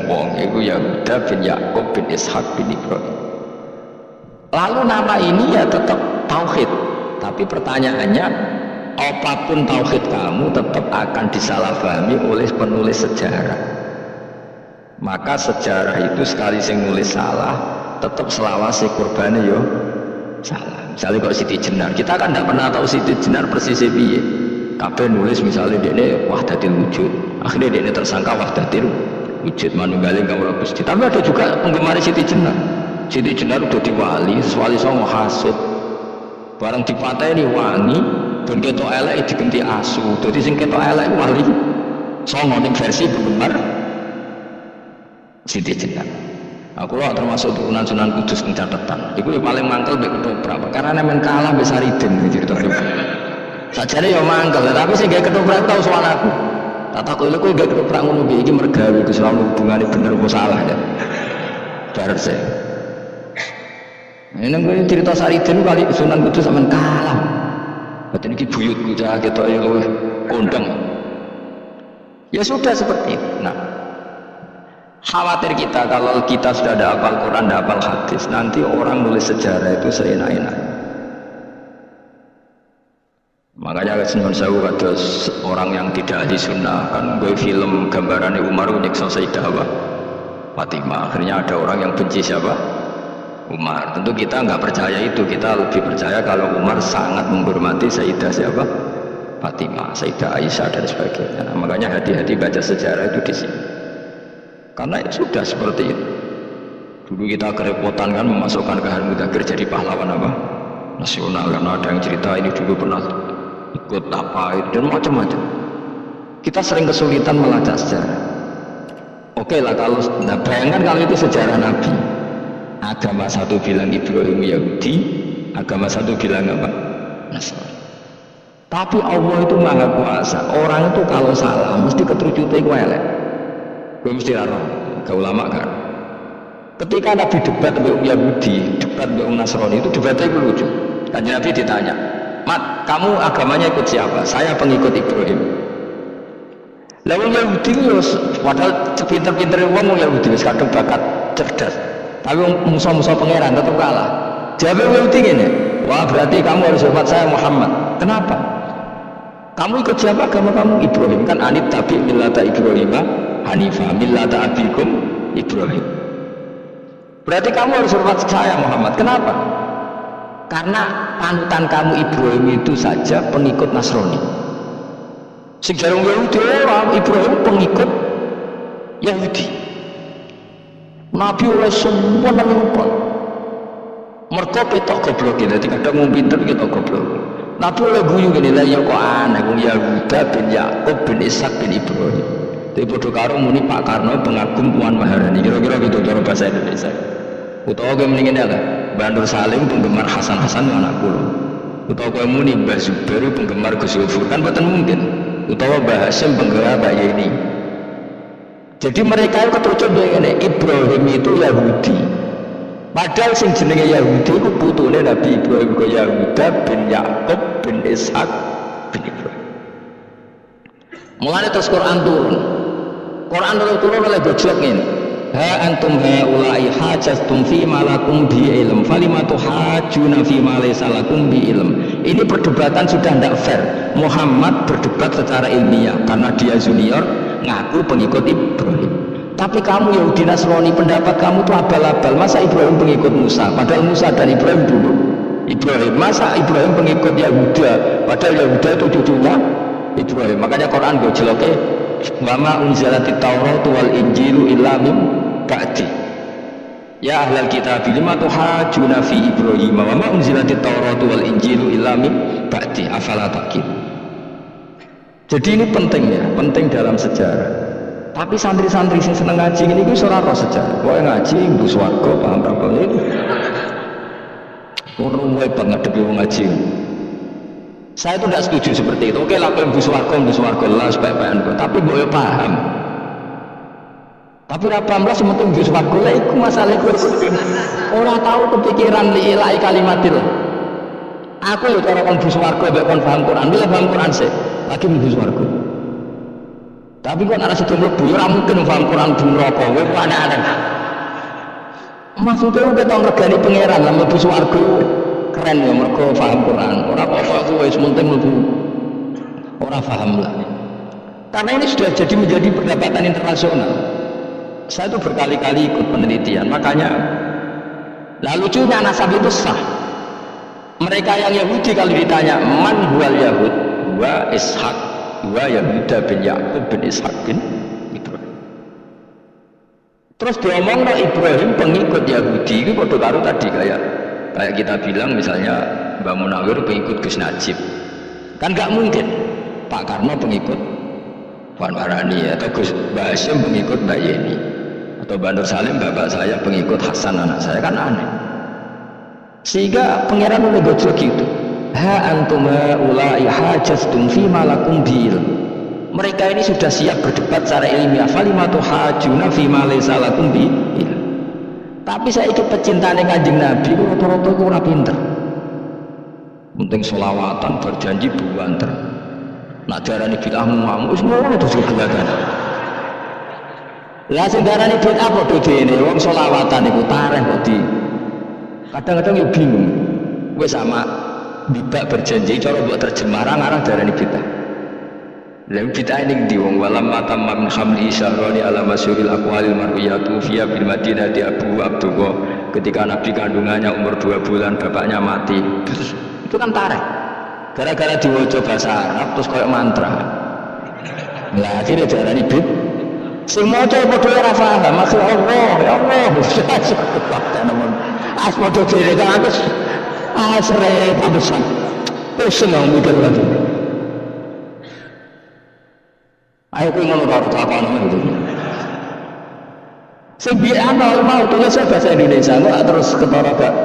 wong itu Yahuda bin Yakub bin Ishak bin Ibrahim. Lalu nama ini ya tetap tauhid, tapi pertanyaannya, apapun tauhid kamu tetap akan disalahpahami oleh penulis sejarah. Maka sejarah itu sekali sing nulis salah, tetap selawase kurbane yo salah. Misalnya kok Siti Jenar, kita kan tidak pernah tahu Siti Jenar persis piye. Kabeh nulis misalnya dia wahdatil wujud, akhirnya dia tersangka wahdatil wujud manunggaling kawula Gusti. Tapi ada juga penggemar Siti Jenar. Siti Jenar udah diwali, wali songo hasud. Barang dipateni wangi, ben ketok elek digenti asu. Dadi sing ketok elek wali songo ning versi penggemar Siti Jenar. Aku lah termasuk turunan Sunan Kudus ning catatan. Iku yang paling mangkel mbek ketoprak. Karena nemen kalah mbek Saridin cerita itu. Sajane ya mangkel, tapi sing gawe ketoprak tau soal aku. Tak takut lho kowe gawe ketoprak ngono piye iki mergawe Gus Lalu hubungane bener apa salah ya. Bar sih. Ini gue cerita Saridin kali Sunan Kudus sampean kalah. Berarti ini buyutku cah ketok ya kowe kondang. Ya sudah seperti itu. Nah, khawatir kita kalau kita sudah ada hafal Quran, ada hafal hadis, nanti orang nulis sejarah itu seenak-enak. Makanya Senyon Sewu ada orang yang tidak ahli sunnah kan gue film gambarannya Umar nyiksa Sayyidah Fatimah. Akhirnya ada orang yang benci siapa? Umar. Tentu kita nggak percaya itu, kita lebih percaya kalau Umar sangat menghormati Sayyidah siapa? Fatimah, Sayyidah Aisyah dan sebagainya. Nah, makanya hati-hati baca sejarah itu di sini. Karena ya sudah seperti itu. Dulu kita kerepotan kan memasukkan ke Harun Mudakir jadi pahlawan apa? Nasional, karena ada yang cerita ini dulu pernah ikut apa dan macam-macam. Kita sering kesulitan melacak sejarah. Oke lah kalau, nah bayangkan kalau itu sejarah Nabi. Agama satu bilang Ibrahim Yahudi, agama satu bilang apa? Nasrani. Tapi Allah itu maha kuasa. Orang itu kalau salah mesti keterucute iku elek. Kowe mesti ora ke ulama kan. Ketika Nabi debat dengan Yahudi, debat dengan Nasrani itu debatnya itu lucu. Kanjeng Nabi ditanya, "Mat, kamu agamanya ikut siapa?" "Saya pengikut Ibrahim." Lalu Yahudi itu padahal sepinter-pinter wong Yahudi wis kadung bakat cerdas. Tapi musuh-musuh pangeran tetap kalah. Jawab Yahudi gini, "Wah, berarti kamu harus hormat saya Muhammad." "Kenapa?" "Kamu ikut siapa agama kamu?" "Ibrahim." "Kan anit tabi millata Ibrahim hanifah millata abikum Ibrahim." "Berarti kamu harus hormat saya Muhammad." "Kenapa?" "Karena panutan kamu Ibrahim itu saja pengikut Nasrani." Sing jarang Yahudi orang Ibrahim pengikut Yahudi. Nabi oleh semua lupa. Mereka petok goblok gitu. Jadi kadang mau pinter kita goblok. Nabi oleh guyu gini lah ya kok aneh. Yahuda bin Yakub bin Ishak bin Ibrahim. Tapi bodoh karo muni Pak Karno pengagum Puan Maharani. Kira-kira gitu cara bahasa Indonesia. Utawa kowe mendingin lah Bandur Salim penggemar Hasan anak kula. Utawa kowe muni Mbah Zubair penggemar Gus Yufur, kan boten mungkin. Utawa Mbah Hasyim penggemar Mbak Yeni. Jadi mereka itu keterucut ngene, Ibrahim itu Yahudi. Padahal sing jenenge Yahudi itu putune Nabi Ibrahim ke Yahuda bin Yakub bin Ishak bin Ibrahim. Mulane terus Quran turun. Quran turun oleh gojlok ngene. Ha antum haula'i hajastum fi ma lakum bi ilm falimatu hajuna fi ma laysa lakum bi ilm. Ini perdebatan sudah tidak fair. Muhammad berdebat secara ilmiah karena dia junior ngaku pengikut Ibrahim. Tapi kamu Yahudi Nasrani pendapat kamu itu abal-abal. Masa Ibrahim pengikut Musa? Padahal Musa dan Ibrahim dulu Ibrahim. Masa Ibrahim pengikut Yahuda? Padahal Yahuda itu cucunya Ibrahim. Makanya Quran gojloke wa ma unzilatit Tauratu wal Injilu illa min ba'di. Ya ahlal kitab lima tuhajuna fi Ibrahim wa ma unzilatit Tauratu wal Injilu illa min ba'di afala taqil. Jadi ini penting ya, penting dalam sejarah. Tapi santri-santri yang seneng ngaji ini itu ora roh sejarah. Kowe ngaji mlebu swarga paham ra kok itu. Orang wae banget ngadepi wong ngaji. Saya itu tidak setuju seperti itu. Oke lah kowe mlebu swarga lah supaya tapi mbok paham. Tapi ora paham lah sementing mlebu swarga lha iku masalah kowe. Ora tahu kepikiran li ilahi kalimatil. Aku lho cara kon mlebu swarga mbek kon paham Quran, bila paham Quran sih lagi mlebu swarga. Tapi kok ana sedang mlebu ora mungkin paham Quran di neraka, kowe aneh-aneh. Maksudnya kowe tau ngregani pangeran lan mlebu swarga. Keren ya mergo paham Quran. Ora apa-apa kowe wis penting mlebu. Ora paham lah. Karena ini sudah jadi menjadi perdebatan internasional. Saya itu berkali-kali ikut penelitian, makanya lucunya nasab itu sah. Mereka yang Yahudi kalau ditanya man huwal Yahud wa Ishak wa Yahuda bin Yakub bin Ishak bin Ibrahim. Terus diomong Ibrahim pengikut Yahudi itu pada karo tadi kayak kita bilang misalnya Mbak Munawir pengikut Gus Najib. Kan nggak mungkin Pak Karno pengikut Puan Maharani atau Gus Mbah Hasyim pengikut Mbak Yeni atau Bandur Salim bapak saya pengikut Hasan anak saya, kan aneh. Sehingga pangeran oleh gojlok gitu. Ha antum haula'i hajastum fi ma lakum bil. Mereka ini sudah siap berdebat secara ilmiah. Falimatu hajuna fi ma laysa lakum bil. Tapi saya ikut pecintane Kanjeng Nabi ku rata-rata ku ora pinter. Penting selawatan berjanji buanter. Nak darani bid'ah muamu wis ngono terus kelihatan. Lah sing darani bid'ah padha dene wong selawatan iku tareh kok di. Kadang-kadang yo bingung. Wis sama bid'ah berjanji cara mbok terjemah arang darani bid'ah. Lah bid'ah ning ndi wong walam matam min hamli syarrani ala masyuril aqwalil marwiyatu fiya bil madinati Abu Abdullah. Ketika Nabi kandungannya umur 2 bulan bapaknya mati. Itu kan tareh. Gara-gara diwaca bahasa Arab terus kayak mantra. Lah akhirnya darani bid. Sing maca padha ora paham, maksud Allah, ya Allah. As padha dhewe kan terus asre pabesan. Wis seneng mikir lagi. Ayo kuwi ngono karo takon itu. Sing biyen ana mau tulis bahasa Indonesia kok terus ketara gak.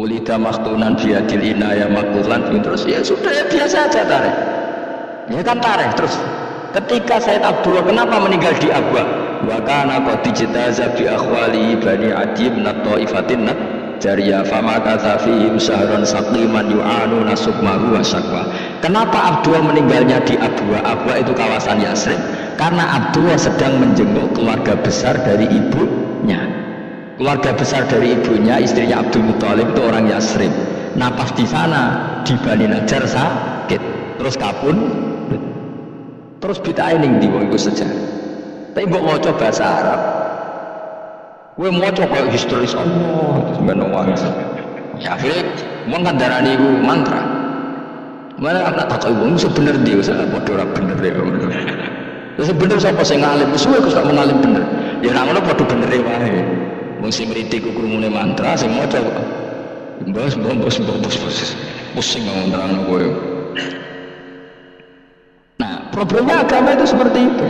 Wulida maktunan biadil inaya makulan, terus ya sudah ya biasa aja tarik. Ya kan tarik terus. Ketika Said Abdullah kenapa meninggal di Abwa? Wa kana qad dijtaza bi akhwali bani Adi min at-taifatin jariyah fama kadza fihi sahran saqiman yu'anu nasubmahu wa syaqwa. Kenapa Abdullah meninggalnya di Abwa? Abwa itu kawasan Yasrib karena Abdullah sedang menjenguk keluarga besar dari ibunya. Keluarga besar dari ibunya, istrinya Abdul Muthalib itu orang Yasrib. Nah pas di sana di Bani Najjar sakit, terus kapun, terus bid'ah ning ndi wong iku sejarah. Tapi mbok maca bahasa Arab. Kowe maca koyo historis Allah, terus men wangis. Ya akhirnya wong kan darani iku mantra. Mana anak takoki wong iso bener ndi, wis padha ora bener ya. Terus bener sapa sing ngalim, suwe kok sak mengalim bener. Ya nek ngono padha bener wae. Wong sing mritik krungune mantra sing maca kok mbos pusing ngomong terang kowe. Nah, problemnya agama itu seperti itu.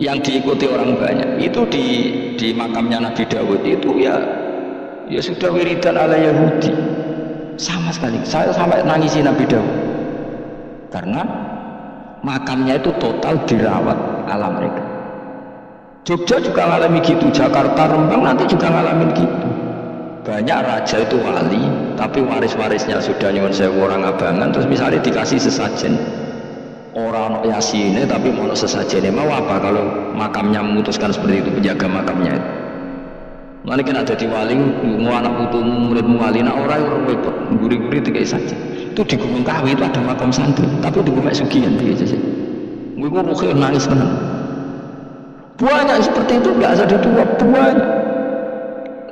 Yang diikuti orang banyak. Itu di makamnya Nabi Dawud itu ya sudah wiridan ala Yahudi. Sama sekali. Saya sampai nangisi Nabi Dawud. Karena makamnya itu total dirawat ala mereka. Jogja juga ngalami gitu, Jakarta, Rembang nanti juga ngalamin gitu. Banyak raja itu wali, tapi waris-warisnya sudah nyuwun sewu orang abangan, terus misalnya dikasih sesajen. Orang yasine tapi mau sesajennya mau apa kalau makamnya memutuskan seperti itu, penjaga makamnya itu. Nanti kan ada di wali, mau anak putumu, muridmu wali, nah orang repot, guri-guri tiga saja. Itu di Gunung Kawi itu ada makam santri, tapi di Gunung Sugihan gitu saja. Gue rukhir nangis menang. Banyak seperti itu nggak ada dua banyak.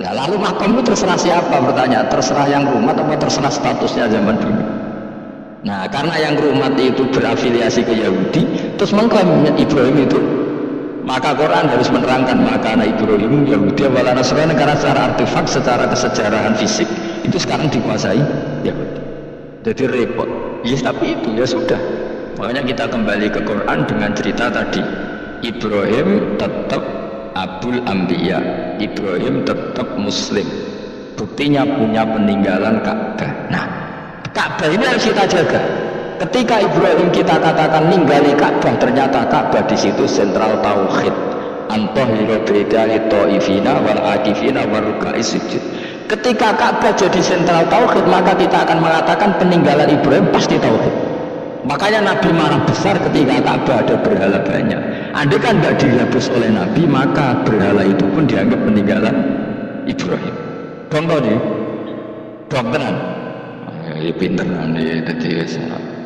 Nah, lalu makam itu terserah siapa bertanya, terserah yang rumat atau terserah statusnya zaman dulu. Nah, karena yang rumat itu berafiliasi ke Yahudi, terus mengklaim Ibrahim itu, maka Quran harus menerangkan maka anak Ibrahim Yahudi wala Nasrani, karena secara artefak, secara kesejarahan fisik itu sekarang dikuasai Yahudi. Jadi repot. Ya tapi itu ya sudah. Makanya kita kembali ke Quran dengan cerita tadi. Ibrahim tetap Abul Anbiya, Ibrahim tetap Muslim. Buktinya punya peninggalan Ka'bah. Nah, Ka'bah ini harus kita jaga. Ketika Ibrahim kita katakan ninggali Ka'bah, ternyata Ka'bah di situ sentral tauhid. Antahira bidali ta'ifina wal akifina wal ruka'is sujud. Ketika Ka'bah jadi sentral tauhid, maka kita akan mengatakan peninggalan Ibrahim pasti tauhid. Makanya Nabi marah besar ketika Ka'bah ada berhala banyak. Andai kan tidak dihapus oleh Nabi, maka berhala itu pun dianggap peninggalan Ibrahim. Contoh nih, dokteran. Ya pinteran nih, jadi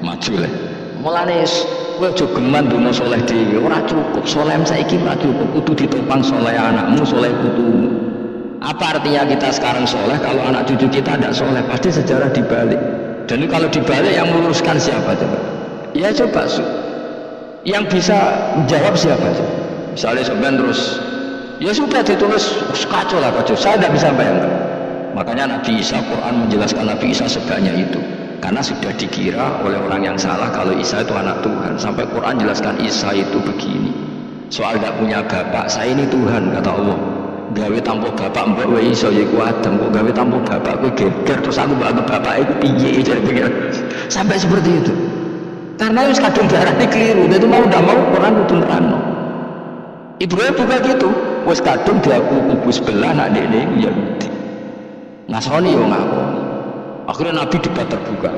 maju lah. Mulane kowe aja geman donga saleh dhewe, ora cukup. Saleh saiki ora cukup, kudu ditopang saleh anakmu, saleh putumu. Apa artinya kita sekarang soleh kalau anak cucu kita tidak soleh? Pasti sejarah dibalik. Dan kalau dibalik yang meluruskan siapa coba? Ya coba yang bisa menjawab siapa coba? Misalnya sebenarnya terus ya sudah ditulis kacau lah kacau. Saya tidak bisa bayangkan. Makanya Nabi Isa, Quran menjelaskan Nabi Isa sebanyak itu karena sudah dikira oleh orang yang salah kalau Isa itu anak Tuhan. Sampai Quran jelaskan Isa itu begini. Soal tidak punya bapak, saya ini Tuhan kata Allah. Gawe tanpa bapak mbok wae iso ya ku Adam, kok gawe tanpa bapak kowe geger terus aku mbok bapak iku piye jare pikir. Sampai seperti itu. Karena wis kadung darane keliru, itu mau ndak mau Quran kudu nerangno. Ibrahim juga gitu, wis kadung diaku kubu sebelah nak dekne Yahudi. Nasrani yo ngakoni. Akhirnya Nabi debat terbuka.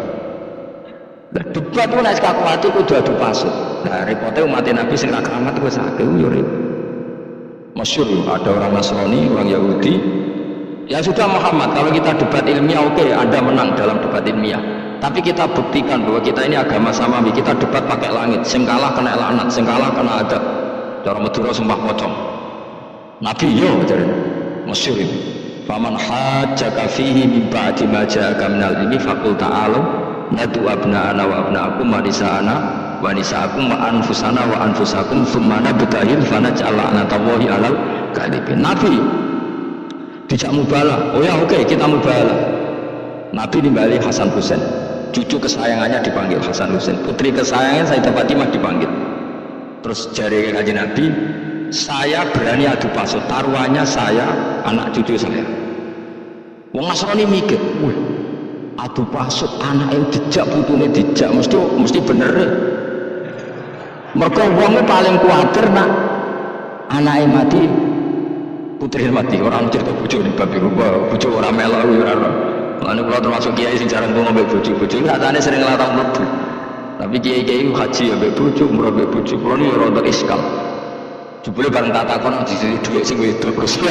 Lah debat ku nek kakuati kudu adu pasut. Nah repote umat Nabi sing ra keramat wis akeh yo repot. Masyhur ada orang Nasrani, orang Yahudi. Ya sudah Muhammad, kalau kita debat ilmiah oke, Anda menang dalam debat ilmiah. Tapi kita buktikan bahwa kita ini agama samawi, kita debat pakai langit. Sing kalah kena laknat, sing kalah kena adab. Cara Madura sumpah pocong. Nabi yo jadi masyhur itu. Faman hajjaka fihi min ba'di ma ja'aka minal ilmi faqul ta'alu nadu abna'ana wa abna'akum wa nisa'ana wa nisa'akum wa anfusana wa anfusakum thumma nabtahil fanaj'al la'natallahi 'alal kadhibin. Nabi dijak mubalah. Oh ya oke, kita mubalah. Nabi nimbali Hasan Husain. Cucu kesayangannya dipanggil Hasan Husain. Putri kesayangan Sayyidah Fatimah dipanggil. Terus jari Kanjeng Nabi, saya berani adu pasut, taruhannya saya, anak cucu saya. Wong Nasrani mikir, wih, adu pasut anak yang dijak putune dijak mesti bener. Mereka wongnya paling kuatir nak anak yang mati, putri mati. Orang cerita bojo nih babi rubah, bojo orang melok orang. Lalu kalau termasuk kiai sing jarang ngombe bojo katanya sering ngelatang mlebu. Tapi kiai haji ya mbek bojo, umroh mbek bojo. Kulo niku ora iskal. Jebule bareng tak takon di dhuwit sing wedok terus.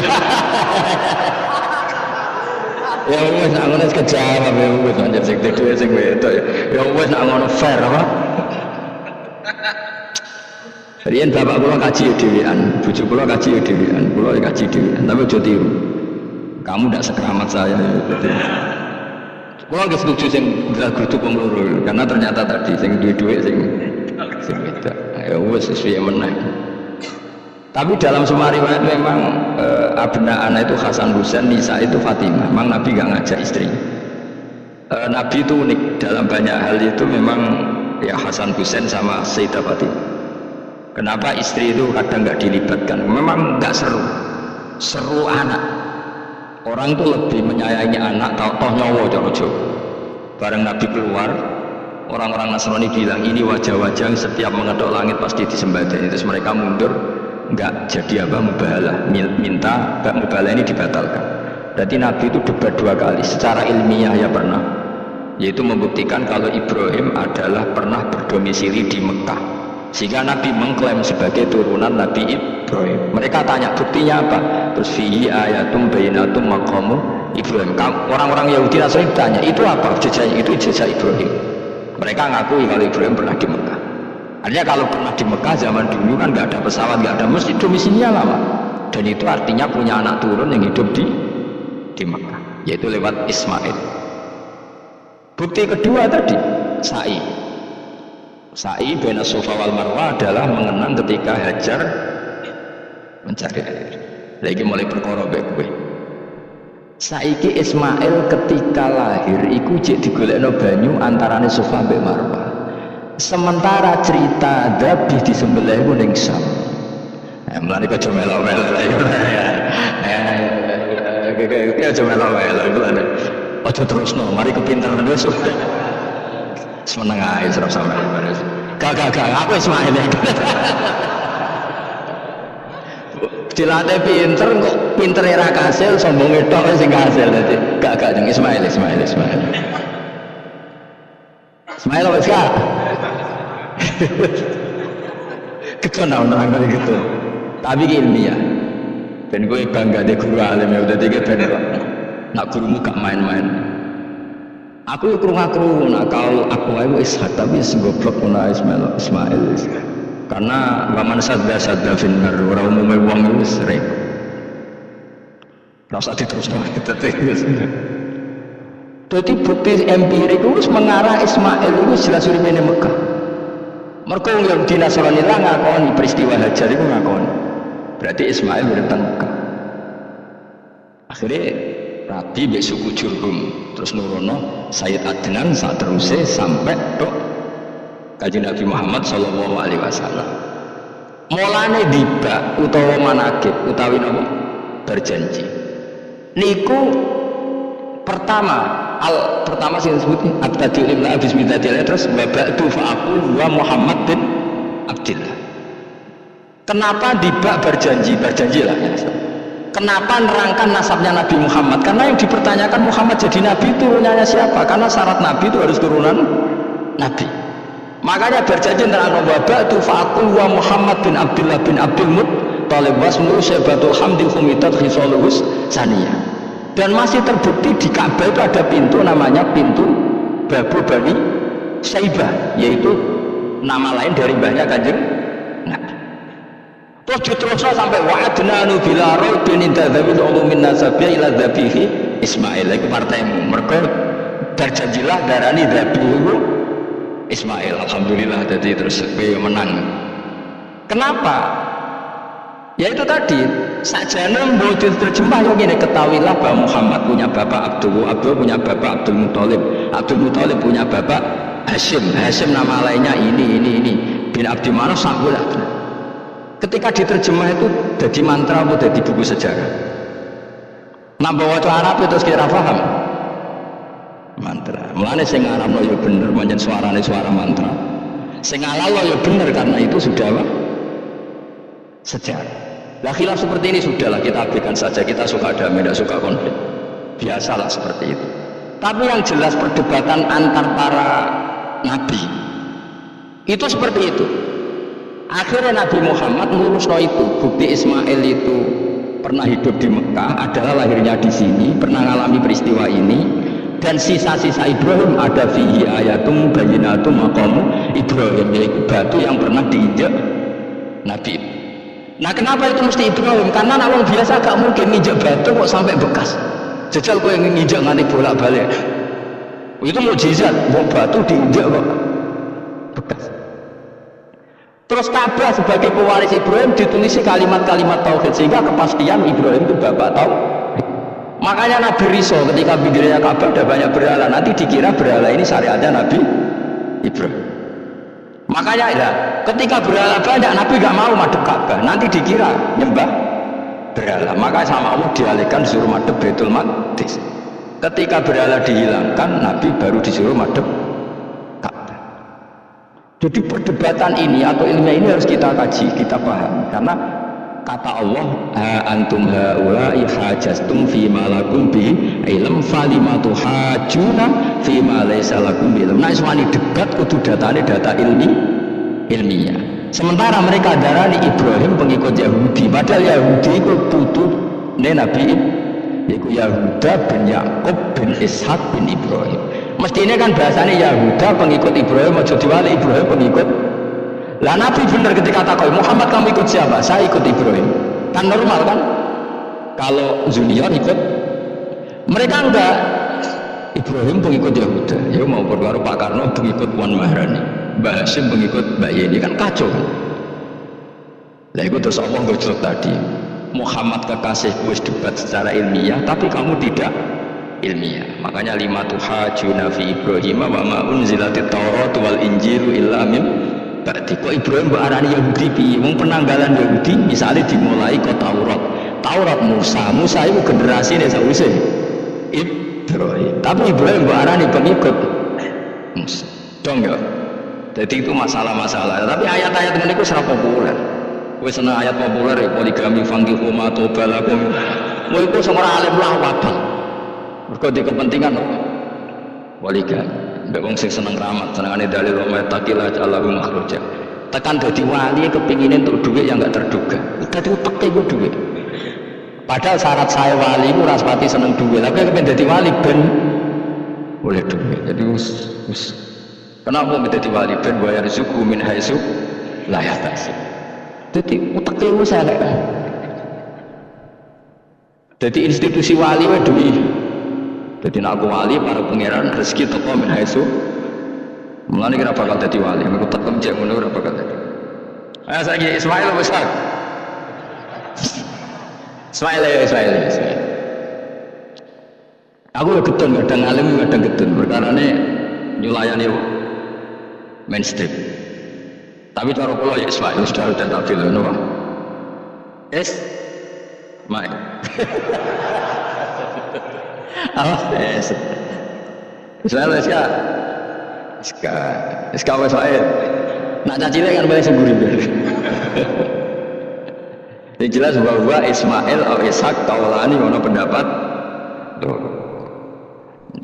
Ya wis nak ngono kejawab ya wis anjir sing dhuwit sing wedok ya wis nak ngono fair apa. Riyen bapak kula kaji dhewean, bojo kula kaji dhewean, kula kaji dhewean, tapi aja tiru. Kamu ndak sekeramat saya. Kula nggak setuju sing geruduk wong loro karena ternyata tadi sing duwe-duwe sing wedok. Ya wis sesuai meneh. Tapi dalam semua riwayat memang abna anak itu Hasan Husain, Nisa itu Fatimah. Memang Nabi nggak ngajak istri. Nabi itu unik dalam banyak hal itu memang ya Hasan Husain sama Sayyidah Fatimah. Kenapa istri itu kadang nggak dilibatkan? Memang nggak seru anak. Orang itu lebih menyayangi anak, toh nyawa jojo. Bareng Nabi keluar, orang-orang Nasrani bilang ini wajah-wajah setiap mengetok langit pasti disembadani. Terus mereka mundur. Enggak jadi apa mubahalah, minta mubahalah ini dibatalkan. Berarti Nabi itu debat 2 kali secara ilmiah ya pernah, yaitu membuktikan kalau Ibrahim adalah pernah berdomisili di Mekah, sehingga Nabi mengklaim sebagai turunan Nabi Ibrahim. Mereka tanya buktinya apa, terus fihi ayatum bayyinatum maqamu Ibrahim. Orang-orang Yahudi Nasrani tanya itu apa jejaknya, itu jejak Ibrahim. Mereka ngakui kalau Ibrahim pernah di Mekah. Artinya kalau pernah di Mekah zaman dulu kan nggak ada pesawat, nggak ada, mesti domisilinya lama. Dan itu artinya punya anak turun yang hidup di Mekah, yaitu lewat Ismail. Bukti kedua tadi, sa'i. Sa'i baina Safa wal Marwah adalah mengenang ketika Hajar mencari air. Lagi mulai perkara bae kowe. Saiki Ismail ketika lahir iku jek digolekno banyu antarane Safa mbek Marwah. Sementara cerita Dabih disembelih ku ning Sam. Mulane kok melo-melo ya aja melo-melo iku lho. Aja terusno, mari kepinteran wis. Semeneng ae serap sampean. Gak aku Ismail. Dilatih pinter kok pintere ra kasil, sombonge tok sing kasil dadi. Gak jeng Ismail. Ismail wis gak. Kekenal orang gitu. Tapi ilmiah. Ben gue bangga deh guru alim ya udah 3 ben. Nak gurumu gak main-main. Aku yo krungu nak kalau aku ae Ishak tapi wis goblok ana Ismail. Karena waman sadda finnar ora umume wong wis repot. Ora usah diterusno Jadi bukti empirik itu mengarah Ismail itu jelas urimene Mekah. Mereka yang di Nasrani lah ngakoni peristiwa Hajar itu ngakoni. Berarti Ismail urip teng Mekah. Akhirnya Rabi mbek suku Jurhum terus nurono Sayyid Adnan saat terusé sampai tok Kanjeng Nabi Muhammad sallallahu alaihi wasallam. Mulane dibak utawa manakib utawi napa berjanji. Niku pertama sing disebut abtadi limla bismillah terus babatu fa'aqul wa Muhammad bin Abdillah. Kenapa dibak berjanjilah ya. Kenapa nerangkan nasabnya Nabi Muhammad? Karena yang dipertanyakan Muhammad jadi Nabi turunannya siapa? Karena syarat Nabi itu harus turunan Nabi. Makanya berjanji nerangkan babatu fa'aqul wa Muhammad bin Abdillah bin Abdul Muttalib wasmu syaibatul hamdil khumitat khisaluhus saniyah. Dan masih terbukti di Ka'bah itu ada pintu namanya pintu Babu Bani Syaibah, yaitu nama lain dari mbahnya Kanjeng Nabi. Terus sampai wa'adnanu bila rabbin intadzabit ulumin nasabiyya ila dzabihi Ismail. Itu partaimu. Mereka berjanjilah darani dzabihu Ismail. Alhamdulillah jadi terus menang. Kenapa? Ya itu tadi sajane mbok diterjemah yo ngene, ketahuilah bahwa Muhammad punya bapak Abdul punya bapak Abdul Muthalib punya bapak Hashim nama lainnya ini bin Abdi Manaf sambulah. Ketika diterjemah itu jadi mantra atau jadi buku sejarah. Nambah waca Arab terus kira paham. Mantra. Mulane sing Arabno ya bener pancen suarane suara mantra. Sing halal ya bener karena itu sudah apa? Sejarah. Lah khilaf seperti ini sudahlah kita abaikan saja, kita suka damai, tidak suka konflik. Biasalah seperti itu. Tapi yang jelas perdebatan antar para nabi itu seperti itu. Akhirnya Nabi Muhammad melurusno itu, bukti Ismail itu pernah hidup di Mekah, adalah lahirnya di sini, pernah mengalami peristiwa ini. Dan sisa-sisa Ibrahim ada fihi ayatum bayyinatum maqamu Ibrahim, yaitu batu yang pernah diinjak Nabi. Nah kenapa itu mesti Ibrahim? Karena orang biasa gak mungkin nginjak batu kok sampai bekas. Jajal kok yang nginjak nganti bolak-balik. Itu mukjizat, batu diinjak kok bekas. Terus Ka'bah sebagai pewaris Ibrahim ditulisi kalimat-kalimat tauhid sehingga kepastian Ibrahim itu bapak tauhid. Makanya Nabi Riso ketika berdirinya Ka'bah ada banyak berhala, nanti dikira berhala ini syariatnya Nabi Ibrahim. Makanya ya, ketika berhala banyak Nabi gak mau madep Ka'bah, nanti dikira nyembah berhala. Maka sama Allah dialihkan disuruh madep Baitul Maqdis. Ketika berhala dihilangkan, Nabi baru disuruh madep Ka'bah. Jadi perdebatan ini atau ilmiah ini harus kita kaji, kita paham. Karena kata Allah, ha antum haula'i hajastum fi ma lakum bi ilm falimatu hajuna fi ma laysa lakum bi ilm. Nah iswani debat kudu datane data ilmiah. Sementara mereka darani Ibrahim pengikut Yahudi, padahal Yahudi itu putu Nabi yaitu Yahuda bin Yakub bin Ishak bin Ibrahim. Mestinya kan bahasanya Yahuda pengikut Ibrahim, maksud diwali Ibrahim pengikut. Lah Nabi benar ketika takoi Muhammad kamu ikut siapa? Saya ikut Ibrahim. Kan normal kan? Kalau Junior ikut, mereka enggak. Ibrahim pengikut Yahuda. Ya mau berbaru Pak Karno pengikut Puan Maharani, Mbak Hashim pengikut Mbak Yeni, kan kacau kan? Lah itu terus Allah gojlok tadi. Muhammad kekasihku wis debat secara ilmiah, tapi kamu tidak ilmiah. Makanya lima tuhajuna fi Ibrahim wa ma unzilatit Taurat wal Injilu illa min berarti kok Ibrahim mbak arani Yahudi piye? Wong penanggalan Yahudi misalnya dimulai kok Taurat Musa itu generasi ini sausé Ibrahim, tapi Ibrahim mbak arani pengikut Musa dong ya. Jadi itu masalah-masalah, tapi ayat-ayat ini itu serap populer. Kowe seneng ayat populer ya, poligami fangkihu ma tobalakum. Kowe iku sing ora alim lah wadon. Mergo di kepentingan poligami. Mbak wong sing seneng ramat, senengane dalil wa taqila Allahu makhraja. Tekan dadi wali kepingin untuk duit yang enggak terduga. Dadi uteke ku duit. Padahal syarat saya wali ku raspati seneng duit, tapi kepen dadi wali ben oleh duit. Jadi us kenapa menjadi wali ben bayar suku min haitsu la yahtasib. Dadi uteke ku elek. Dadi institusi wali wae duit. Jadi nak aku wali para pangeran rezeki teko min haitsu. Mulane kira bakal dadi wali, aku tekem cek ngono ora bakal dadi. Ayo saiki Ismail wis tak. Ismail. Aku ya gedun kadang alim kadang gedun, perkarane nyulayani mainstream. Tapi cara kula ya Ismail sudah tak bilang napa. Ismail. Awas Ismail SK Ismail nak cacile kan boleh semburi yang jelas bahwa Ismail atau Ishak kaulani mana pendapat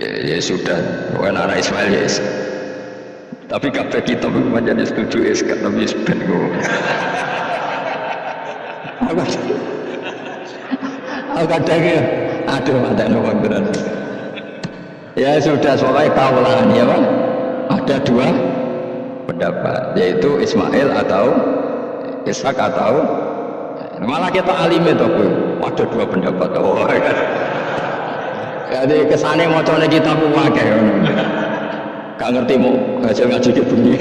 ya sudah bukan arah Ismail ya tapi kabeh kita menjadi setuju Ishak tapi ben aku kadang aduh ada nomor berat ya sudah soalnya kaulan ya Bang ada dua pendapat yaitu Ismail atau Ishak atau malah kita alim itu ada dua pendapat jadi kesannya mau coba kita pakai gak ngerti mau ngaji ke bumi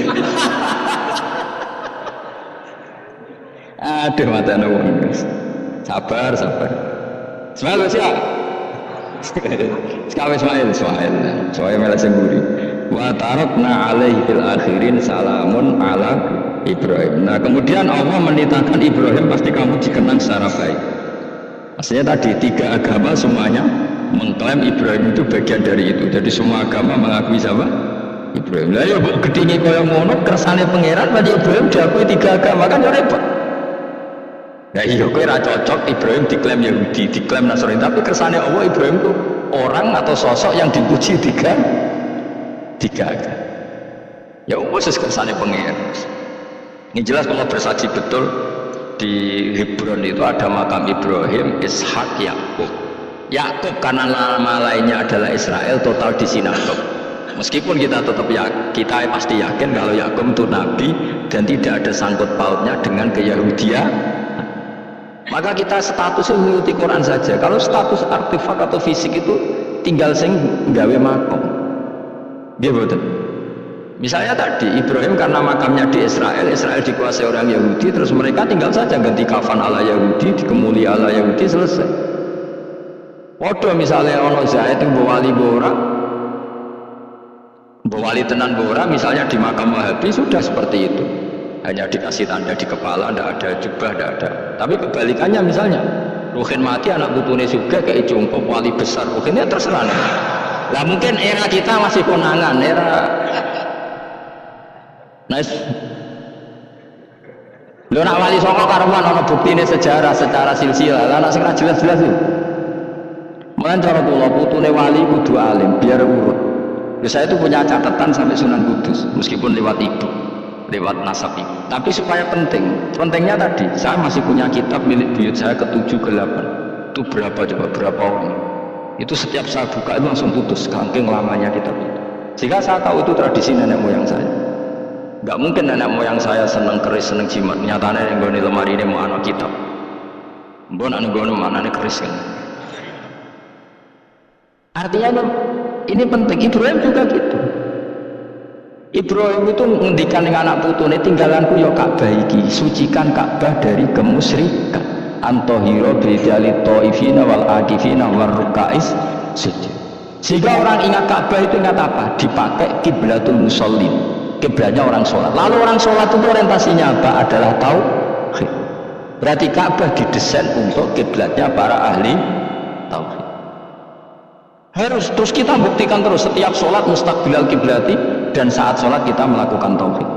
aduh mata nomor sabar Ismail siap. Sekali Ismail malah semburi. Wa tarakna alaihi fil akhirin salamun ala Ibrahim. Nah kemudian Allah menitahkan Ibrahim pasti kamu dikenang secara baik. Aslinya tadi tiga agama semuanya mengklaim Ibrahim itu bagian dari itu. Jadi semua agama mengakui siapa? Ibrahim. Lah ya mbok gedhinge kaya ngono kersane pangeran berarti Ibrahim diakui tiga agama kan ya repot. Nah iya kowe ora cocok Ibrahim diklaim Yahudi, diklaim Nasrani, tapi kersane Allah Ibrahim itu orang atau sosok yang dipuji tiga agama. Ya khusus kersane pangeran. Ini jelas kalau bersaksi betul di Hebron itu ada makam Ibrahim, Ishak, Yakub. Yakub karena nama lainnya adalah Israel, total di sinagog. Meskipun kita tetap kita pasti yakin kalau Yakub itu nabi dan tidak ada sangkut pautnya dengan keyahudian. Maka kita statusnya mengikuti Quran saja. Kalau status artefak atau fisik itu tinggal sing gawe makam. Dia betul. Misalnya tadi Ibrahim karena makamnya di Israel, Israel dikuasai orang Yahudi, terus mereka tinggal saja ganti kafan ala Yahudi, dikemuli ala Yahudi, selesai. Waduh misalnya ono Zaid yang bawa wali bora, bawa wali tenan bora, misalnya di makam Wahabi sudah seperti itu, hanya dikasih tanda di kepala, tidak ada jubah, tidak ada. Tapi kebalikannya misalnya, Ruhin mati anak putune juga kayak jongkok wali besar, Ruhinnya terserah. Lah mungkin era kita masih konangan, era nice. Lho nak wali songo karuan ana buktine sejarah secara silsilah. Lah nak sing ra jelas-jelas iki. Mulane cara kula putune wali kudu alim biar urut. Lho saya itu punya catatan sampai Sunan Kudus meskipun lewat ibu, lewat nasab ibu. Tapi supaya penting. Pentingnya tadi saya masih punya kitab milik buyut saya ke-7 ke-8. Itu berapa coba berapa orang? Itu setiap saya buka itu langsung putus saking lamanya kitab itu. Sehingga saya tahu itu tradisi nenek moyang saya. Gak mungkin nenek moyang saya seneng keris, seneng jimat. Nyatanya yang gue lemari ini mau anak kitab. Mbok anak gue mana keris kan. Artinya ini penting. Ibrahim juga gitu. Ibrahim itu ngendikan dengan anak putune tinggalanku ya Ka'bah iki, sucikan Ka'bah dari kemusyrikan. Antohiro bidalit ta'ifina wal akifina wal rukais sujud. Sehingga orang ingat Ka'bah itu ingat apa? Dipakai kiblatul musallin. Kiblatnya orang sholat. Lalu orang sholat itu orientasinya apa? Adalah tauhid. Berarti Ka'bah didesain untuk kiblatnya para ahli tauhid. Harus terus kita buktikan terus setiap sholat mustaqbilal kiblati dan saat sholat kita melakukan tauhid.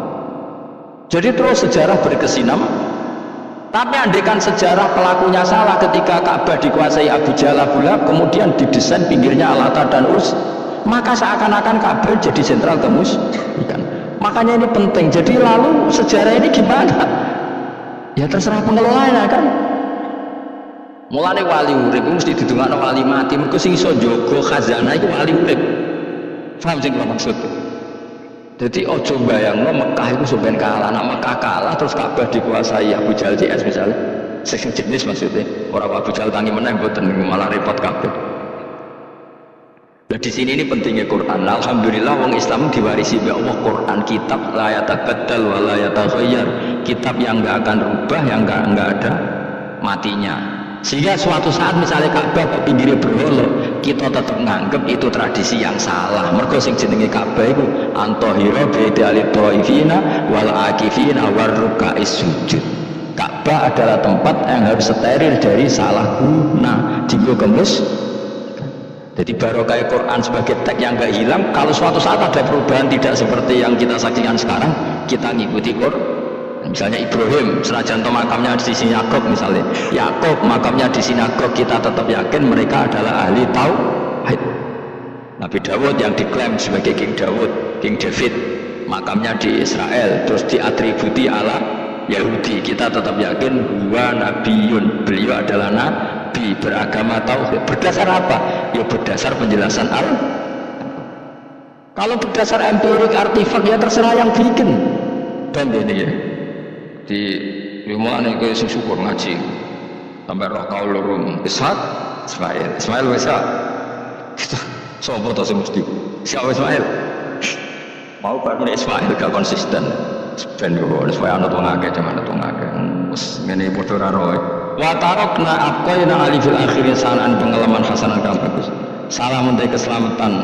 Jadi terus sejarah berkesinam. Tapi andaikan sejarah pelakunya salah ketika Ka'bah dikuasai Abu Jahal Abu Lahab, kemudian didesain pinggirnya Al-Hatta dan Urs, maka seakan-akan Ka'bah jadi sentral kemusyrikan. Makanya ini penting. Jadi lalu sejarah ini gimana? Ya terserah pengelolanya kan. Mulane wali urip mesti didongakno wali mati. Mergo sing iso njaga khazanah iku wali urip. Paham sing kula maksud? Jadi ojo bayangno Mekah itu sampeyan kalah. Nek Mekah kalah terus Ka'bah dikuasai Abu Jahal CS misalnya. Sing jenis maksudnya. Ora Abu Jahal tangi meneh mboten malah repot kabeh. Nah di sini ini pentingnya Quran. Alhamdulillah wong Islam diwarisi oleh Allah Quran, kitab la yatabaddal wa la yataghayyar, kitab yang enggak akan rubah, yang enggak ada matinya. Sehingga suatu saat misalnya Ka'bah kok pinggirnya berhala, kita tetap nganggep itu tradisi yang salah. Mergo sing jenenge Ka'bah iku antahira bidalit taifina wal akifina war rukais sujud. Ka'bah adalah tempat yang harus steril dari salah guna, jika gemes. Jadi barokah Quran sebagai teks yang gak hilang. Kalau suatu saat ada perubahan tidak seperti yang kita saksikan sekarang, kita ngikuti Quran. Misalnya Ibrahim, senajan makamnya di sinagog misalnya, Yakub makamnya di sinagog, kita tetap yakin mereka adalah ahli tauhid. Nabi Dawud yang diklaim sebagai King Dawud, King David, makamnya di Israel, terus diatributi ala Yahudi, kita tetap yakin huwa nabiyun, beliau adalah nabi beragama tauhid. Berdasar apa? Ya berdasar penjelasan Allah. Kalau berdasar empirik artifak ya terserah yang bikin. Dan ini ya di mulane kowe sing syukur ngaji sampai roh kaul lurung Ishak Ismail wesa sapa to sing mesti siapa Ismail mau bangun Ismail gak konsisten ben kok supaya ana wong akeh jaman wong akeh wis ngene padha ra roe wa tarakna aqaina ali fil akhirin sanan pengalaman hasanan kang bagus salam untuk keselamatan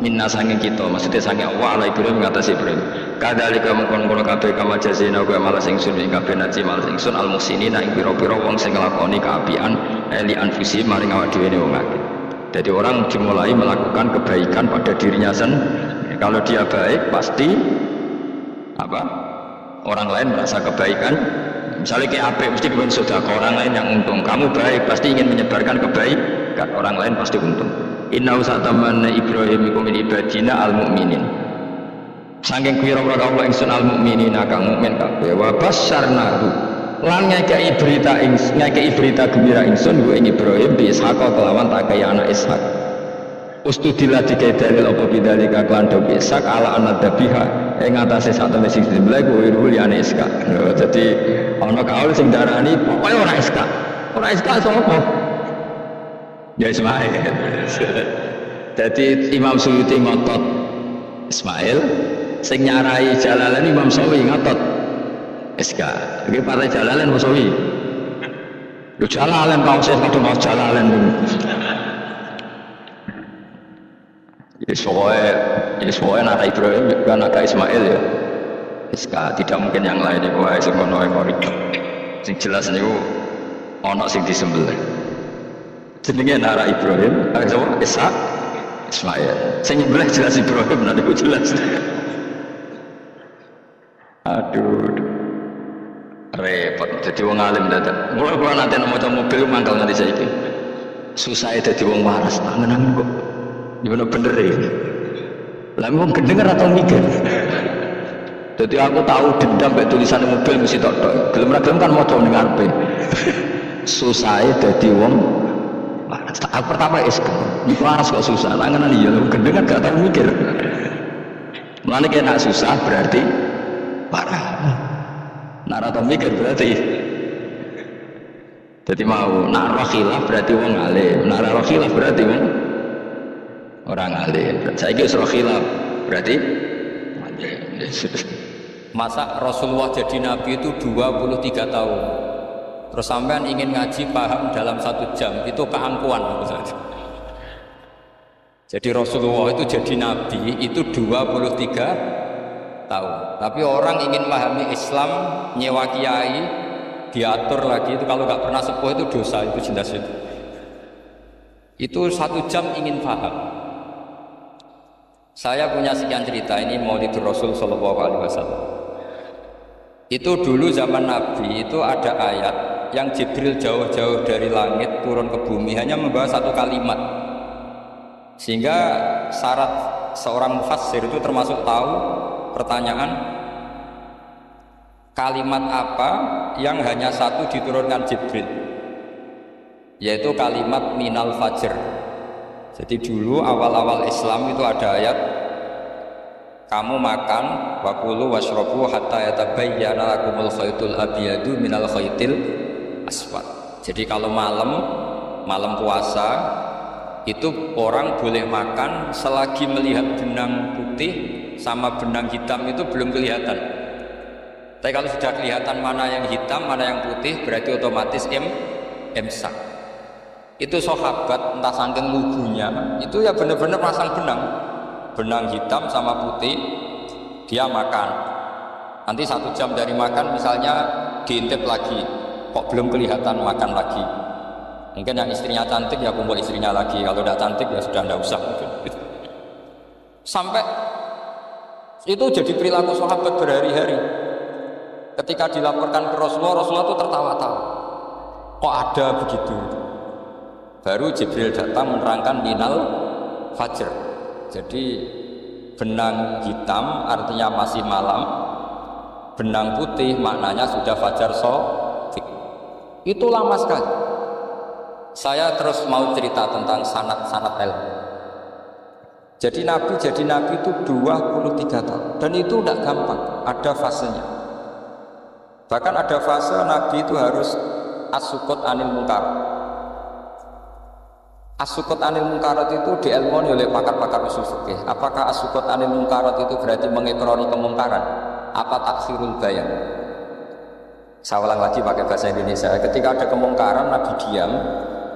minna sange kita maksudnya sange Allah ala Ibrahim ngatasi Ibrahim kadhalika mengkono-kono kabeh kama jazina wa malas ingsun ing kabeh naji malas ingsun al muhsinina ing pira-pira wong sing nglakoni kaapian li anfusi maring awak dhewe wong akeh. Jadi orang dimulai melakukan kebaikan pada dirinya sendiri. Kalau dia baik pasti apa? Orang lain merasa kebaikan. Misalnya kayak apa? Mesti kemudian sedekah, orang lain yang untung. Kamu baik pasti ingin menyebarkan kebaikan, orang lain pasti untung. Inna usatamanna Ibrahim ikum min ibadina al-mu'minin. Saking kira-kira Allah ingsun al-mu'minina kang mukmin kabeh wa basyarnahu. Lan ngekei berita gembira ingsun wa ing Ibrahim bi Ishaq kelawan takai anak Ishaq. Ustudillah dikai dalil apa bidzalika kan dawi Ishaq ala anadabiha ing atase sak temene sing disembelih kuwi liyane Ishaq. Dadi ana kaul sing darani pokoke ora Ishaq. Ora Ishaq sapa? Ya Ismail. Jadi Imam Suyuti ngotot Ismail, sing nyarai Jalalain Imam Sawi ngotot SK. Iki partai Jalalain Imam Sawi. Lu Jalalain kau sing padha mau Jalalain. Pokoknya anak Ibrahim kan anak Ismail ya. SK tidak mungkin yang lain iku wae sing ono sing jelas niku ana sing disembelih. Jenenge Nara Ibrahim, sapa? Ishaq, Ismail. Sing nyembelih jelas Ibrahim, nanti ku jelas. Aduh, repot. Jadi wong alim dadak. Mulai kula nanti maca mobil mangkal nganti saiki. Susah dadi wong waras, tangan kok. Gimana bener ya? Lah wong gendeng ora tau mikir. Jadi aku tahu dendam mbek tulisan mobil mesti tok. Gelem ra gelem kan maca ning ngarepe. Susah dadi wong aku pertama iska, itu harus kok susah, tangan iya, lu gendeng kan gak tau mikir. Mulanya kayak nak susah berarti parah. Nak tau mikir berarti. Jadi mau nak roh khilaf berarti wong alim, nak roh khilaf berarti wong orang alim. Saya kira roh khilaf berarti masa Rasulullah jadi Nabi itu 23 tahun. Terus sampean ingin ngaji paham dalam 1 jam, itu keangkuhan. Jadi Rasulullah itu jadi Nabi itu 23 tahun. Tapi orang ingin memahami Islam, nyewa kiai, diatur lagi, itu kalau nggak pernah sepuh itu dosa, itu jelas itu. Itu 1 jam ingin paham. Saya punya sekian cerita, ini Maulidur Rasul Sallallahu Alaihi Wasallam. Itu dulu zaman Nabi itu ada ayat yang Jibril jauh-jauh dari langit turun ke bumi hanya membawa 1 kalimat, sehingga syarat seorang mufassir itu termasuk tahu pertanyaan kalimat apa yang hanya 1 diturunkan Jibril, yaitu kalimat minal fajr. Jadi dulu awal-awal Islam itu ada ayat kamu makan wakulu washrobu hatta yatabayyana lakumul khaytul abyadu minal khaytil aswad. Jadi kalau malam puasa itu orang boleh makan selagi melihat benang putih sama benang hitam itu belum kelihatan. Tapi kalau sudah kelihatan mana yang hitam mana yang putih berarti otomatis imsak. Itu sahabat entah saking lugunya itu ya benar-benar pasang benang hitam sama putih, dia makan. Nanti 1 jam dari makan misalnya diintip lagi, kok belum kelihatan, makan lagi. Mungkin yang istrinya cantik ya kumpul istrinya lagi, kalau tidak cantik ya sudah tidak usah. Sampai itu jadi perilaku sahabat berhari-hari. Ketika dilaporkan ke Rasulullah, Rasulullah itu tertawa-tawa. Kok ada begitu? Baru Jibril datang menerangkan minal fajr. Jadi benang hitam artinya masih malam, benang putih maknanya sudah fajar shadiq. Itu lama sekali. Saya terus mau cerita tentang sanad-sanad ilmu. Jadi Nabi itu 23 tahun dan itu tidak gampang, ada fasenya. Bahkan ada fase Nabi itu harus as-sukut anil munkar. As-sukut anil munkarat itu diilmoni oleh pakar-pakar usul fikih. Apakah as-sukut anil munkarat itu berarti mengikroni kemungkaran? Apa takhirul bayan? Saya ulang lagi pakai bahasa Indonesia. Ketika ada kemungkaran Nabi diam,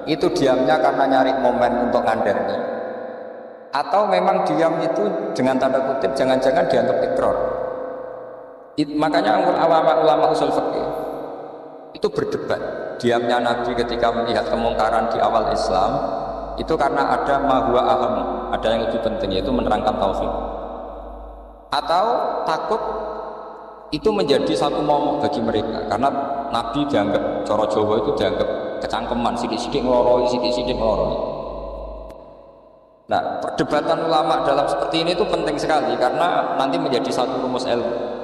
itu diamnya karena nyari momen untuk ngandani Atau memang diam itu dengan tanda kutip jangan-jangan dianggap ikrar. Makanya ulama usul fikih itu berdebat. Diamnya Nabi ketika melihat kemungkaran di awal Islam itu karena ada ma huwa aham, ada yang lebih penting, yaitu menerangkan tauhid. Atau takut itu menjadi satu momok bagi mereka karena Nabi dianggap coro Jawa itu dianggap kecangkeman, sidik-sidik ngeloroi, sidik-sidik ngeloroi. Nah, perdebatan ulama dalam seperti ini itu penting sekali karena nanti menjadi satu rumus ilmu.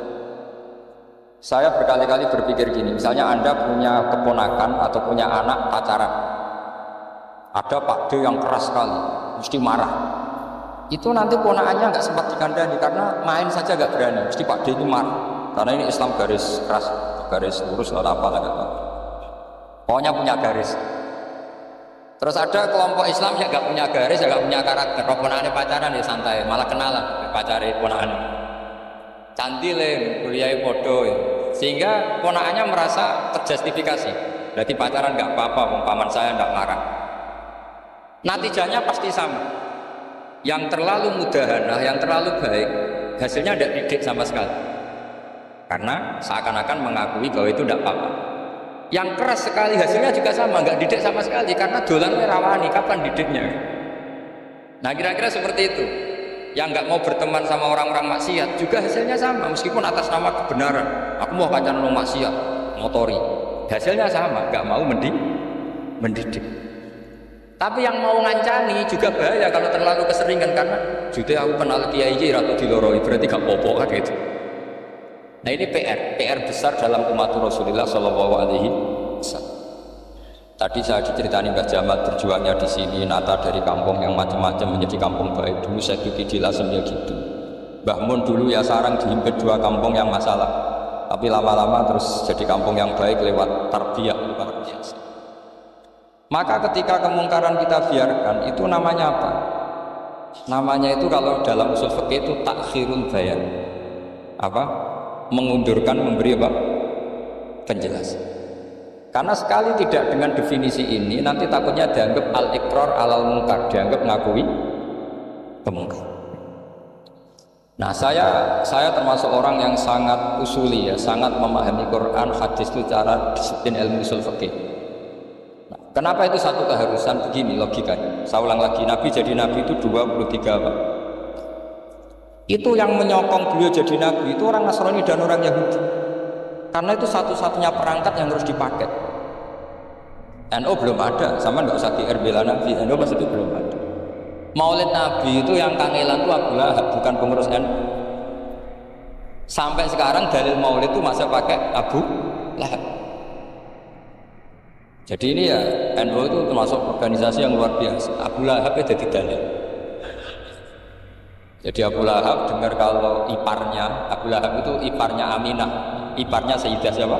Saya berkali-kali berpikir gini, misalnya Anda punya keponakan atau punya anak pacaran, ada Pak D yang keras sekali, mesti marah. Itu nanti ponakannya nggak sempat dikandani karena main saja nggak berani, mesti Pak D ini marah. Karena ini Islam garis keras, garis lurus atau apa nggak tahu. Pokoknya punya garis. Terus ada kelompok Islam yang nggak punya garis, yang nggak punya karakter. Ponakannya pacaran ya santai, malah kenalan pacari ponakan. Candile, kuliah podo, sehingga ponakannya merasa terjustifikasi. Berarti pacaran nggak apa-apa, paman saya nggak marah. Natijanya pasti sama. Yang terlalu mudahanah, yang terlalu baik, hasilnya tidak didik sama sekali. Karena seakan-akan mengakui bahwa itu tidak apa-apa. Yang keras sekali hasilnya juga sama, nggak didik sama sekali karena dolannya rawani, kapan didiknya? Nah kira-kira seperti itu. Yang nggak mau berteman sama orang-orang maksiat juga hasilnya sama, meskipun atas nama kebenaran. Aku mau pacaran sama maksiat, motori. Hasilnya sama, nggak mau mendidik. Tapi yang mau ngancani juga bahaya kalau terlalu keseringan karena juga aku kenal kiai ratu diloroi, berarti gak popo kan gitu. Nah ini PR besar dalam umat Rasulullah Shallallahu Alaihi Wasallam. Tadi saya diceritani Mbah Jamal berjuangnya di sini, nata dari kampung yang macam-macam menjadi kampung baik. Dulu saya di Lasem ya gitu. Mbah Mun dulu ya sarang dihimpit 2 kampung yang masalah, tapi lama-lama terus jadi kampung yang baik lewat tarbiyah luar biasa. Maka ketika kemungkaran kita biarkan, itu namanya apa? Namanya itu kalau dalam usul fikih itu takhirul bayan. Apa? Mengundurkan memberi apa? Penjelasan. Karena sekali tidak dengan definisi ini nanti takutnya dianggap al-iqrar alal munkar, dianggap ngakui kemungkaran. Nah saya termasuk orang yang sangat usuli ya, sangat memahami Quran, hadis itu cara disiplin ilmu usul fikih. Nah, kenapa itu satu keharusan? Begini logikanya. Saya ulang lagi, Nabi jadi Nabi itu 23 Pak. Itu yang menyokong beliau jadi nabi itu orang Nasrani dan orang Yahudi, karena itu satu-satunya perangkat yang harus dipakai. NU belum ada, sama nggak usah bela nabi, NU pas itu belum ada. Maulid Nabi itu yang kangelan itu Abu Lahab, bukan pengurus NU. Sampai sekarang dalil maulid itu masih pakai Abu Lahab. Jadi ini ya NU itu termasuk organisasi yang luar biasa. Abu Lahab itu jadi dalil. Jadi Abu Lahab dengar kalau iparnya, Abu Lahab itu iparnya Aminah, iparnya Sayyidah siapa?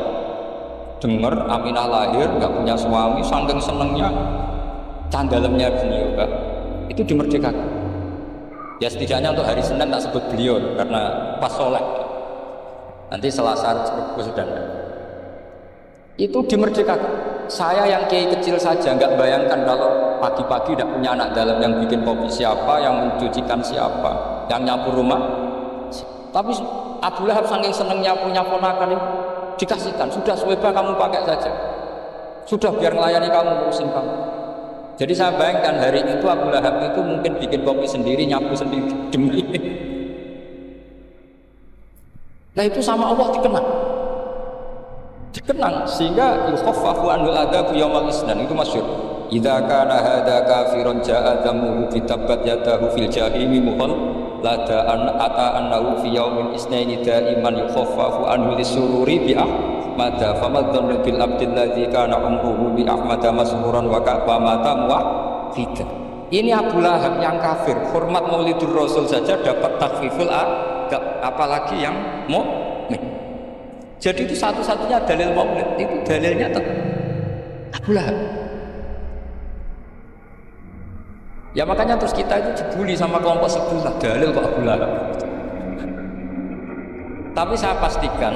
Dengar Aminah lahir, nggak punya suami, saking senengnya candalemnya beliau, itu dimerdekakan. Ya setidaknya untuk hari Senin tak sebut beliau karena pas soleh. Nanti Selasa sudah itu dimerdekakan. Saya yang kiai kecil saja nggak bayangkan kalau pagi-pagi tidak punya anak dalam, yang bikin kopi siapa, yang mencucikan siapa, yang nyapu rumah. Tapi Abu Lahab saking senengnya punya ponakan itu dikasihkan, sudah sweba kamu pakai saja, sudah biar melayani kamu, urusin kamu. Jadi saya bayangkan hari itu Abu Lahab itu mungkin bikin kopi sendiri, nyapu sendiri demi ini. Nah itu sama Allah dikenang sehingga yukhaffafu anhul adzab yaumal isnan, itu masyhur. Idza kana hadza kafiran ja'a damuhu bitabat yadahu fil jahimi muhal lada an ata annahu fi yaumin isnaini daiman yukhaffafu anhu lisururi bi ahmada famadzan bil abdil ladzi kana umruhu bi ahmada masruran wa mata muwahhidan. Ini Abu Lahab yang kafir, hormat Maulidur Rasul saja dapat takhfiful adab, apalagi yang mukmin. Jadi itu satu-satunya dalil maulid, itu dalilnya Abu Lahab. Ya makanya terus kita itu dibully sama kelompok sebelah, dalil kok Abu Lahab. Tapi saya pastikan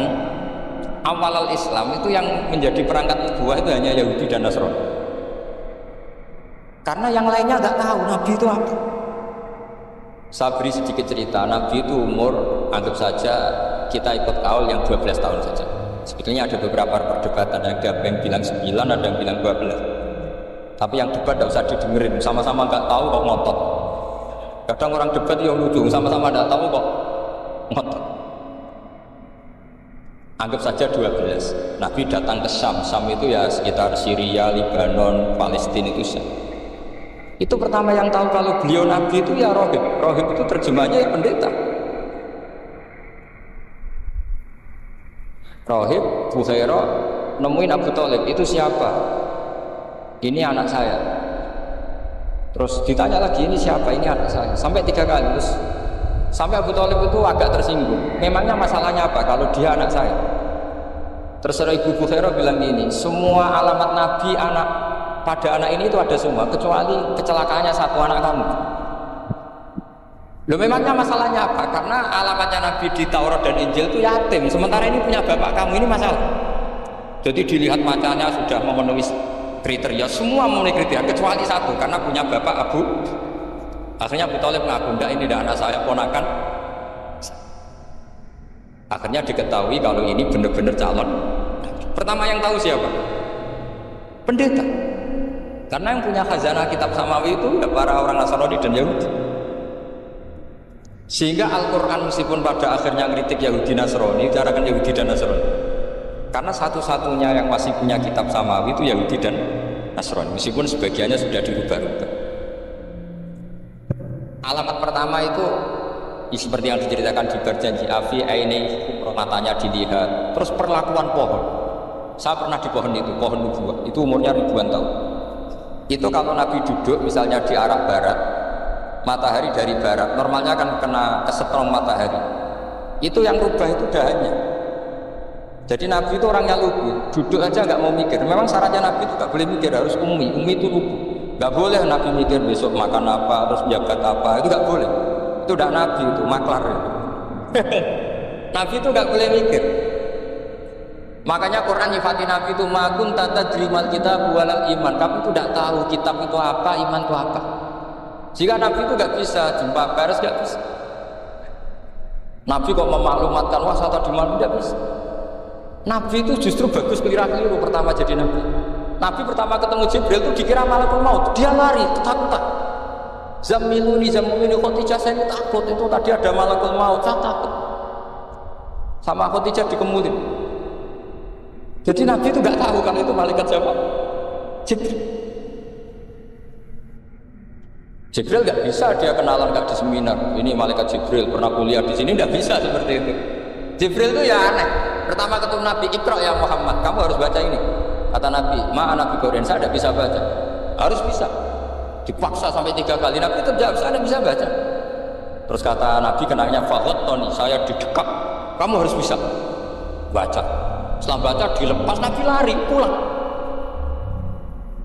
awal Islam itu yang menjadi perangkat nubuwah itu hanya Yahudi dan Nasrani. Karena yang lainnya nggak tahu Nabi itu apa. Saya beri sedikit cerita. Nabi itu umur, anggap saja kita ikut kaul yang 12 tahun saja. Sebetulnya ada beberapa perdebatan, ada yang bilang 9, ada yang bilang 12. Tapi yang debat tidak usah didengerin, sama-sama nggak tahu kok ngotot. Kadang orang debat yang lucu, sama-sama nggak tahu kok ngotot. Anggap saja 12. Nabi datang ke Syam. Syam itu ya sekitar Syria, Lebanon, Palestina itu Syam. Itu pertama yang tahu kalau beliau Nabi itu ya rohib. Rohib itu terjemahnya ya pendeta. Rohib, Bukhairah nemuin Abu Thalib, itu siapa? Ini anak saya. Terus ditanya lagi, ini siapa? Ini anak saya. Sampai 3 kali. Terus sampai Abu Thalib itu agak tersinggung. Memangnya masalahnya apa kalau dia anak saya? Terserah Ibu Bukhairah bilang gini, semua alamat Nabi pada anak ini itu ada semua, kecuali kecelakaannya satu, anak kamu. Loh, memangnya masalahnya apa? Karena alamatnya Nabi di Taurat dan Injil itu yatim, sementara ini punya bapak kamu, ini masalah. Jadi dilihat macanya sudah memenuhi kriteria, semua memenuhi kriteria kecuali satu, karena punya bapak Abu. Akhirnya Abu Thalib ngaku, enggak, ini tidak anak saya, ponakan. Akhirnya diketahui kalau ini benar-benar calon. Pertama yang tahu siapa? Pendeta. Karena yang punya khazanah kitab samawi itu ya para orang Nasrani dan Yahudi. Sehingga Al-Quran meskipun pada akhirnya ngeritik Yahudi Nasrani, carakan Yahudi dan Nasrani. Karena satu-satunya yang masih punya kitab samawi itu Yahudi dan Nasrani, meskipun sebagiannya sudah dirubah-rubah. Alamat pertama itu seperti yang diceritakan di berjanji Afi ini matanya dilihat. Terus perlakuan pohon. Saya pernah di pohon itu, pohon nubuah. Itu umurnya ribuan tahun. Itu kalau Nabi duduk misalnya di arah barat, matahari dari barat, normalnya kan kena kesetrum matahari. Itu yang rubah itu dahannya. Jadi Nabi itu orangnya lugu, duduk aja nggak mau mikir. Memang syaratnya Nabi itu nggak boleh mikir, harus ummi itu lugu. Nggak boleh Nabi mikir besok makan apa, terus jabat apa, itu nggak boleh. Itu udah Nabi, itu maklar. Nabi itu nggak boleh mikir. Makanya Quran nyifati Nabi itu makun tata dirimal kita bualal iman. Kamu itu tidak tahu kitab itu apa, iman itu apa. Jika Nabi itu nggak bisa jumpa pers, nggak bisa. Nabi kok memaklumatkan wasata di mana, tidak bisa. Nabi itu justru bagus keliru pertama jadi Nabi. Nabi pertama ketemu Jibril itu dikira malakul maut, dia lari ketakutan. Zamiluni Khadijah, saya ini takut, itu tadi ada malakul maut, saya takut. Sama Khadijah dikemulin. Jadi Nabi itu nggak tahu kalau itu malaikat siapa? Jibril. Jibril nggak bisa dia kenalan, nggak di seminar. Ini malaikat Jibril pernah kuliah di sini, nggak bisa seperti itu. Jibril itu ya aneh. Pertama ketemu Nabi, Iqra ya Muhammad, kamu harus baca ini. Kata Nabi, Nabi Quran saya tidak bisa baca. Harus bisa. Dipaksa sampai 3 kali. Nabi terjawab, saya tidak bisa baca. Terus kata Nabi kenangnya, Tony, saya didekap. Kamu harus bisa baca. Setelah baca dilepas, Nabi lari pulang.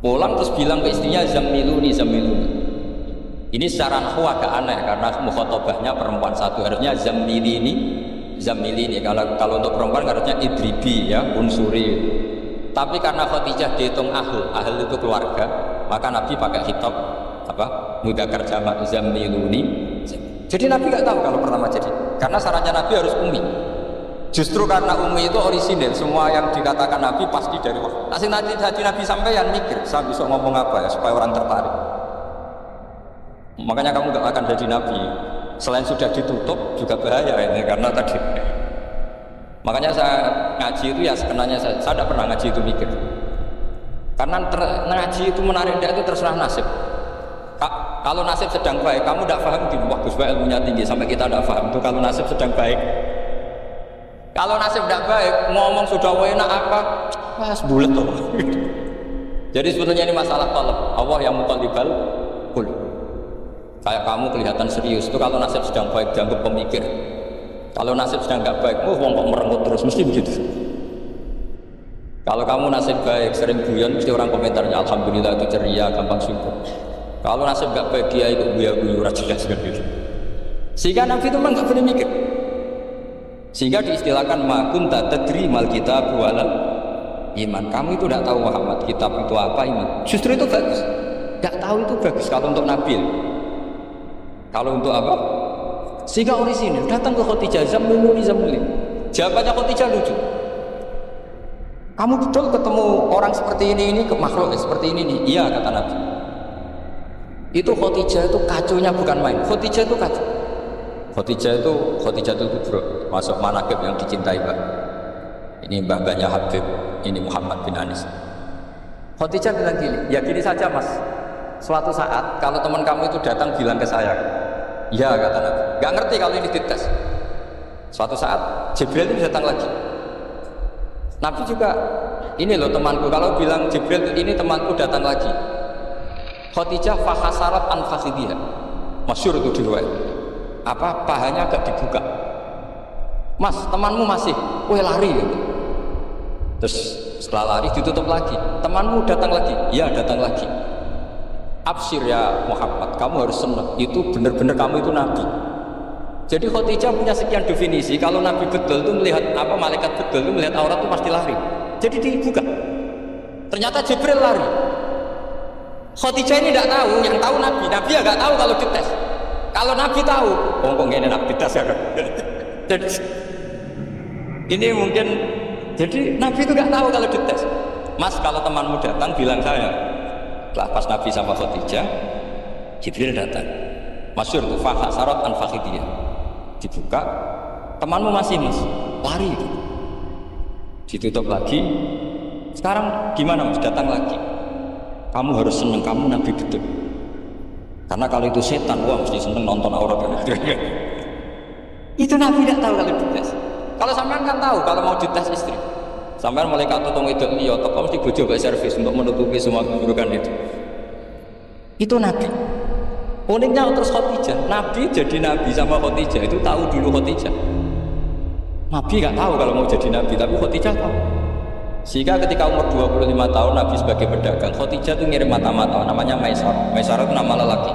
Pulang terus bilang ke istrinya, Zamiluni. Ini secara nahwu agak aneh karena mukhatabahnya perempuan satu, harusnya Zamilini. Kalau untuk perempuan harusnya idribi ya, unsuri. Tapi karena Khadijah dihitung ahl itu keluarga, maka Nabi pakai khitab mudzakkar jamak Zamiluni. Jadi Nabi nggak tahu kalau pertama jadi, karena syaratnya Nabi harus ummi. Justru karena ummi itu orisinil, semua yang dikatakan Nabi pasti dari wahyu. Nanti Nabi sampeyan mikir, saya bisa ngomong apa ya supaya orang tertarik. Makanya kamu gak akan jadi Nabi. Selain sudah ditutup juga bahaya ini, karena tadi. Makanya saya ngaji itu ya sekenanya saya tidak pernah ngaji itu mikir. Karena ngaji itu menarik itu terserah nasib. Kalau nasib sedang baik, kamu tidak paham di wah Gus Bae ilmunya tinggi sampai kita tidak paham itu kalau nasib sedang baik. Kalau nasib tidak baik, ngomong sudah enak apa, pas bulat tuh. Jadi sebetulnya ini masalah talab. Allah yang muqallibal qulub. Kayak kamu kelihatan serius itu kalau nasib sedang baik dianggap pemikir. Kalau nasib sedang nggak baik, wong kok merengut terus, mesti begitu. Kalau kamu nasib baik, sering guyon, mesti orang komentarnya alhamdulillah itu ceria, gampang syukur. Kalau nasib nggak baik, dia ikut guyu-guyu jelas gitu. Sehingga Nabi itu memang nggak boleh mikir. Sehingga diistilahkan makun tadri mal kitab walal iman. Kamu itu tidak tahu Muhammad kitab itu apa, iman. Justru itu bagus. Tidak tahu itu bagus kalau untuk Nabi. Kalau untuk apa? Sehingga orisinil datang ke Khadijah, Zammiluni Zammiluni. Jawabannya Khadijah lucu. Kamu betul ketemu orang seperti ini ke makhluk seperti ini nih? Iya, kata Nabi. Itu Khadijah itu kacunya bukan main. Khadijah itu kacau. Khadijah itu bro, masuk manaqib yang dicintai Mbak. Ini mbah-mbahnya Habib, ini Muhammad bin Anis. Khadijah bilang gini, ya gini saja mas. Suatu saat kalau teman kamu itu datang bilang ke saya, ya kata Nabi. Gak ngerti kalau ini dites. Suatu saat Jibril itu datang lagi. Nabi juga, ini loh temanku. Kalau bilang Jibril ini temanku datang lagi. Khadijah fahasarat an fakhidiyah. Masyhur itu di luar. Apa pahanya agak dibuka. Mas, temanmu masih, lari gitu. Terus setelah lari ditutup lagi. Temanmu datang lagi, ya datang lagi. Absyir ya Muhammad, kamu harus senang. Itu benar-benar kamu itu nabi. Jadi Khadijah punya sekian definisi. Kalau nabi betul itu melihat apa, malaikat betul itu melihat aurat itu pasti lari. Jadi dibuka. Ternyata Jibril lari. Khadijah ini tidak tahu, yang tahu nabi. Nabi ya nggak tahu kalau dites. Kalau nabi tahu, kok ini nabi tes ya. Jadi ini mungkin, jadi nabi itu nggak tahu kalau dites. Mas, kalau temanmu datang bilang saya. Setelah pas nabi sama Khadijah, Jibril datang. Masyhur tuh fahasarat an fakhidiyah. Dibuka, temanmu masih mas, lari. Ditutup lagi. Sekarang gimana mas, datang lagi. Kamu harus seneng, kamu nabi betul. Karena kalau itu setan, wah mesti seneng nonton aurat. Itu nabi tidak tahu kalau dites. Kalau sampean kan tahu kalau mau dites istri. Sampean malaikat tutung itu liya teko mesti bojo gak servis untuk menutupi semua keburukan itu. Itu nabi. Uniknya terus Khadijah, nabi jadi nabi sama Khadijah itu tahu dulu Khadijah. Nabi nggak tahu kalau mau jadi nabi, tapi Khadijah tahu. Sehingga ketika umur 25 tahun Nabi sebagai pedagang, Khadijah itu ngirim mata-mata namanya Maisarah. Maisarah itu nama lelaki.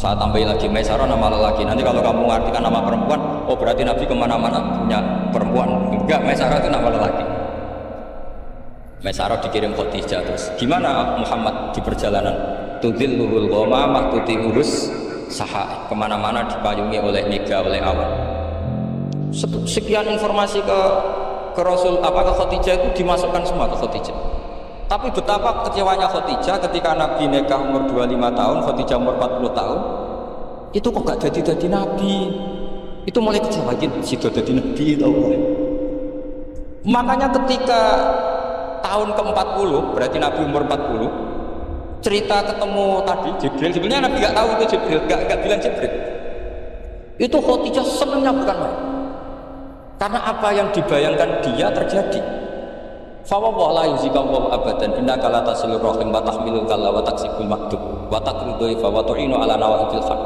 Saya tambahin lagi Maisarah nama lelaki. Nanti kalau kamu mengartikan nama perempuan, oh berarti Nabi kemana-mana punya perempuan. Enggak, Maisarah itu nama lelaki. Maisarah dikirim Khadijah. Terus gimana Muhammad di perjalanan? Tudilluhul ghamamah tuti'urus saha, kemana-mana dipayungi oleh mega, oleh awan. Sekian informasi ke Rasul ke Khadijah itu dimasukkan semua ke Khadijah. Tapi betapa kecewanya Khadijah ketika Nabi nikah umur 25 tahun, Khadijah umur 40 tahun. Itu kok gak jadi nabi. Itu mulai kecewa gitu, sido jadi nabi tahu. Makanya ketika tahun ke-40, berarti Nabi umur 40, cerita ketemu tadi Jibril, sebenarnya Nabi gak tahu itu Jibril, gak bilang Jibril. Itu Khadijah senangnya bukan main. Karena apa yang dibayangkan dia terjadi. Fa wallahu la yuzika wa abadan innaka la tasilur rahim wa tahmilul kalla wa taksibul maktub wa taqridu fa wa tu'inu ala nawaibil haq.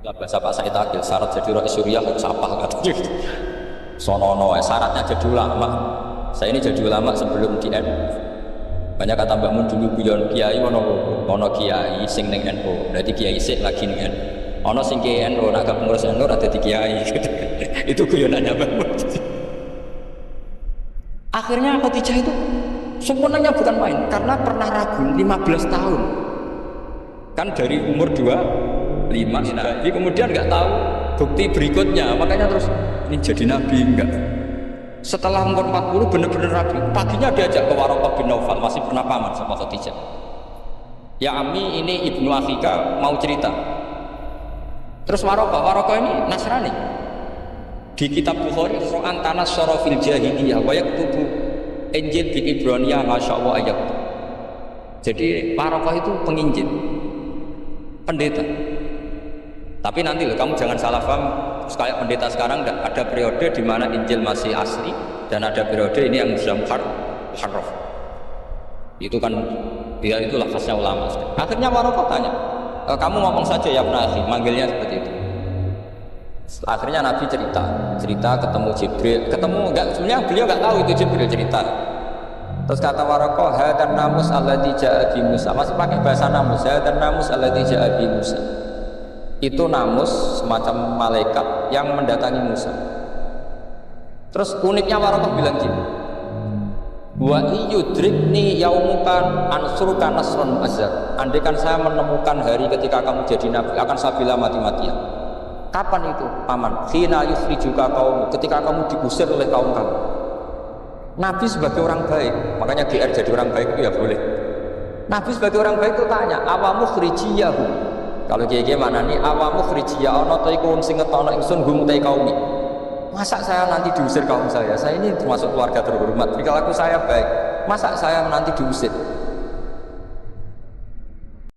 Ya bahasa Pak Said Akil, syarat jadi rais Suriah harus apa katanya. Sonono syaratnya jadi ulama. Saya ini jadi ulama sebelum di NU. Banyak kata Mbak Mun dulu guyon kiai ono kiai sing ning NU. Berarti kiai sik lagi ning NU. Ono sing kiai NU nak pengurus NU ada di kiai. Itu guyonannya Mbak Mun. Akhirnya Khadijah itu semuanya bukan main karena pernah ragu 15 tahun. Kan dari umur 25 Nabi kemudian nggak tahu bukti berikutnya, makanya terus ini jadi nabi enggak. Setelah umur 40 benar-benar rabi. Paginya diajak ke Waraqah bin Naufal, masih pernah paman sama Khadijah. Ya Ami, ini ibnu Akhika mau cerita. Terus Waraqah ini Nasrani. Di kitab Bukhari Quran tanas sorofil jahiliyah wa yaktubu Injil di Ibraniyah masyaallah ayat. Jadi Waraqah itu penginjil, pendeta. Tapi nanti loh, kamu jangan salah paham. Kayak pendeta sekarang ada periode di mana Injil masih asli dan ada periode ini yang sudah muharraf. Itu kan dia itu lafaznya ulama. Akhirnya Waraqah tanya, kamu ngomong saja ya Ibnu Akhi, manggilnya seperti itu. Akhirnya Nabi cerita ketemu Jibril, sebenarnya beliau nggak tahu itu Jibril cerita. Terus kata Waraqah, hadan namus alladzi ja'a bi Musa, masih pakai bahasa namus, hadan namus alladzi ja'a bi Musa. Itu namus semacam malaikat yang mendatangi Musa. Terus uniknya Waraqah bilang gini, Wa iyudrikni yaumukan ansuruka nasron azhar. Andai kan saya menemukan hari ketika kamu jadi nabi, akan saya bela mati-matian. Kapan itu, paman? Khina yukhrijuka kaum, ketika kamu diusir oleh kaum kamu. Nabi sebagai orang baik, makanya GR jadi orang baik itu ya boleh. Nabi sebagai orang baik itu tanya, awamu khrijiyahu. Kalau kiye-kiye maknane awamu khrijiyah ana ta iku wong sing ngetokno ingsun gum te kaumi. Masa saya nanti diusir kaum saya? Saya ini termasuk keluarga terhormat. Jika aku saya baik, masa saya nanti diusir?